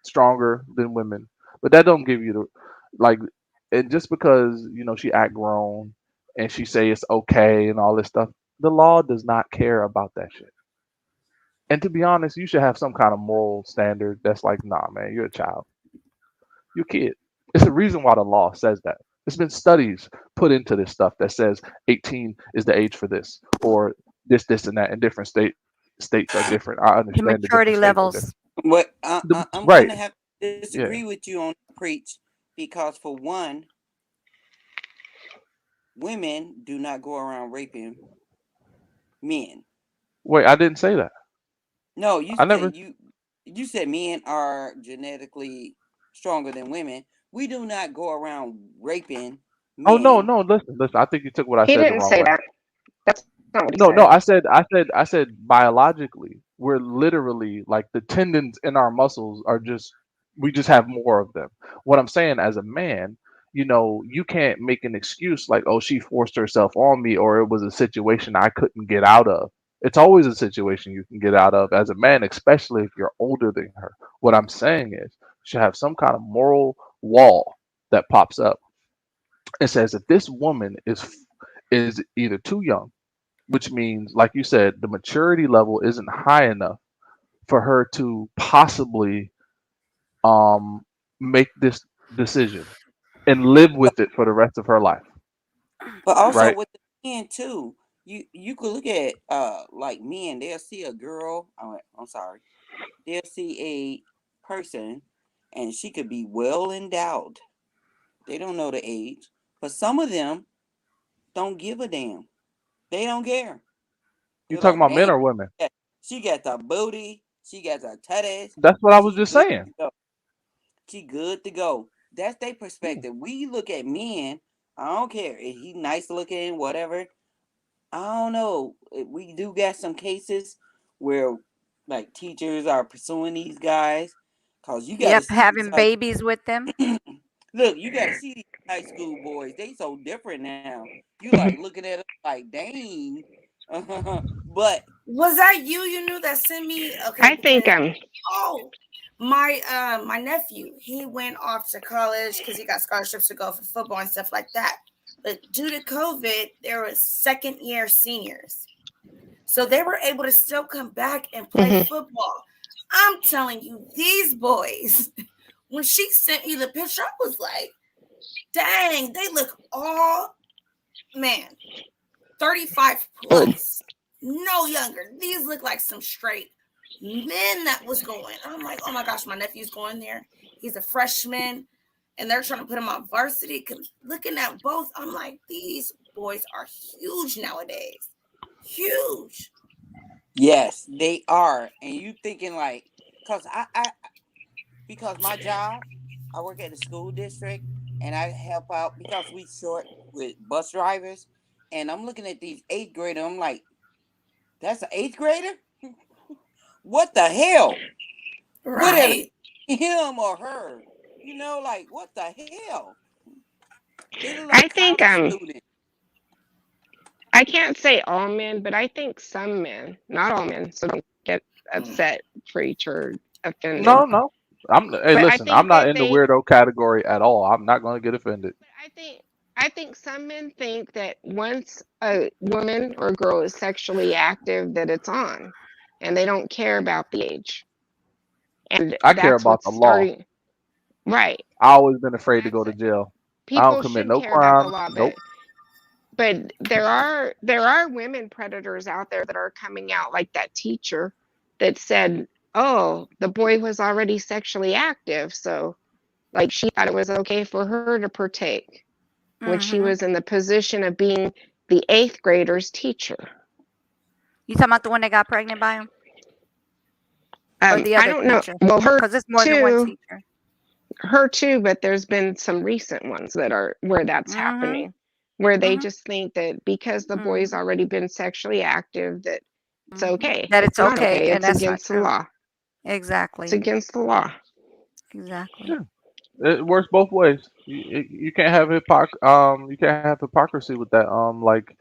stronger than women, but that don't give you the like. And just because she act grown and she say it's okay and all this stuff, the law does not care about that shit. And to be honest, you should have some kind of moral standard that's like, nah, man, you're a child, you're a kid. It's the reason why the law says that. There's been studies put into this stuff that says 18 is the age for this, or this, and that. In different states are different. I understand the Immaturity different states are levels. different. But I'm Right. gonna have to disagree Yeah. with you on preach because for one, women do not go around raping men. Wait, I didn't say that. No, you I said never. you said men are genetically stronger than women. We do not go around raping Oh no, men. no. Listen. I think you took what I He said the didn't wrong say way. that. That's not what he No, no. said. I said biologically, we're literally like the tendons in our muscles are just we just have more of them. What I'm saying as a man, you can't make an excuse like, oh, she forced herself on me, or it was a situation I couldn't get out of. It's always a situation you can get out of as a man, especially if you're older than her. What I'm saying is, you should have some kind of moral wall that pops up and says if this woman is either too young, which means, like you said, the maturity level isn't high enough for her to possibly um make this decision and live with it for the rest of her life. But also Right? with the men too, you could look at like men. They'll see a girl. I'm sorry. They'll see a person, and she could be well endowed. They don't know the age, but some of them don't give a damn. They don't care. You They're talking like, about men man, or women? she got the booty. She got the titties. That's what I was She just good saying. to go. She good to go. That's their perspective. We look at men. I don't care if he nice looking, whatever. I don't know. We do got some cases where like teachers are pursuing these guys because you got to Yep, see these having babies with them. look, you got to see these high school boys. They so different now. You like looking at them like, dang. But Was that you knew that sent me? Okay, I think because my nephew, he went off to college because he got scholarships to go for football and stuff like that. But due to COVID, there were second year seniors, so they were able to still come back and play football. I'm telling you, these boys. When she sent me the picture, I was like, "Dang, they look all 35 plus, no younger. These look like some straight men that was going." I'm like, oh my gosh, my nephew's going there. He's a freshman, and they're trying to put him on varsity. Cause looking at both, I'm like, these boys are huge nowadays. Huge. yes, they are. And you thinking like, cause because my job, I work at the school district and I help out because we short with bus drivers. And I'm looking at these eighth graders. I'm like, that's an eighth grader? What the hell? What is him or her? Like what the hell? They look I like think college students. I can't say all men, but I think some men, not all men, so don't get upset, preach, or offended. No. Hey, But I listen, I'm think not that in the weirdo category at all. I'm not going to get offended. I think some men think that once a woman or girl is sexually active, that it's on, and they don't care about the age. And I care that's about what's the law. starting. Right. I always been afraid to go to jail. I don't People commit should no care about the crimes. law, Nope. but there are women predators out there that are coming out, like that teacher that said, "Oh, the boy was already sexually active, so like she thought it was okay for her to partake when she was in the position of being the eighth grader's teacher." You talking about the one that got pregnant by him? Or the I other don't know. teacher? Well, her Because it's more than one too. teacher. Her too, but there's been some recent ones that are where that's happening, where they just think that because the boy's already been sexually active, that it's okay. That it's not okay, and It's that's not against the true. law. Exactly. It's against the law. Exactly. Yeah. It works both ways. You can't have you can't have hypocrisy with that. Like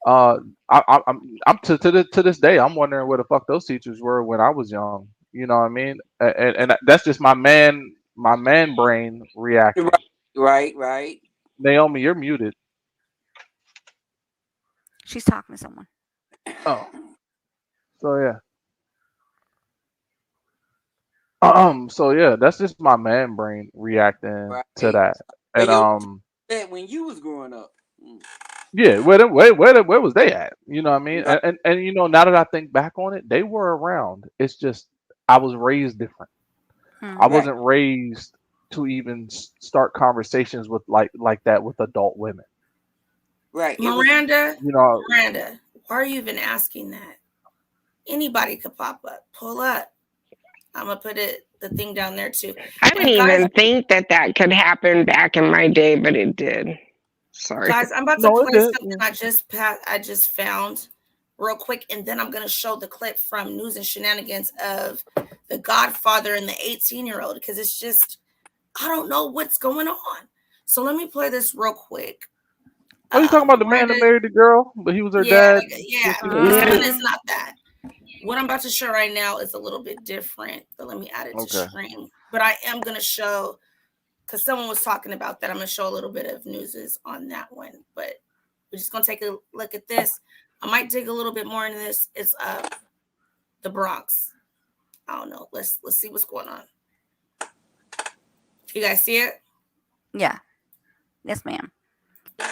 I'm to this day I'm wondering where the fuck those teachers were when I was young. You know what I mean? And that's just my man brain reacting. Right. Naomi, you're muted. She's talking to someone. Oh, so yeah. So yeah, that's just my man brain reacting to Right. that. Hey, And yo, when you was growing up. yeah, where was they at? You know what I mean? Right. And now that I think back on it, they were around. It's just I was raised different. I Right. wasn't raised to even start conversations with like that with adult women. Right. Miranda, You know, Miranda, why are you even asking that? Anybody could pop up. Pull up. I'm gonna put the thing down there too. I didn't even think that could happen back in my day, but it did. Sorry. Guys, I'm about to play something I just found real quick, and then I'm gonna show the clip from News and Shenanigans of the Godfather and the 18-year-old because it's just I don't know what's going on. So let me play this real quick. Oh, you talking about the man that married the girl, but he was her dad? Yeah. This one is not that. What I'm about to show right now is a little bit different, but let me add it to stream. But I am going to show, because someone was talking about that, I'm going to show a little bit of newses on that one. But we're just going to take a look at this. I might dig a little bit more into this. It's the Bronx. I don't know. Let's see what's going on. You guys see it? Yeah. Yes, ma'am.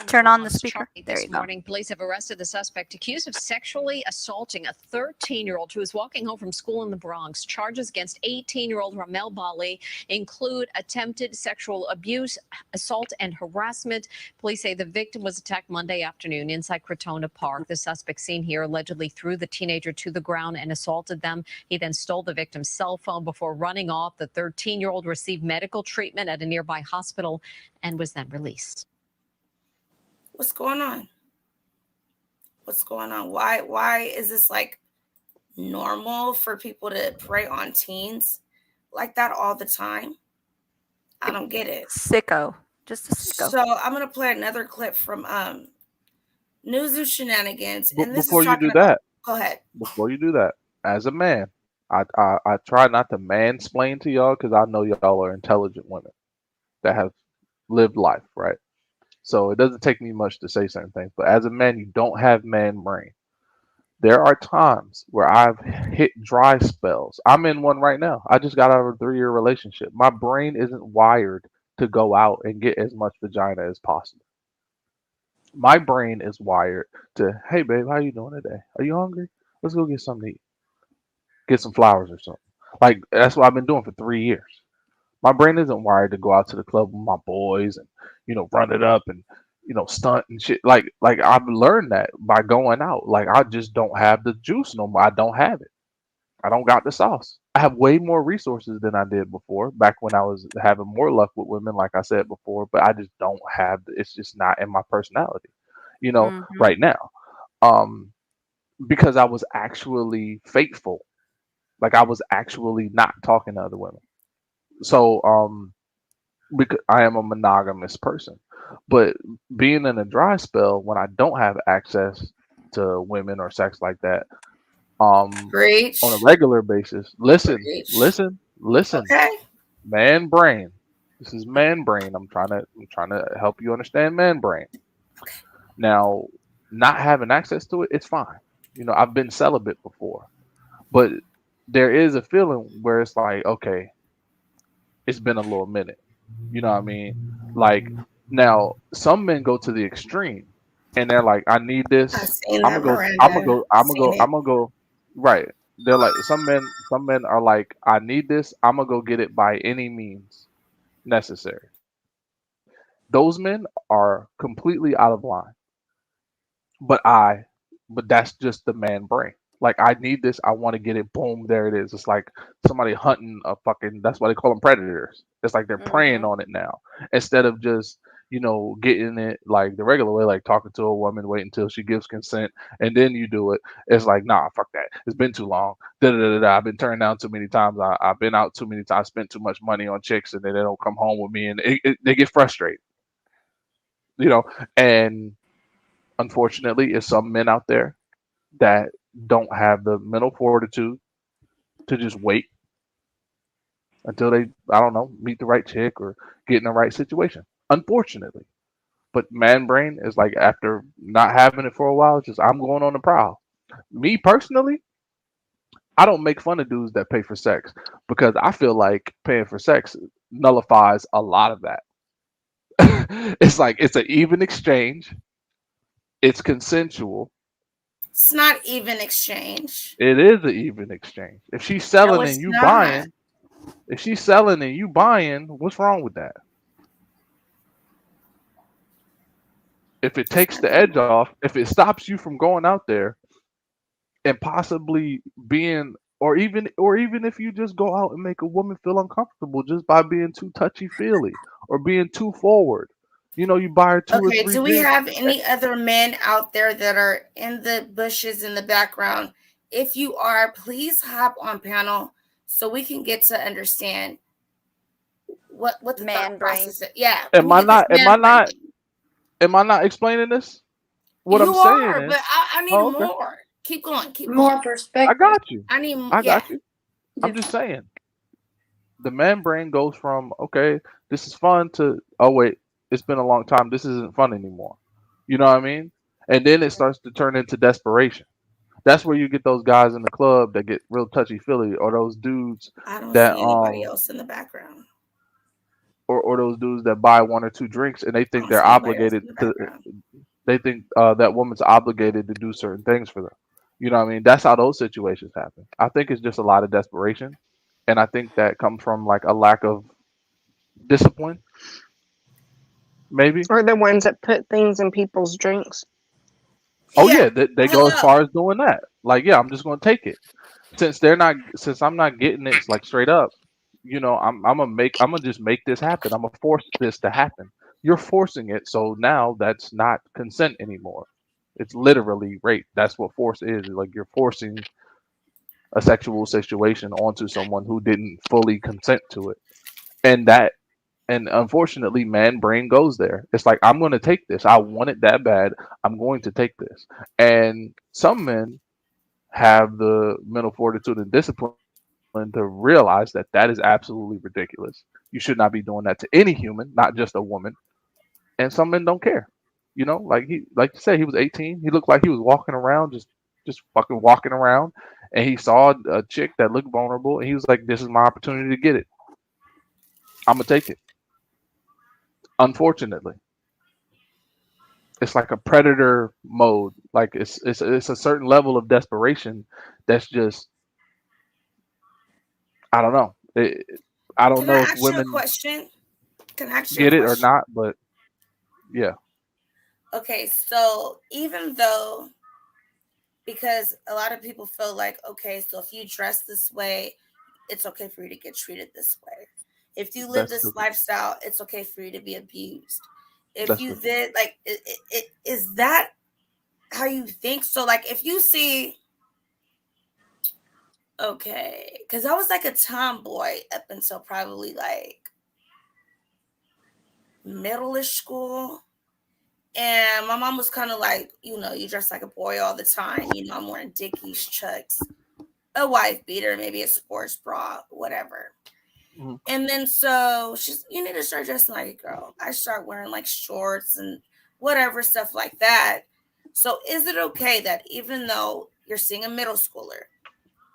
Turn on the speaker. There you go. Morning, police have arrested the suspect accused of sexually assaulting a 13-year-old who was walking home from school in the Bronx. Charges against 18-year-old Ramel Bali include attempted sexual abuse, assault, and harassment. Police say the victim was attacked Monday afternoon inside Crotona Park. The suspect seen here allegedly threw the teenager to the ground and assaulted them. He then stole the victim's cell phone before running off. The 13-year-old received medical treatment at a nearby hospital and was then released. What's going on? What's going on? Why is this like normal for people to prey on teens like that all the time? I don't get it. Sicko. Just a sicko. So I'm gonna play another clip from News and Shenanigans. And this Before is you talking do about, that, go ahead. Before you do that, as a man, I try not to mansplain to y'all because I know y'all are intelligent women that have lived life, right? So it doesn't take me much to say certain things. But as a man, you don't have man brain. There are times where I've hit dry spells. I'm in one right now. I just got out of a 3-year relationship. My brain isn't wired to go out and get as much vagina as possible. My brain is wired to, hey babe, how you doing today? Are you hungry? Let's go get something to eat. Get some flowers or something. Like that's what I've been doing for 3 years. My brain isn't wired to go out to the club with my boys and run it up and stunt and shit. Like I've learned that by going out. Like I just don't have the juice no more. I don't have it. I don't got the sauce. I have way more resources than I did before. Back when I was having more luck with women, like I said before. But I just don't have. It's just not in my personality. Right now, because I was actually faithful. Like I was actually not talking to other women. So because I am a monogamous person. But being in a dry spell when I don't have access to women or sex like that, on a regular basis. Listen. Okay. Man brain. This is man brain. I'm trying to help you understand man brain. Now, not having access to it, it's fine. I've been celibate before. But there is a feeling where it's like, okay, it's been a little minute. You know what I mean? Like now, some men go to the extreme, and they're like, "I need this. I've seen I'm that, gonna go. Miranda. I'm gonna go. I'm gonna Seen go. it. I'm gonna go." Right? They're like some men. Some men are like, "I need this. I'm gonna go get it by any means necessary." Those men are completely out of line. But that's just the man brain. Like I need this, I want to get it. Boom, there it is. It's like somebody hunting a fucking. That's why they call them predators. It's like they're preying on it now instead of just getting it like the regular way, like talking to a woman, wait until she gives consent and then you do it. It's like nah, fuck that. It's been too long. Da da da da. I've been turned down too many times. I've been out too many times. Spent too much money on chicks and then they don't come home with me and they get frustrated. And unfortunately, it's some men out there that don't have the mental fortitude to just wait until they, I don't know, meet the right chick or get in the right situation. Unfortunately. But man brain is like after not having it for a while, just I'm going on the prowl. Me personally, I don't make fun of dudes that pay for sex because I feel like paying for sex nullifies a lot of that. It's like it's an even exchange. It's consensual. It's not even exchange. It is an even exchange. If she's selling and you buying, what's wrong with that? If it takes the edge off, if it stops you from going out there and possibly being, or even if you just go out and make a woman feel uncomfortable just by being too touchy feely or being too forward, you buy her 2 or 3 Do we drinks. have any other men out there that are in the bushes in the background? If you are, please hop on panel so we can get to understand what the Man thought brain. process is. Yeah, let Am me I get this not? Am I man brain. not? Am I not explaining this? What I'm You saying are, but is, I need oh, okay, more. Keep going, keep going. More I perspective. got you. I need, I yeah. got you. I'm just saying, the man brain goes from okay, this is fun to oh wait, it's been a long time. This isn't fun anymore. You know what I mean? And then it starts to turn into desperation. That's where you get those guys in the club that get real touchy feely, or those dudes I don't that see anybody else in the background. or those dudes that buy one or two drinks and they I think don't they're see anybody else obligated in the to. background. They think that woman's obligated to do certain things for them. You know what I mean? That's how those situations happen. I think it's just a lot of desperation, and I think that comes from like a lack of discipline, maybe. Or the ones that put things in people's drinks. Oh Yeah. yeah, they go as Hello. far as doing that. Like, yeah, I'm just gonna take it. Since I'm not getting it like straight up, I'm gonna just make this happen. I'm gonna force this to happen. You're forcing it, so now that's not consent anymore. It's literally rape. That's what force is. Like you're forcing a sexual situation onto someone who didn't fully consent to it. And that and unfortunately man brain goes there. It's like I'm going to take this. I want it that bad. I'm going to take this. And some men have the mental fortitude and discipline to realize that that is absolutely ridiculous. You should not be doing that to any human, not just a woman. And some men don't care. Like you said, he was 18. He looked like he was walking around, just fucking walking around, and he saw a chick that looked vulnerable, and he was like, "This is my opportunity to get it. I'm gonna take it." Unfortunately, it's like a predator mode. Like it's a certain level of desperation that's just I don't know. I don't Can I know if ask you a women question? Can I ask you a get it or question? not, but yeah, Okay, so even though, because a lot of people feel like, okay, so if you dress this way, it's okay for you to get treated this way. If you live that's this stupid. lifestyle, it's okay for you to be abused. If That's you stupid. did, like, is that how you think? So, like, if you see, okay, because I was like a tomboy up until probably like middle-ish school. And my mom was kind of like, you dress like a boy all the time. I'm wearing Dickies, Chucks, a wife beater, maybe a sports bra, whatever. Mhm. And then so you need to start dressing like a girl. I start wearing like shorts and whatever stuff like that. So is it okay that even though you're seeing a middle schooler,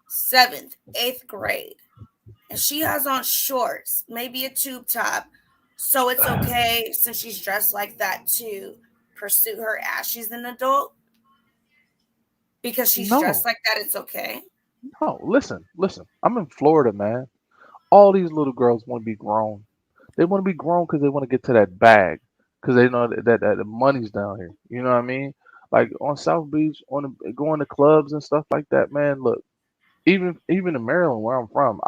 7th, 8th grade, and she has on shorts, maybe a tube top, so it's okay since she's dressed like that to pursue her as she's an adult? Because she's dressed No, like that, it's okay. no. Listen. I'm in Florida, man. All these little girls want to be grown. They want to be grown because they want to get to that bag because they know that the money's down here. You know what I mean? Like on South Beach, going to clubs and stuff like that. Man, look, even in Maryland, where I'm from,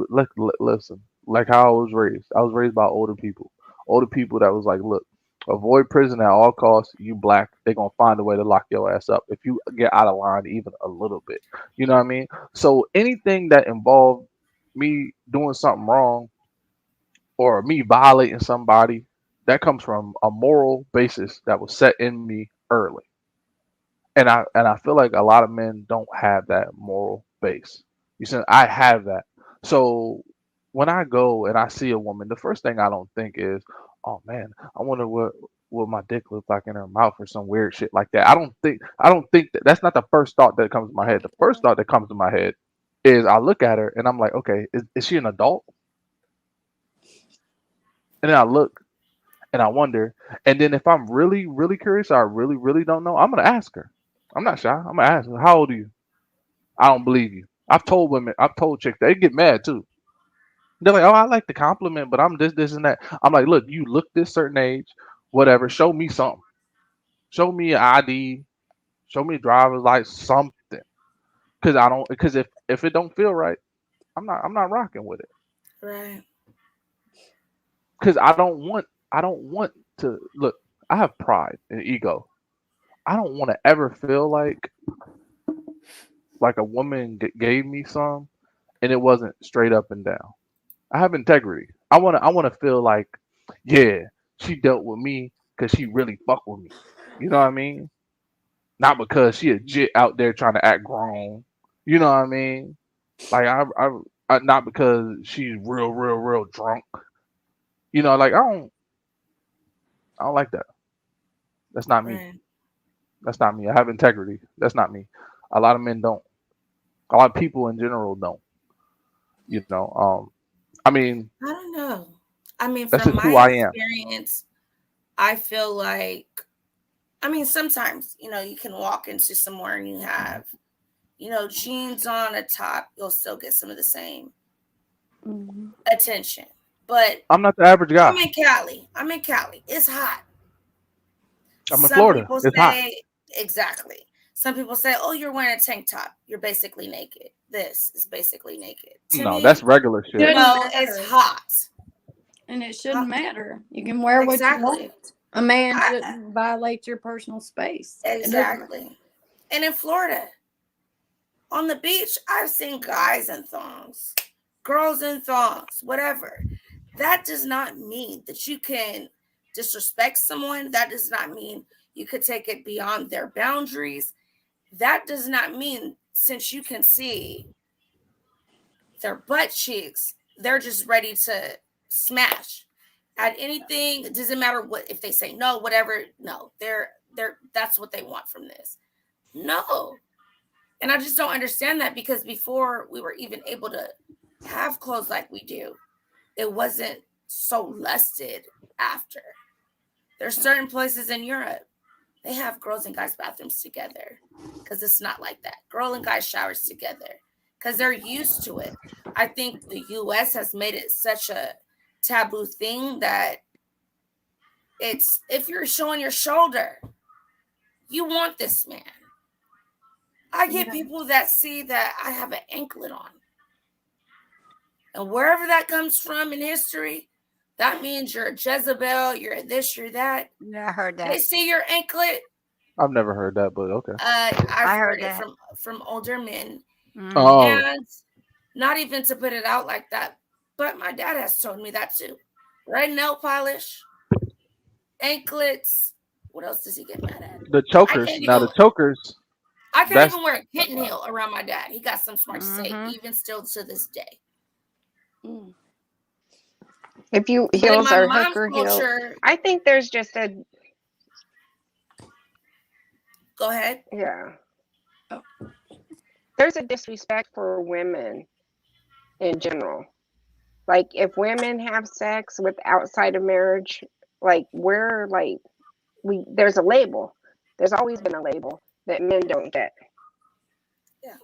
listen, like how I was raised. I was raised by older people that was like, look, avoid prison at all costs. You black, they're gonna find a way to lock your ass up if you get out of line even a little bit. You know what I mean? So anything that involved me doing something wrong or me violating somebody, that comes from a moral basis that was set in me early. And I feel like a lot of men don't have that moral base. You said I have that. So when I go and I see a woman, the first thing I don't think is, oh man, I wonder what my dick looks like in her mouth or some weird shit like that. I don't think that's not the first thought that comes to my head. The first thought that comes to my head is I look at her and I'm like, okay, is she an adult? And then I look and I wonder. And then if I'm really, really curious, or I really, really don't know, I'm gonna ask her. I'm not shy. I'm gonna ask her, how old are you? I don't believe you. I've told chicks they get mad too. They're like, oh, I like the compliment, but I'm this, and that. I'm like, look, you look this certain age, whatever. Show me something. Show me an ID. Show me a driver's license, something. Because if it don't feel right, I'm not rocking with it. Right. Because I don't want to look. I have pride and ego. I don't want to ever feel like a woman gave me some and it wasn't straight up and down. I have integrity. I wanna feel like, yeah, she dealt with me because she really fuck with me. You know what I mean? Not because she a jit out there trying to act grown. You know what I mean? Like not because she's real drunk. You know, like I don't like that. That's not me. Right. That's not me. I have integrity. That's not me. A lot of men don't. A lot of people in general don't. You know. I mean, I don't know. I mean, that's from just my who I am. experience, I feel like, I mean, sometimes, you can walk into somewhere and you have, jeans on, a top, you'll still get some of the same attention. But I'm not the average guy. I'm in Cali. It's hot. I'm in Some Florida. people It's hot. say, exactly. Some people say, oh, you're wearing a tank top. You're basically naked. This is basically naked. To No, that's me, regular shit. Shouldn't no, it's matter. hot. And it shouldn't matter. You can wear what you Exactly. want. A man I, shouldn't violate your personal space. It doesn't matter. exactly. And in Florida, on the beach, I've seen guys in thongs, girls in thongs, whatever. That does not mean that you can disrespect someone. That does not mean you could take it beyond their boundaries. That does not mean, since you can see their butt cheeks, they're just ready to smash at anything. It doesn't matter what, if they say no, whatever. No, they're that's what they want from this. No. And I just don't understand that, because before we were even able to have clothes like we do, it wasn't so lusted after. There's certain places in Europe, they have girls and guys bathrooms together because it's not like that. Girl and guy showers together because they're used to it. I think the US has made it such a taboo thing that it's, if you're showing your shoulder, you want this man. I get people that see that I have an anklet on. And wherever that comes from in history, that means you're a Jezebel, you're a this, you're that. Yeah, I heard They that. see your anklet. I've never heard that, but okay. I've heard it that. from older men. Oh, And not even to put it out like that, but my dad has told me that too. Red nail polish, anklets. What else does he get mad at? the I chokers. can't Now even, the chokers. I can't That's even wear a kitten heel around my dad. He got some smart to say, even still to this day. If you But in heels my are mom's hooker heel, culture, I think there's just a go ahead. yeah. There's a disrespect for women in general. Like if women have sex with outside of marriage, like we're like there's a label. There's always been a label that men don't get. Yeah.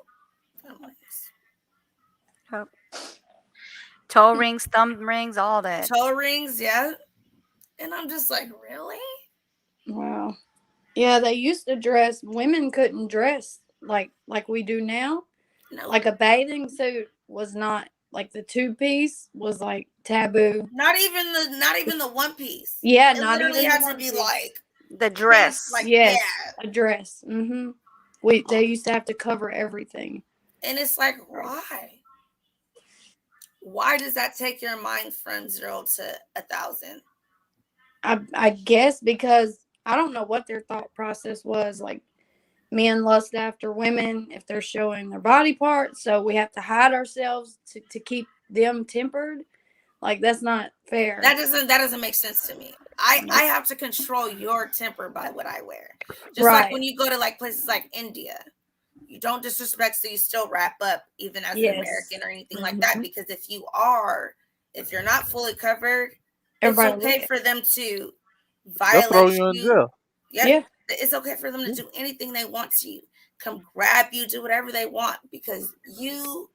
Toe rings, thumb rings, all that. Toe rings, yeah. And I'm just like, really? Wow. Yeah, they used to dress. Women couldn't dress like we do now. No. Like a bathing suit was not, like the 2-piece was like taboo. Not even the one piece. Yeah, It not literally even had the to be 1-piece. like the dress. Like, yes, yeah. a dress. They used to have to cover everything. And it's like, why? Why does that take your mind from 0 to 1,000? I guess because I don't know what their thought process was. Like, men lust after women if they're showing their body parts, so we have to hide ourselves to keep them tempered. Like, that's not fair. That doesn't make sense to me. I have to control your temper by what I wear. Just like when you go to like places like India, you don't disrespect, so you still wrap up even as an American or anything like that. Because if you're not fully covered, Everybody it's okay for them to they'll throw violate you in you. jail. Yeah. It's okay for them to do anything they want to you. Come grab you, do whatever they want, because you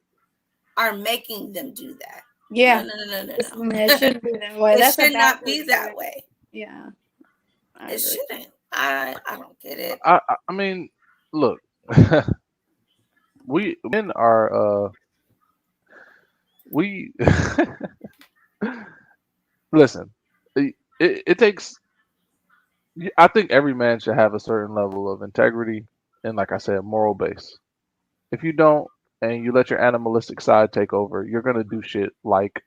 are making them do that. Yeah. No. It shouldn't be that way. It should not be that way. Yeah. It shouldn't. I don't get it. I mean, look, we men are we listen. It takes. I think every man should have a certain level of integrity and, like I said, moral base. If you don't, and you let your animalistic side take over, you're gonna do shit like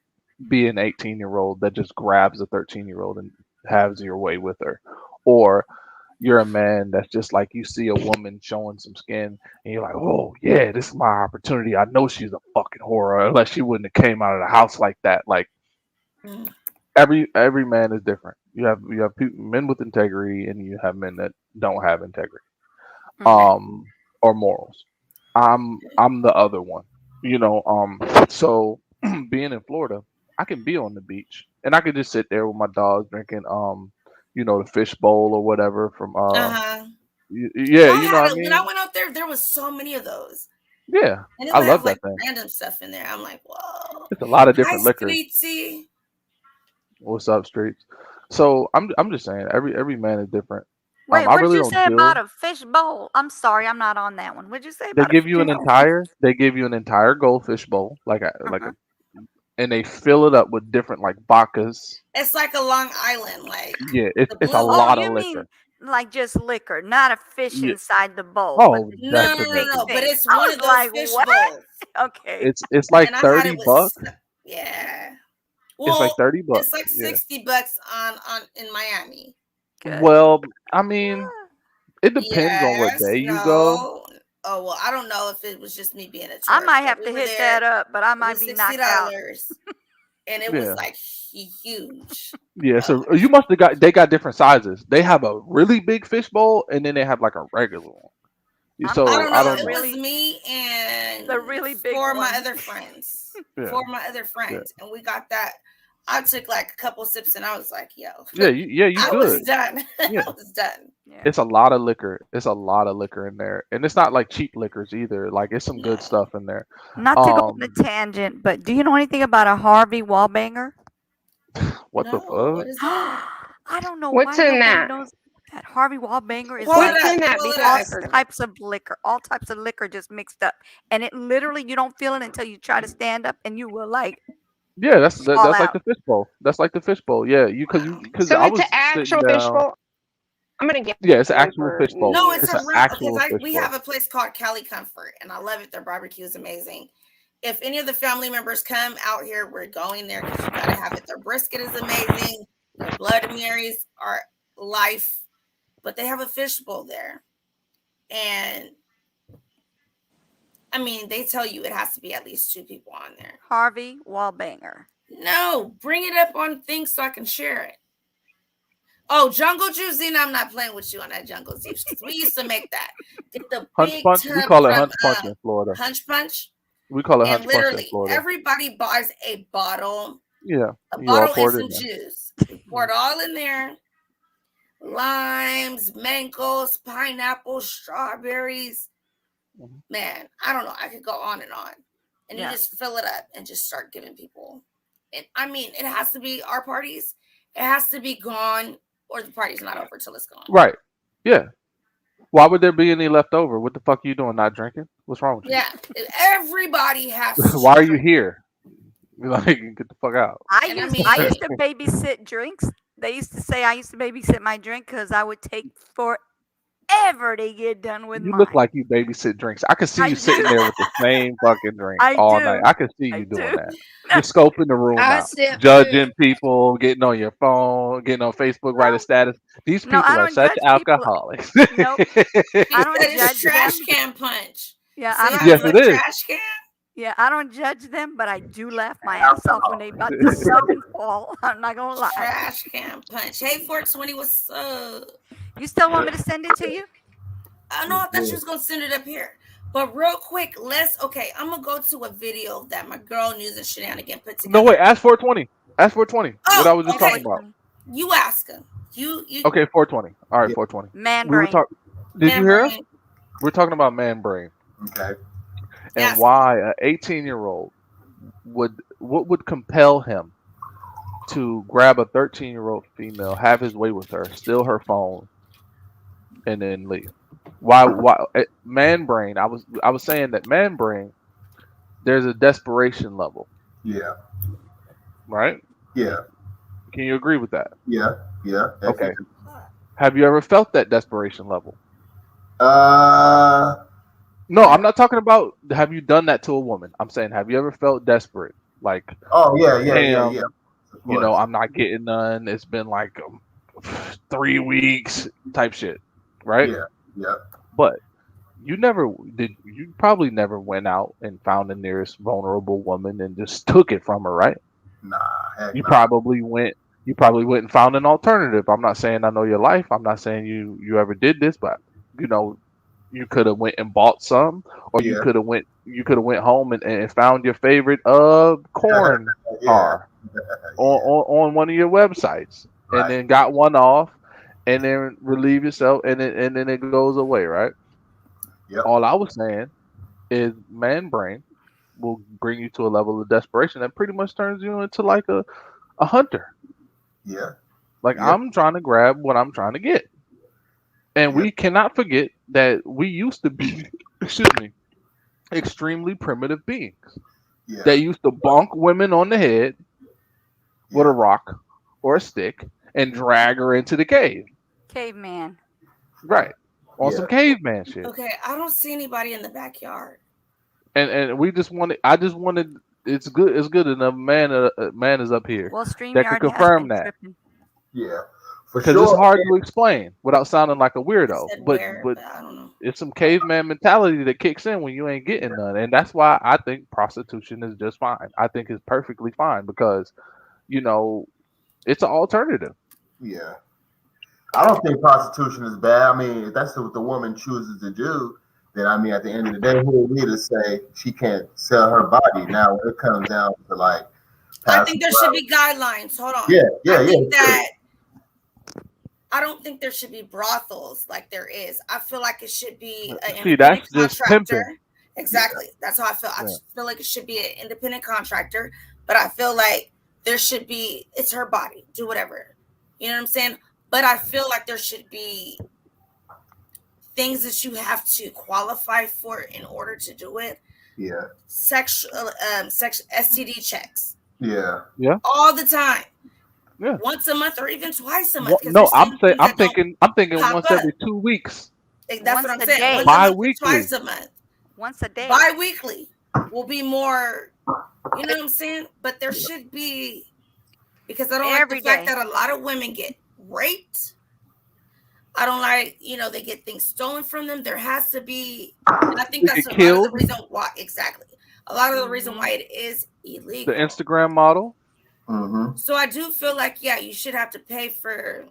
be an 18-year-old that just grabs a 13-year-old and has your way with her, or you're a man that's just like you see a woman showing some skin and you're like, oh yeah, this is my opportunity. I know she's a fucking whore, unless she wouldn't have came out of the house like that. Like every man is different. You have men with integrity and you have men that don't have integrity, or morals. I'm the other one, you know. So being in Florida, I can be on the beach and I can just sit there with my dogs drinking the fish bowl or whatever from yeah, you know what I When I mean? went out there was so many of those. Yeah, And it I would have love like that thing. random stuff in there. I'm like, whoa. It's a lot of Hi, different liquors. Streetsy. What's up, streets? So I'm just saying, every man is different. Wait, I what did really you don't say about deal. a fish bowl? I'm sorry, I'm not on that one. What did you say They about a give you fish an bowl? entire goldfish bowl, and they fill it up with different like bacas. It's like a Long Island, like Yeah, it's the it's a blue Oh, lot one. of you mean liquor. like just liquor, not a fish Yeah. inside the bowl, but Oh, the No, big, no, no, big no, definitely. but thing. it's I one was of those like, fish what? bowls. Okay. It's like And I had 30 it bucks. yeah. It's like Well, 30 it's bucks. like Yeah. $60 on in Miami. Good. Well, I mean, it depends on what Yes, day you go. no. Oh well, I don't know if it was just me being a I tourist, might but have we to were hit there. that up, but I It might was be $60, knocked out. and it was Yeah. like huge. Yeah, so you must have they got different sizes. They have a really big fish bowl and then they have like a regular one. I'm I So don't going I with know. don't the It know. was really, me and the really big four of my one. other friends. Yeah. Four of my other Yeah. friends, and we got that. I took like a couple sips, and I was like, "Yo, Yeah, you I was good. done. Yeah. I was done." Yeah. It's a lot of liquor. It's a lot of liquor in there. And it's not like cheap liquors either. Like it's some good No. stuff in there. Not to go on a tangent, but do you know anything about a Harvey Wallbanger? What the No, what fuck? is that? I don't know What's why in nobody that? knows that Harvey Wallbanger is Pull like it What's up. in that? Pull it Because all up. I've heard of it. types of liquor, all types of liquor just mixed up, and it literally you don't feel it until you try to stand up, and you will like Yeah, fall that's like out. the fishbowl. That's like the fishbowl. Yeah, Wow. because So I it's was an sitting actual down. fishbowl. I'm gonna get Yeah, it's an one actual for New fishbowl. No, it's It's a an Year's. real because actual we fishbowl. have a place called Cali Comfort, and I love it. Their barbecue is amazing. If any of the family members come out here, we're going there because you gotta have it. Their brisket is amazing. Their Bloody Marys are life, but they have a fishbowl there, and I mean, they tell you it has to be at least 2 people on there. Harvey Wallbanger. No, bring it up on things so I can share it. Oh, jungle juice. Zena, I'm not playing with you on that jungle juice because we used to make that. Get the Hunch big punch. We tub call it from hunch punch in Florida. Hunch Punch, We call it and hunch punch in literally Florida. everybody buys a bottle Yeah, and you all some pour it in there. juice. We pour it all in there. Limes, mangoes, pineapples, strawberries. Mhm. Man, I don't know. I could go on. And Yeah. you just fill it up and just start giving people. And I mean, it has to be our parties. It has to be gone or the party's not over till it's gone. Right. Yeah. Why would there be any left over? What the fuck are you doing? Not drinking? What's wrong with you? Yeah. Everybody has to Why are you drink. here? Like, get the fuck out. I And I used mean, I used to babysit drinks. They used to say I used to babysit my drink because I would take forever to get done with You mine. look like you babysit drinks. I can see I you sitting do. there with the same fucking drink I all do. night. I can see I you doing do. that. Just scoping the room I out, sip judging too. people, getting on your phone, getting on Facebook, writing status. These No, people I are don't such judge people. alcoholics. Nope. She I don't said it's judge trash them. can punch. Yeah, See I how don't I Yes, put it is. trash can? Yeah, I don't judge them, but I do laugh my ass off when they about to slip and fall. I'm not gonna lie. Trash can punch. Hey, 420, what's up? You still want me to send it to you? I know, I thought you was gonna send it up here. But real quick, I'm gonna go to a video that my girl News and Shenanigan put together. No, wait. Ask 420. Ask 420. What I was just talking about. You ask him. You Okay, 420. All right, 420. Man We were brain. talking. Did Man you hear us? brain. We're talking about man brain Okay. and Yes. why an 18-year-old what would compel him to grab a 13-year-old female, have his way with her, steal her phone, and then leave. Why man brain? I was saying that man brain, there's a desperation level, Yeah. right? Yeah. Can you agree with that? Yeah. Yeah. Okay. Have you ever felt that desperation level? Uh. No, I'm not talking about have you done that to a woman. I'm saying have you ever felt desperate Like, yeah. you know, I'm not getting none. It's been like 3 weeks type shit, right? Yeah. But you never did. You probably never went out and found the nearest vulnerable woman and just took it from her, right? Nah, heck You nah. probably went. You probably went and found an alternative. I'm not saying I know your life. I'm not saying you ever did this, but you know, you could have went and bought some, or you Yeah. could have went. You could have went home and found your favorite corn bar on one of your websites, and then got one off, and then relieve yourself, and then it goes away, right? Yep. All I was saying is man brain will bring you to a level of desperation that pretty much turns you into like a hunter. Yeah. Like I'm trying to grab what I'm trying to get. And we cannot forget that we used to be, excuse me, extremely primitive beings. Yeah. That used to bonk women on the head with a rock or a stick and drag her into the cave. Caveman. Right. On some caveman shit. Okay, I don't see anybody in the backyard. And we just wanted I just wanted it's good enough man is up here Well, that can StreamYard has confirm been that. tripping. Yeah. For Because it's hard to explain without sounding like a weirdo. Said But where, but I don't know. it's some caveman mentality that kicks in when you ain't getting none. And that's why I think prostitution is just fine. I think it's perfectly fine because, you know, it's an alternative. Yeah. I don't think prostitution is bad. I mean, if that's what the woman chooses to do, then I mean, at the end of the day, who are we to say she can't sell her body? Now, when it comes down to like, I think there should be guidelines. Hold on. Yeah. I think that I don't think there should be brothels like there is. I feel like it should be an See, that's just contractor. pimping. Exactly. That's how I feel. I Yeah. just feel like it should be an independent contractor, but I feel like there should be, it's her body. Do whatever. You know what I'm saying? But I feel like there should be things that you have to qualify for in order to do it. Yeah. Sexual STD checks. Yeah. Yeah. All the time. Yeah. Once a month or even twice a month. No, I'm thinking pop once up. every 2 weeks. That's what I'm saying. day. Once a month or Bi-weekly. twice a month. Once a day. Bi-weekly will be more, you know what I'm saying? But there should be, because I don't like the fact that a lot of women get raped. I don't like, they get things stolen from them. There has to be, and I think that's a lot of the reason why, exactly. A lot of the reason why it is illegal. The Instagram model. Mm-hmm. So I do feel like, you should have to pay for,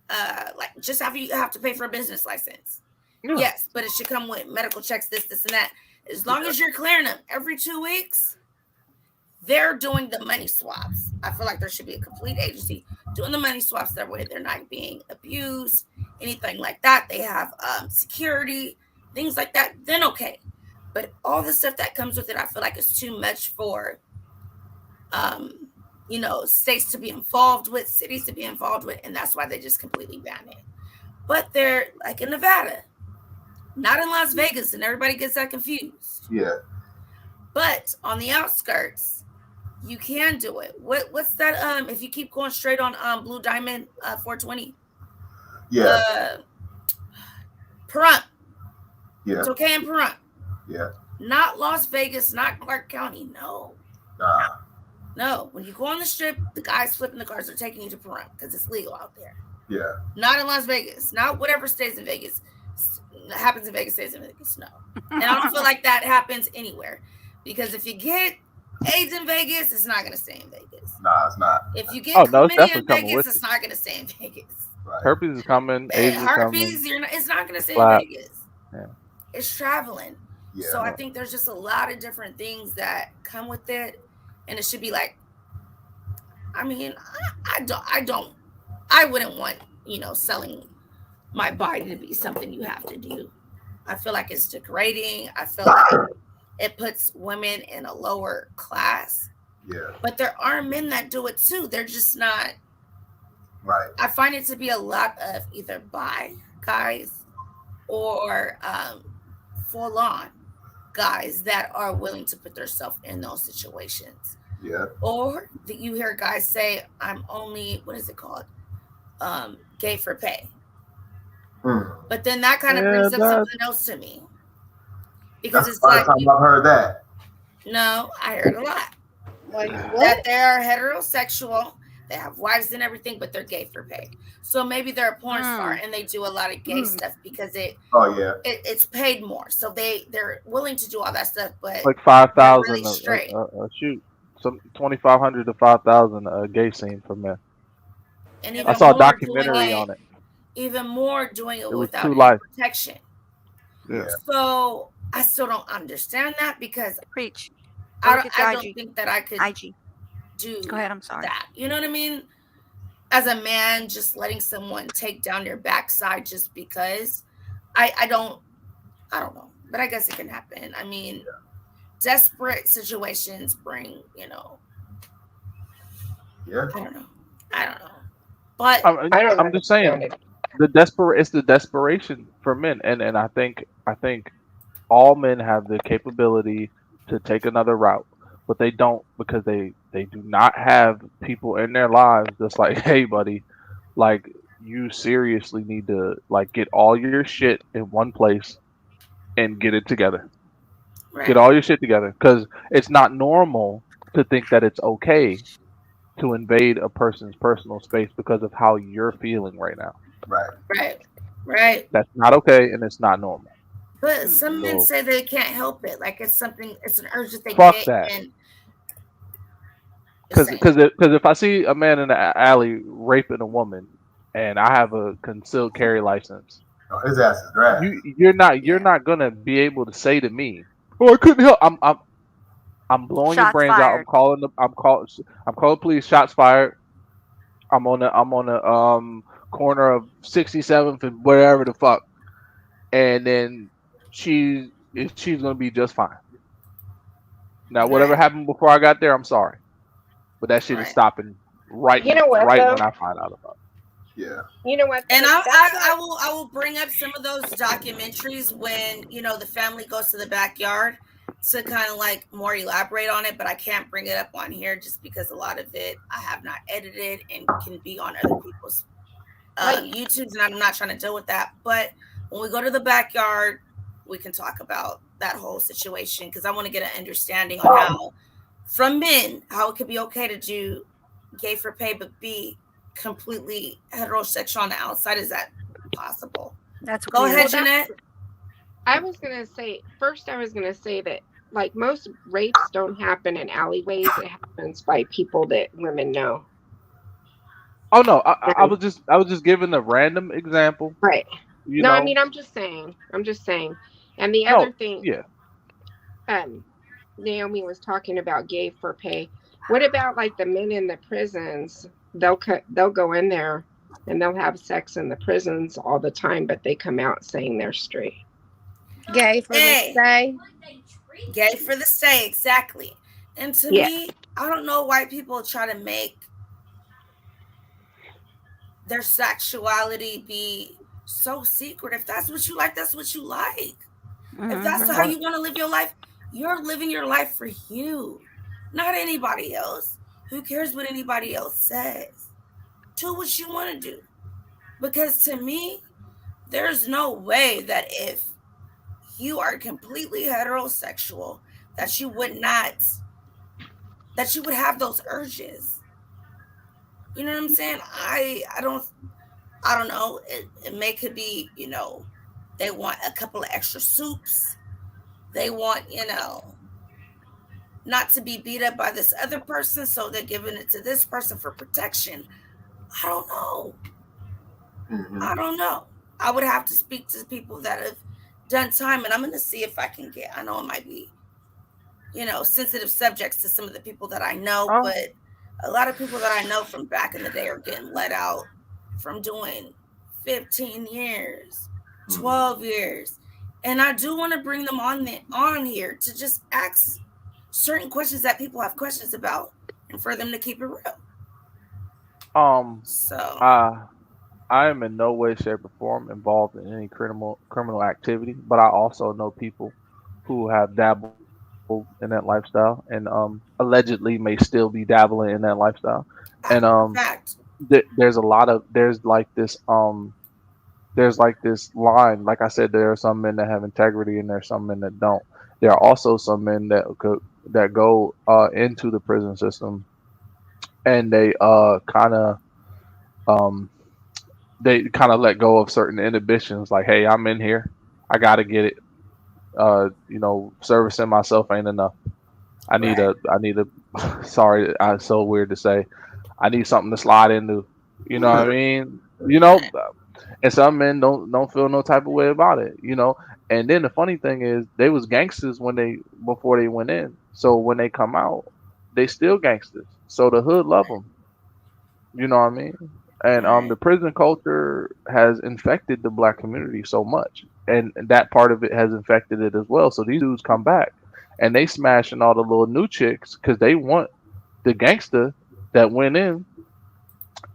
you have to pay for a business license. Yeah. Yes, but it should come with medical checks, this, and that. As long as you're clearing them every 2 weeks, they're doing the money swaps. I feel like there should be a complete agency doing the money swaps. That way they're not being abused, anything like that. They have security, things like that. Then okay. But all the stuff that comes with it, I feel like it's too much for states to be involved with, cities to be involved with, and that's why they just completely ban it. But they're like in Nevada, not in Las Vegas, and everybody gets that confused. Yeah. But on the outskirts, you can do it. What's that? If you keep going straight on Blue Diamond 420. Yeah. Pahrump. Yeah. It's okay in Pahrump. Yeah. Not Las Vegas, not Clark County. No. Nah. No. When you go on the strip, the guys flipping the cars are taking you to Pahrump because it's legal out there. Yeah. Not in Las Vegas. Not whatever stays in Vegas. Happens in Vegas stays in Vegas. No. And I don't feel like that happens anywhere. Because if you get AIDS in Vegas, it's not going to stay in Vegas. Nah, it's not. If you get chlamydia in Vegas, it's not going to stay in Vegas. Right. Herpes is coming. AIDS is Herpes, coming. it's not going to stay Flat. in Vegas. Yeah. It's traveling. Yeah. So I think there's just a lot of different things that come with it. And it should be like, I mean, I wouldn't want, selling my body to be something you have to do. I feel like it's degrading. I feel like it puts women in a lower class. Yeah. But there are men that do it too. They're just not. Right. I find it to be a lot of either bi guys or full on guys that are willing to put themselves in those situations. Yeah. Or that you hear guys say, I'm only, what is it called? Gay for pay. But then that kind of brings up something else to me. Because That's it's like, I've heard that. no, I heard a lot. Like that what? they are heterosexual, they have wives and everything, but they're gay for pay. So maybe they're a porn star and they do a lot of gay stuff because Oh yeah. it's paid more. So they're willing to do all that stuff, but Like they're 5,000 really straight. a shoot, some 2,500 to 5,000 a gay scene for men. And I even saw a more doing documentary it, on it. even more doing it It was without Two any Life. protection. Yeah. So I still don't understand that because Preach. Go look at your I don't IG. think that I could IG. do Go ahead. I'm sorry. that. You know what I mean? As a man, just letting someone take down your backside just because I don't know. But I guess it can happen. I mean, desperate situations bring, Yeah. I don't know. But I'm just saying it's the desperation for men, and I think all men have the capability to take another route, but they don't because they do not have people in their lives that's like, hey, buddy, like you seriously need to like get all your shit in one place and get it together. Get all your shit together because it's not normal to think that it's okay to invade a person's personal space because of how you're feeling right now. Right. That's not okay and it's not normal. But some men So say they can't help it. Like it's an urge that they fuck get. that. And Because if I see a man in the alley raping a woman and I have a concealed carry license, Oh, his ass is dragged. you're not gonna be able to say to me, "Oh, I couldn't help." I'm blowing your Shots brains out. fired. I'm calling police. Shots fired. I'm on the corner of 67th and whatever the fuck, and then she's gonna be just fine. Now, whatever happened before I got there, I'm sorry, but that shit is stopping right You know what, right though? when I find out about it. Yeah. You know what? And That's I will bring up some of those documentaries when the family goes to the backyard to kind of like more elaborate on it, but I can't bring it up on here just because a lot of it I have not edited and can be on other people's YouTubes, and I'm not trying to deal with that. But when we go to the backyard, we can talk about that whole situation because I want to get an understanding on how, from men, how it could be okay to do gay for pay but be completely heterosexual on the outside. Is that possible? That's Go weird. ahead, Jeanette. I was gonna say that like most rapes don't happen in alleyways. It happens by people that women know. Oh no, I was just giving a random example. Right. You No, know. I mean I'm just saying. And the No. other thing, Yeah. Naomi was talking about gay for pay. What about like the men in the prisons? They'll go in there and they'll have sex in the prisons all the time, but they come out saying they're straight. Gay for the stay. Gay for the stay, exactly. And to me, I don't know why people try to make their sexuality be so secret. If that's what you like, that's what you like. If that's how you want to live your life, you're living your life for you, not anybody else. Who cares what anybody else says? Do what you want to do. Because to me, there's no way that if you are completely heterosexual, that you would have those urges. You know what I'm saying? I don't know. It could be, they want a couple of extra soups. They want, not to be beat up by this other person, so they're giving it to this person for protection. I don't know. I don't know. I would have to speak to people that have done time, and I'm going to see if I can get, I know it might be, sensitive subjects to some of the people that I know, but a lot of people that I know from back in the day are getting let out from doing 15 years, 12 years. And I do want to bring them on here to just ask certain questions that people have questions about and for them to keep it real. I am in no way, shape, or form involved in any criminal activity, but I also know people who have dabbled in that lifestyle and allegedly may still be dabbling in that lifestyle. And there's like this there's like this line. Like I said, there are some men that have integrity, and there are some men that don't. There are also some men that go into the prison system, and um they kind of let go of certain inhibitions. Like, hey, I'm in here, I gotta get it. Servicing myself ain't enough. I need a sorry, it's so weird to say. I need something to slide into. You know what I mean? And some men don't feel no type of way about it. And then the funny thing is, they was gangsters before they went in. So when they come out, they still gangsters. So the hood love them. You know what I mean? And the prison culture has infected the black community so much, and that part of it has infected it as well. So these dudes come back, and they smashing all the little new chicks because they want the gangster that went in,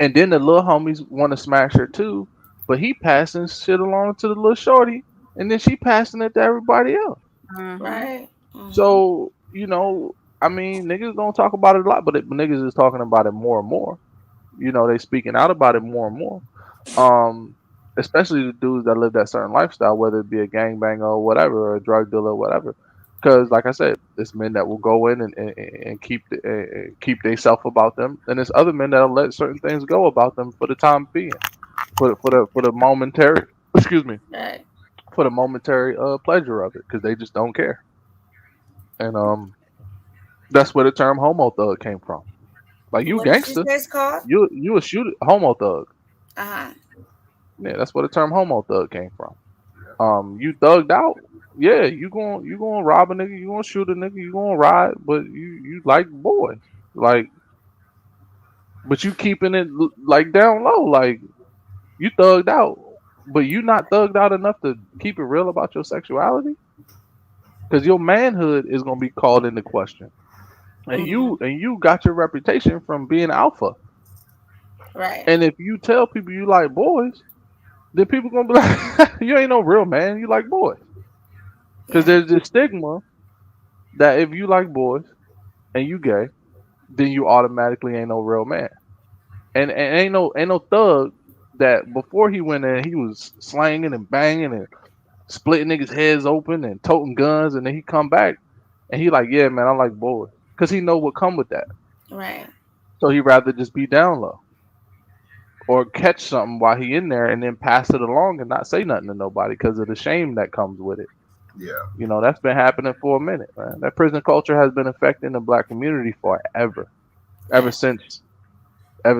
and then the little homies want to smash her too, but he passing shit along to the little shorty, and then she passing it to everybody else. Right. So I mean, niggas don't talk about it a lot, but niggas is talking about it more and more. They speaking out about it more and more. Especially the dudes that live that certain lifestyle, whether it be a gangbanger or whatever, or a drug dealer or whatever. Because, like I said, it's men that will go in and keep themselves about them, and there's other men that'll let certain things go about them for the time being, for the momentary, excuse me, Right. for the momentary pleasure of it, because they just don't care. And that's where the term homo thug came from. Like, you What did you gangster, say it's called? you a shooter, homo thug. Uh-huh. Yeah, that's where the term homo thug came from. You thugged out. Yeah, you going to rob a nigga, you gonna shoot a nigga, you gonna ride, but you like boys, like, but you keeping it like down low, like you thugged out, but you not thugged out enough to keep it real about your sexuality, because your manhood is gonna be called into question, and you got your reputation from being alpha, Right. and if you tell people you like boys, then people gonna be like, you ain't no real man, you like boys. Because there's this stigma that if you like boys and you gay, then you automatically ain't no real man. And ain't no thug that before he went in, he was slanging and banging and splitting niggas' heads open and toting guns, and then he come back and he like, yeah, man, I like boys, because he know what come with that. Right. So he rather just be down low or catch something while he in there and then pass it along and not say nothing to nobody because of the shame that comes with it. Yeah. That's been happening for a minute, man. That prison culture has been affecting the black community forever. Ever since a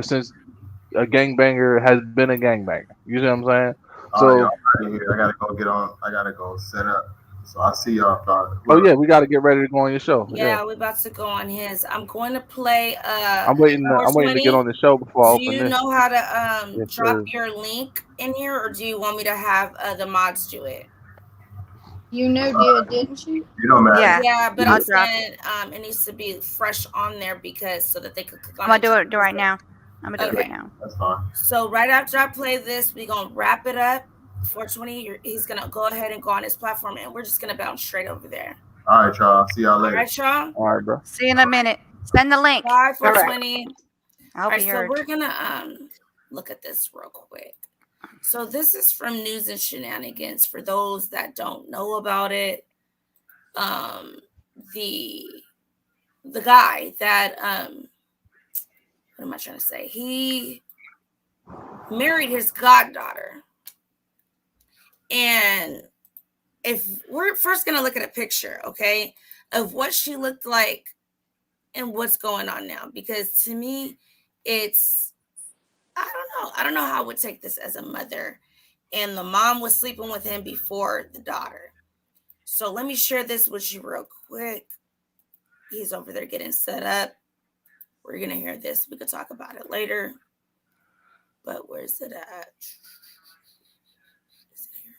gangbanger has been a gangbanger. You see what I'm saying? All right, So, y'all out of here. I gotta go get on. I gotta go set up. So I'll see y'all. oh yeah, we got to get ready to go on your show. Yeah, Yeah, we're about to go on his. I'm going to play I'm waiting. I'm waiting to get 420. on the show before I Do open you this. know how to Yes, drop sir. your link in here, or do you want me to have the mods do it? You did, didn't you? You know, man. Yeah. Yeah, but I'll I'm drop saying it needs to be fresh on there because so that they could click on I'm it. gonna do it right now. I'm gonna do it right now. That's fine. So right after I play this, we're gonna wrap it up. 420. He's gonna go ahead and go on his platform, and we're just gonna bounce straight over there. All right, y'all. See y'all All later. right, y'all. All right, bro. See you in a minute. Send the link. Bye, 420. I All hope right, you so heard. we're gonna look at this real quick. So this is from News and Shenanigans. For those that don't know about it, the guy that what am I trying to say? He married his goddaughter, and if we're first gonna look at a picture, okay, of what she looked like and what's going on now, because to me, it's I don't know how I would take this as a mother, and the mom was sleeping with him before the daughter. So let me share this with you real quick. He's over there getting set up. We're gonna hear this. We could talk about it later. But where's it at? Is it here?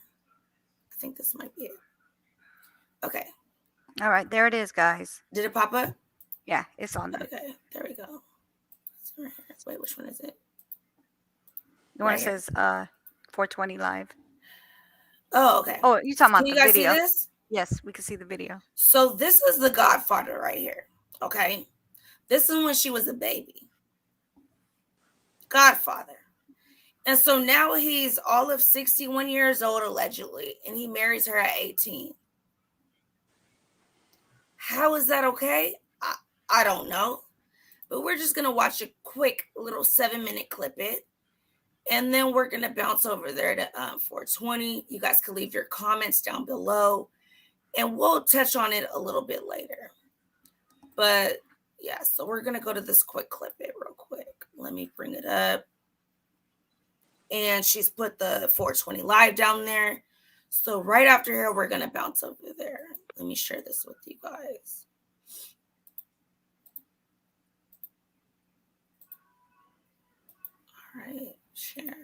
I think this might be it. Okay. All right, there it is, guys. Did it pop up? Yeah, it's on there. Okay, there we go. Wait, which one is it? The one Right that here. says 420 live. Oh, okay. Oh, you talking about Can the you guys video? see this? Yes, we can see the video. So this is the godfather right here. Okay. This is when she was a baby. Godfather. And so now he's all of 61 years old, allegedly, and he marries her at 18. How is that okay? I don't know. But we're just going to watch a quick little 7-minute clip it. And then we're going to bounce over there to 420. You guys can leave your comments down below. And we'll touch on it a little bit later. But yeah, so we're going to go to this quick clip it real quick. Let me bring it up. And she's put the 420 live down there. So right after here, we're going to bounce over there. Let me share this with you guys. All right, share.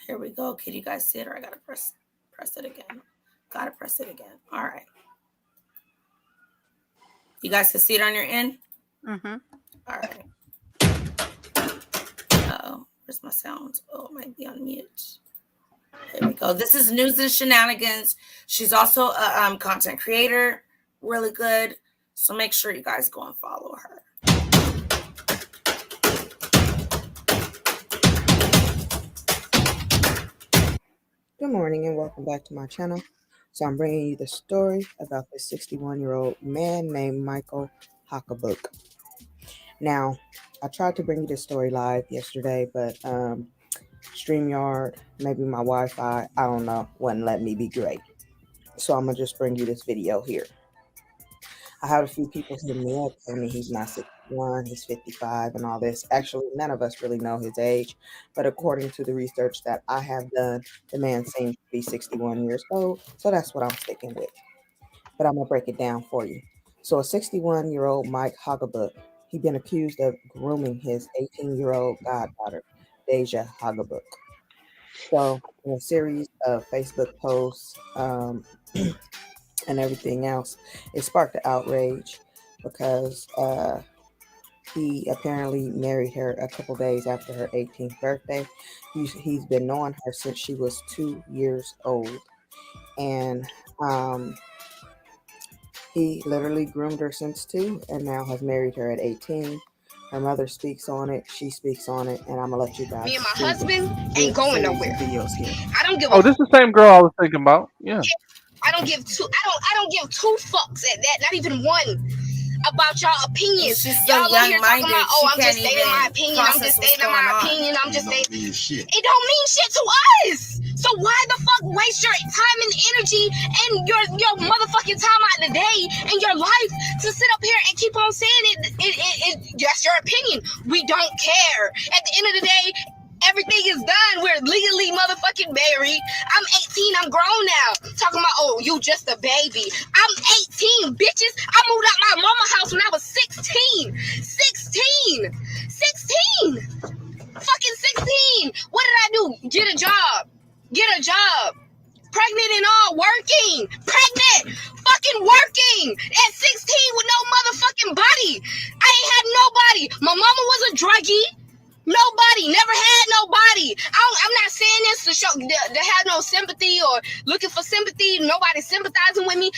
Here we go. Can you guys see it, or I got to press it again? Got to press it again. All right. You guys can see it on your end? Mm-hmm. All right. Uh-oh. Where's my sound? Oh, it might be on mute. There we go. This is News and Shenanigans. She's also a content creator. Really good. So make sure you guys go and follow her. Good morning and welcome back to my channel. So I'm bringing you the story about this 61-year-old man named Michael Huckabee. Now, I tried to bring you this story live yesterday, but StreamYard, maybe my Wi-Fi, I don't know, wouldn't let me be great. So I'm going to just bring you this video here. I have a few people hitting me up telling me he's not 61, he's 55 and all this. Actually, none of us really know his age, but according to the research that I have done, the man seems to be 61 years old, so that's what I'm sticking with. But I'm going to break it down for you. So a 61-year-old Mike Huckabee, he's been accused of grooming his 18-year-old goddaughter, Jashyah Huckabee. So in a series of Facebook posts and everything else, it sparked the outrage because he apparently married her a couple days after her 18th birthday. He's been knowing her since she was 2 years old. And he literally groomed her since 2 and now has married her at 18. Her mother speaks on it, she speaks on it, and I'm gonna let you guys. Me and my husband ain't going nowhere. Videos here. I don't give Oh, this is the same girl I was thinking about. Yeah. I don't give two fucks at that, not even one, about y'all opinions. Y'all out here talking about, oh, I'm just stating my opinion, I'm just stating my opinion, I'm just stating. It don't mean shit to us. So why the fuck waste your time and energy and your motherfucking time out of the day and your life to sit up here and keep on saying it that's your opinion. We don't care. At the end of the day, everything is done. We're legally motherfucking married. I'm 18. I'm grown now. Talking about, oh, you just a baby. I'm 18, bitches. I moved out my mama house when I was 16. 16. Fucking 16. What did I do? Get a job. Pregnant and all, working. Pregnant. Fucking working. At 16 with no motherfucking body. I ain't had nobody. My mama was a druggie. Nobody, never had nobody. I'm not saying this to show to have no sympathy or looking for sympathy. Nobody sympathizing with me.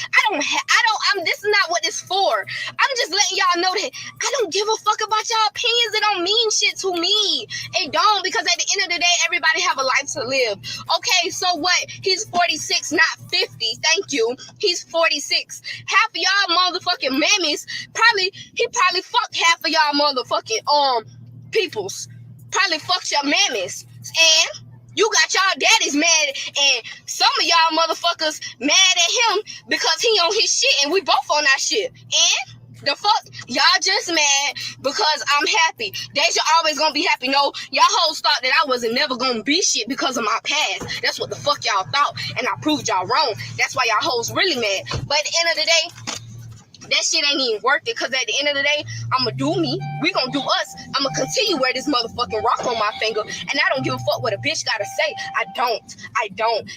This is not what this for. I'm just letting y'all know that I don't give a fuck about y'all opinions. They don't mean shit to me. It don't, because at the end of the day, everybody have a life to live. Okay, so what? He's 46, not 50. Thank you. He's 46. Half of y'all motherfucking mammies he probably fucked half of y'all motherfucking peoples. Probably fucked your mammies, and you got y'all daddies mad, and some of y'all motherfuckers mad at him because he on his shit, and we both on our shit. And the fuck, y'all just mad because I'm happy. Deja always gonna be happy. No, y'all hoes thought that I wasn't never gonna be shit because of my past. That's what the fuck y'all thought, and I proved y'all wrong. That's why y'all hoes really mad. But at the end of the day, that shit ain't even worth it, because at the end of the day, I'ma do me. We gonna do us. I'ma continue wear this motherfucking rock on my finger, and I don't give a fuck what a bitch gotta say. I don't.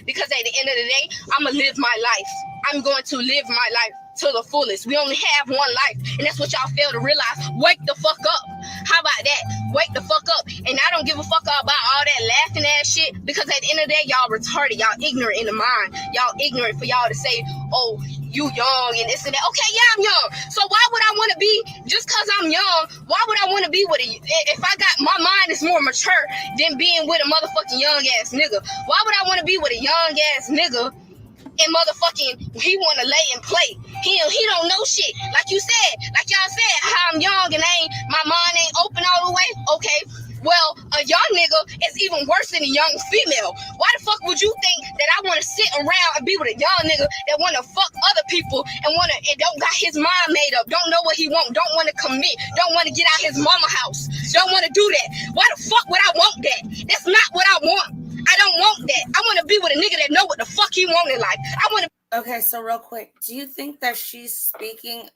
Because at the end of the day, I'ma live my life. I'm going to live my life to the fullest. We only have one life, and that's what y'all fail to realize. Wake the fuck up. How about that? Wake the fuck up. And I don't give a fuck about all that laughing ass shit, because at the end of the day, y'all retarded. Y'all ignorant in the mind. Y'all ignorant for y'all to say, oh, you young and this and that. Okay, yeah, I'm young. So why would I want to be, just because I'm young, why would I want to be with if I got, my mind is more mature than being with a motherfucking young ass nigga. Why would I want to be with a young ass nigga and motherfucking he want to lay and play? He don't know shit. Like you said, like y'all said, how I'm young and my mind ain't open all the way. Okay. Well, a young nigga is even worse than a young female. Why the fuck would you think that I want to sit around and be with a young nigga that want to fuck other people and don't got his mind made up, don't know what he want, don't want to commit, don't want to get out his mama house, don't want to do that? Why the fuck would I want that? That's not what I want. I don't want that. I want to be with a nigga that know what the fuck he want in life. I want to. Okay, so real quick, do you think that she's speaking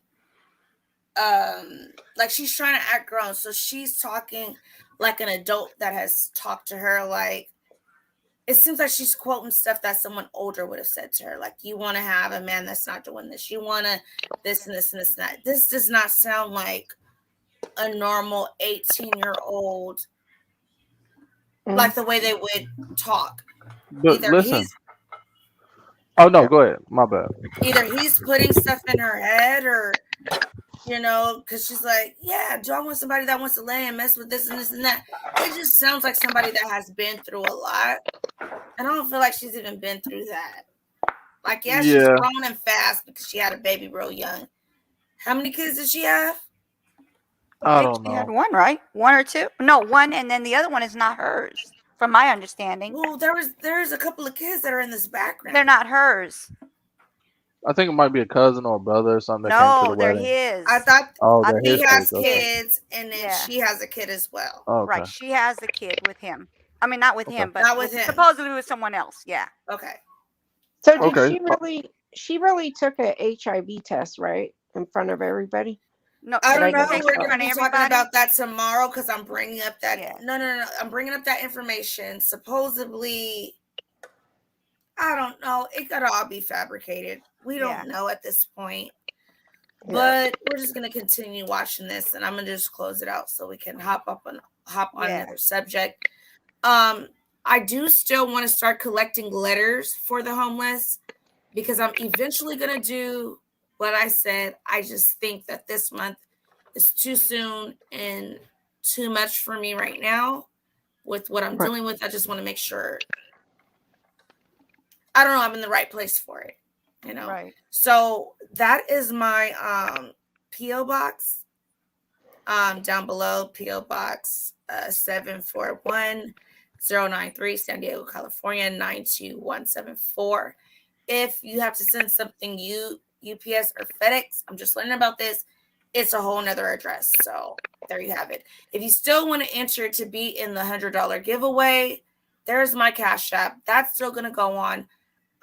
like she's trying to act grown, so she's talking like an adult that has talked to her? Like, it seems like she's quoting stuff that someone older would have said to her, like, you want to have a man that's not doing this, you want to this and this and this and that. This does not sound like a normal 18-year-old, like the way they would talk. But Either listen. Oh no, go ahead. My bad. Either he's putting stuff in her head, or because she's like, yeah, do I want somebody that wants to lay and mess with this and this and that? It just sounds like somebody that has been through a lot. And I don't feel like she's even been through that. Like, yeah, she's grown and fast because she had a baby real young. How many kids did she have? I don't know. She had one, right? One or two? No, one, and then the other one is not hers, from my understanding. Well, there's a couple of kids that are in this background. They're not hers. I think it might be a cousin or a brother or something that came to the wedding. His. I thought he has kids, and then she has a kid as well. Oh, okay. Right, she has a kid with him. I mean, not with him, but not with him. Supposedly with someone else. Yeah. Okay. So did she really took a HIV test, right, in front of everybody? No, I don't know. We're going to be talking about that tomorrow because I'm bringing up that. Yeah. No. I'm bringing up that information. Supposedly, I don't know. It could all be fabricated. We don't know at this point. But we're just going to continue watching this, and I'm going to just close it out so we can hop on another subject. I do still want to start collecting letters for the homeless because I'm eventually going to do what I said. I just think that this month is too soon and too much for me right now with what I'm dealing with. I just want to make sure, I don't know, I'm in the right place for it, Right. So that is my P.O. box down below, P.O. box 741-093, San Diego, California 92174. If you have to send something UPS or FedEx, I'm just learning about this, it's a whole nother address. So there you have it. If you still want to enter to be in the $100 giveaway, there's my Cash App. That's still going to go on.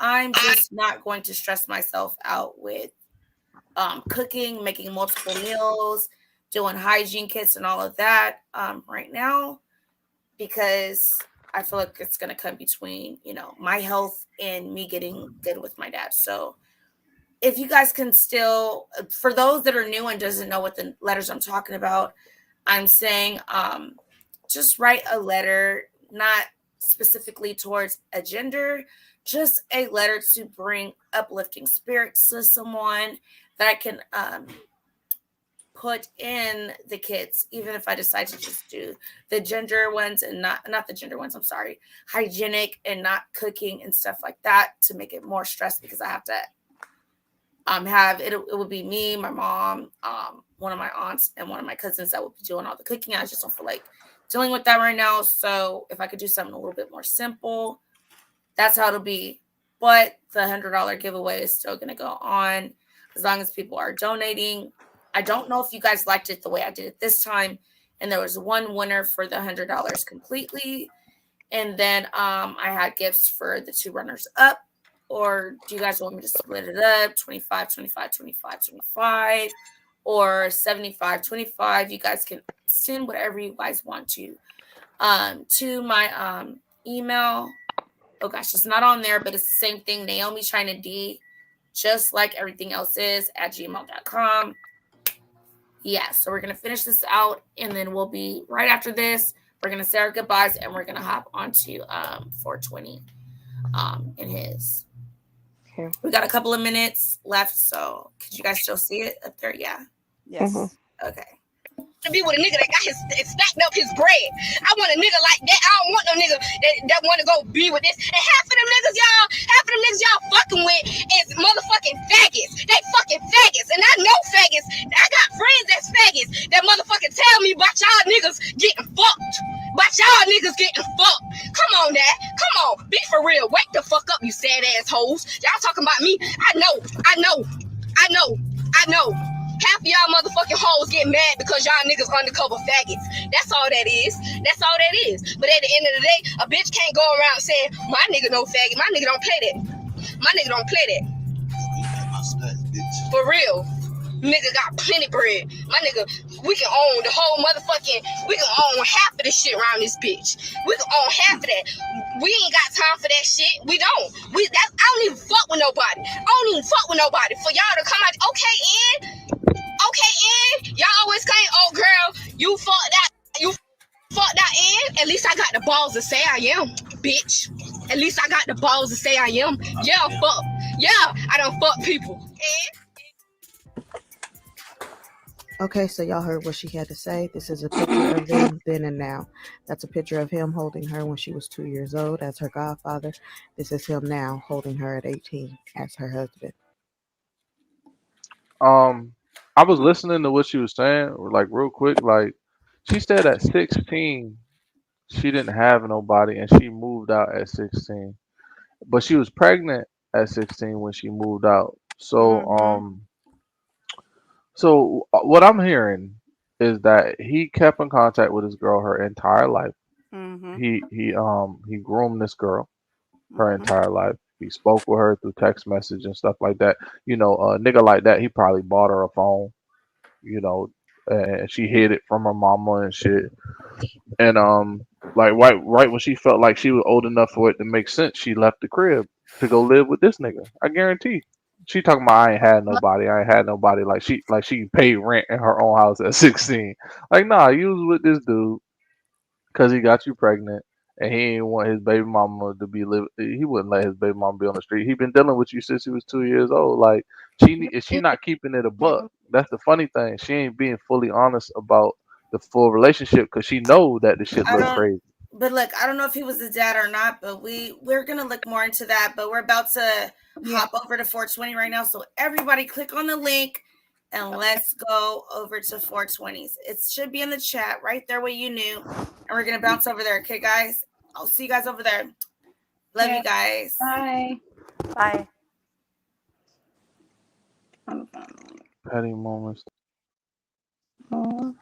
I'm just not going to stress myself out with cooking, making multiple meals, doing hygiene kits and all of that right now, because I feel like it's going to come between, my health and me getting good with my dad. So if you guys can still, for those that are new and doesn't know what the letters I'm talking about, I'm saying just write a letter, not specifically towards a gender, just a letter to bring uplifting spirits to someone that I can put in the kits, even if I decide to just do the gender ones and not the gender ones, I'm sorry, hygienic and not cooking and stuff like that, to make it more stressed, because I have to have it would be me, my mom, one of my aunts, and one of my cousins that would be doing all the cooking. I just don't feel like dealing with that right now. So if I could do something a little bit more simple, that's how it'll be. But the $100 giveaway is still going to go on as long as people are donating. I don't know if you guys liked it the way I did it this time. And there was one winner for the $100 completely. And then I had gifts for the two runners up. Or do you guys want me to split it up? 25, 25, 25, 25, or 75, 25. You guys can send whatever you guys want to my email. Oh gosh, it's not on there, but it's the same thing. Naomi China D, just like everything else is, at gmail.com. Yeah, so we're going to finish this out, and then we'll be right after this. We're going to say our goodbyes, and we're going to hop onto 420 in his. Okay. We got a couple of minutes left, so could you guys still see it up there? Yeah. Yes. Okay. To be with a nigga that got his stacked up his bread. I want a nigga like that. I don't want no nigga that want to go be with this. And half of them niggas y'all fucking with is motherfucking faggots. They fucking faggots. And I know faggots. I got friends that's faggots that motherfucking tell me about y'all niggas getting fucked. About y'all niggas getting fucked. Come on, Dad. Come on. Be for real. Wake the fuck up, you sad assholes. Y'all talking about me. I know. Half of y'all motherfucking hoes get mad because y'all niggas undercover faggots. That's all that is. But at the end of the day, a bitch can't go around saying, my nigga no faggot. My nigga don't play that. For real. Nigga got plenty bread. My nigga, we can own the whole motherfucking, we can own half of the shit around this bitch. We can own half of that. We ain't got time for that shit. We don't. I don't even fuck with nobody. For y'all to come out, okay, y'all always claim, oh girl, you fucked that in. At least I got the balls to say I am, bitch. At least I got the balls to say I am. Yeah, fuck. Yeah, I don't fuck people. Okay, so y'all heard what she had to say. This is a picture of them then and now. That's a picture of him holding her when she was 2 years old as her godfather. This is him now holding her at 18 as her husband. I was listening to what she was saying, like real quick. Like she said at 16, she didn't have nobody, and she moved out at 16. But she was pregnant at 16 when she moved out. So what I'm hearing is that he kept in contact with his girl her entire life. He groomed this girl her entire life. He spoke with her through text message and stuff like that. A nigga like that, he probably bought her a phone. And she hid it from her mama and shit. And like right when she felt like she was old enough for it to make sense, she left the crib to go live with this nigga. I guarantee. She talking about I ain't had nobody. Like she paid rent in her own house at 16. Like nah, you was with this dude because he got you pregnant and he didn't want his baby mama to be live. He wouldn't let his baby mama be on the street. He been dealing with you since he was 2 years old. Like she not keeping it a buck. That's the funny thing. She ain't being fully honest about the full relationship because she know that the shit look crazy. But look, I don't know if he was the dad or not, but we're gonna look more into that. But we're about to hop over to 420 right now. So everybody click on the link and let's go over to 420s. It should be in the chat right there where you knew. And we're gonna bounce over there. Okay, guys. I'll see you guys over there. Love you guys. Bye. Bye. Petty moments. Oh.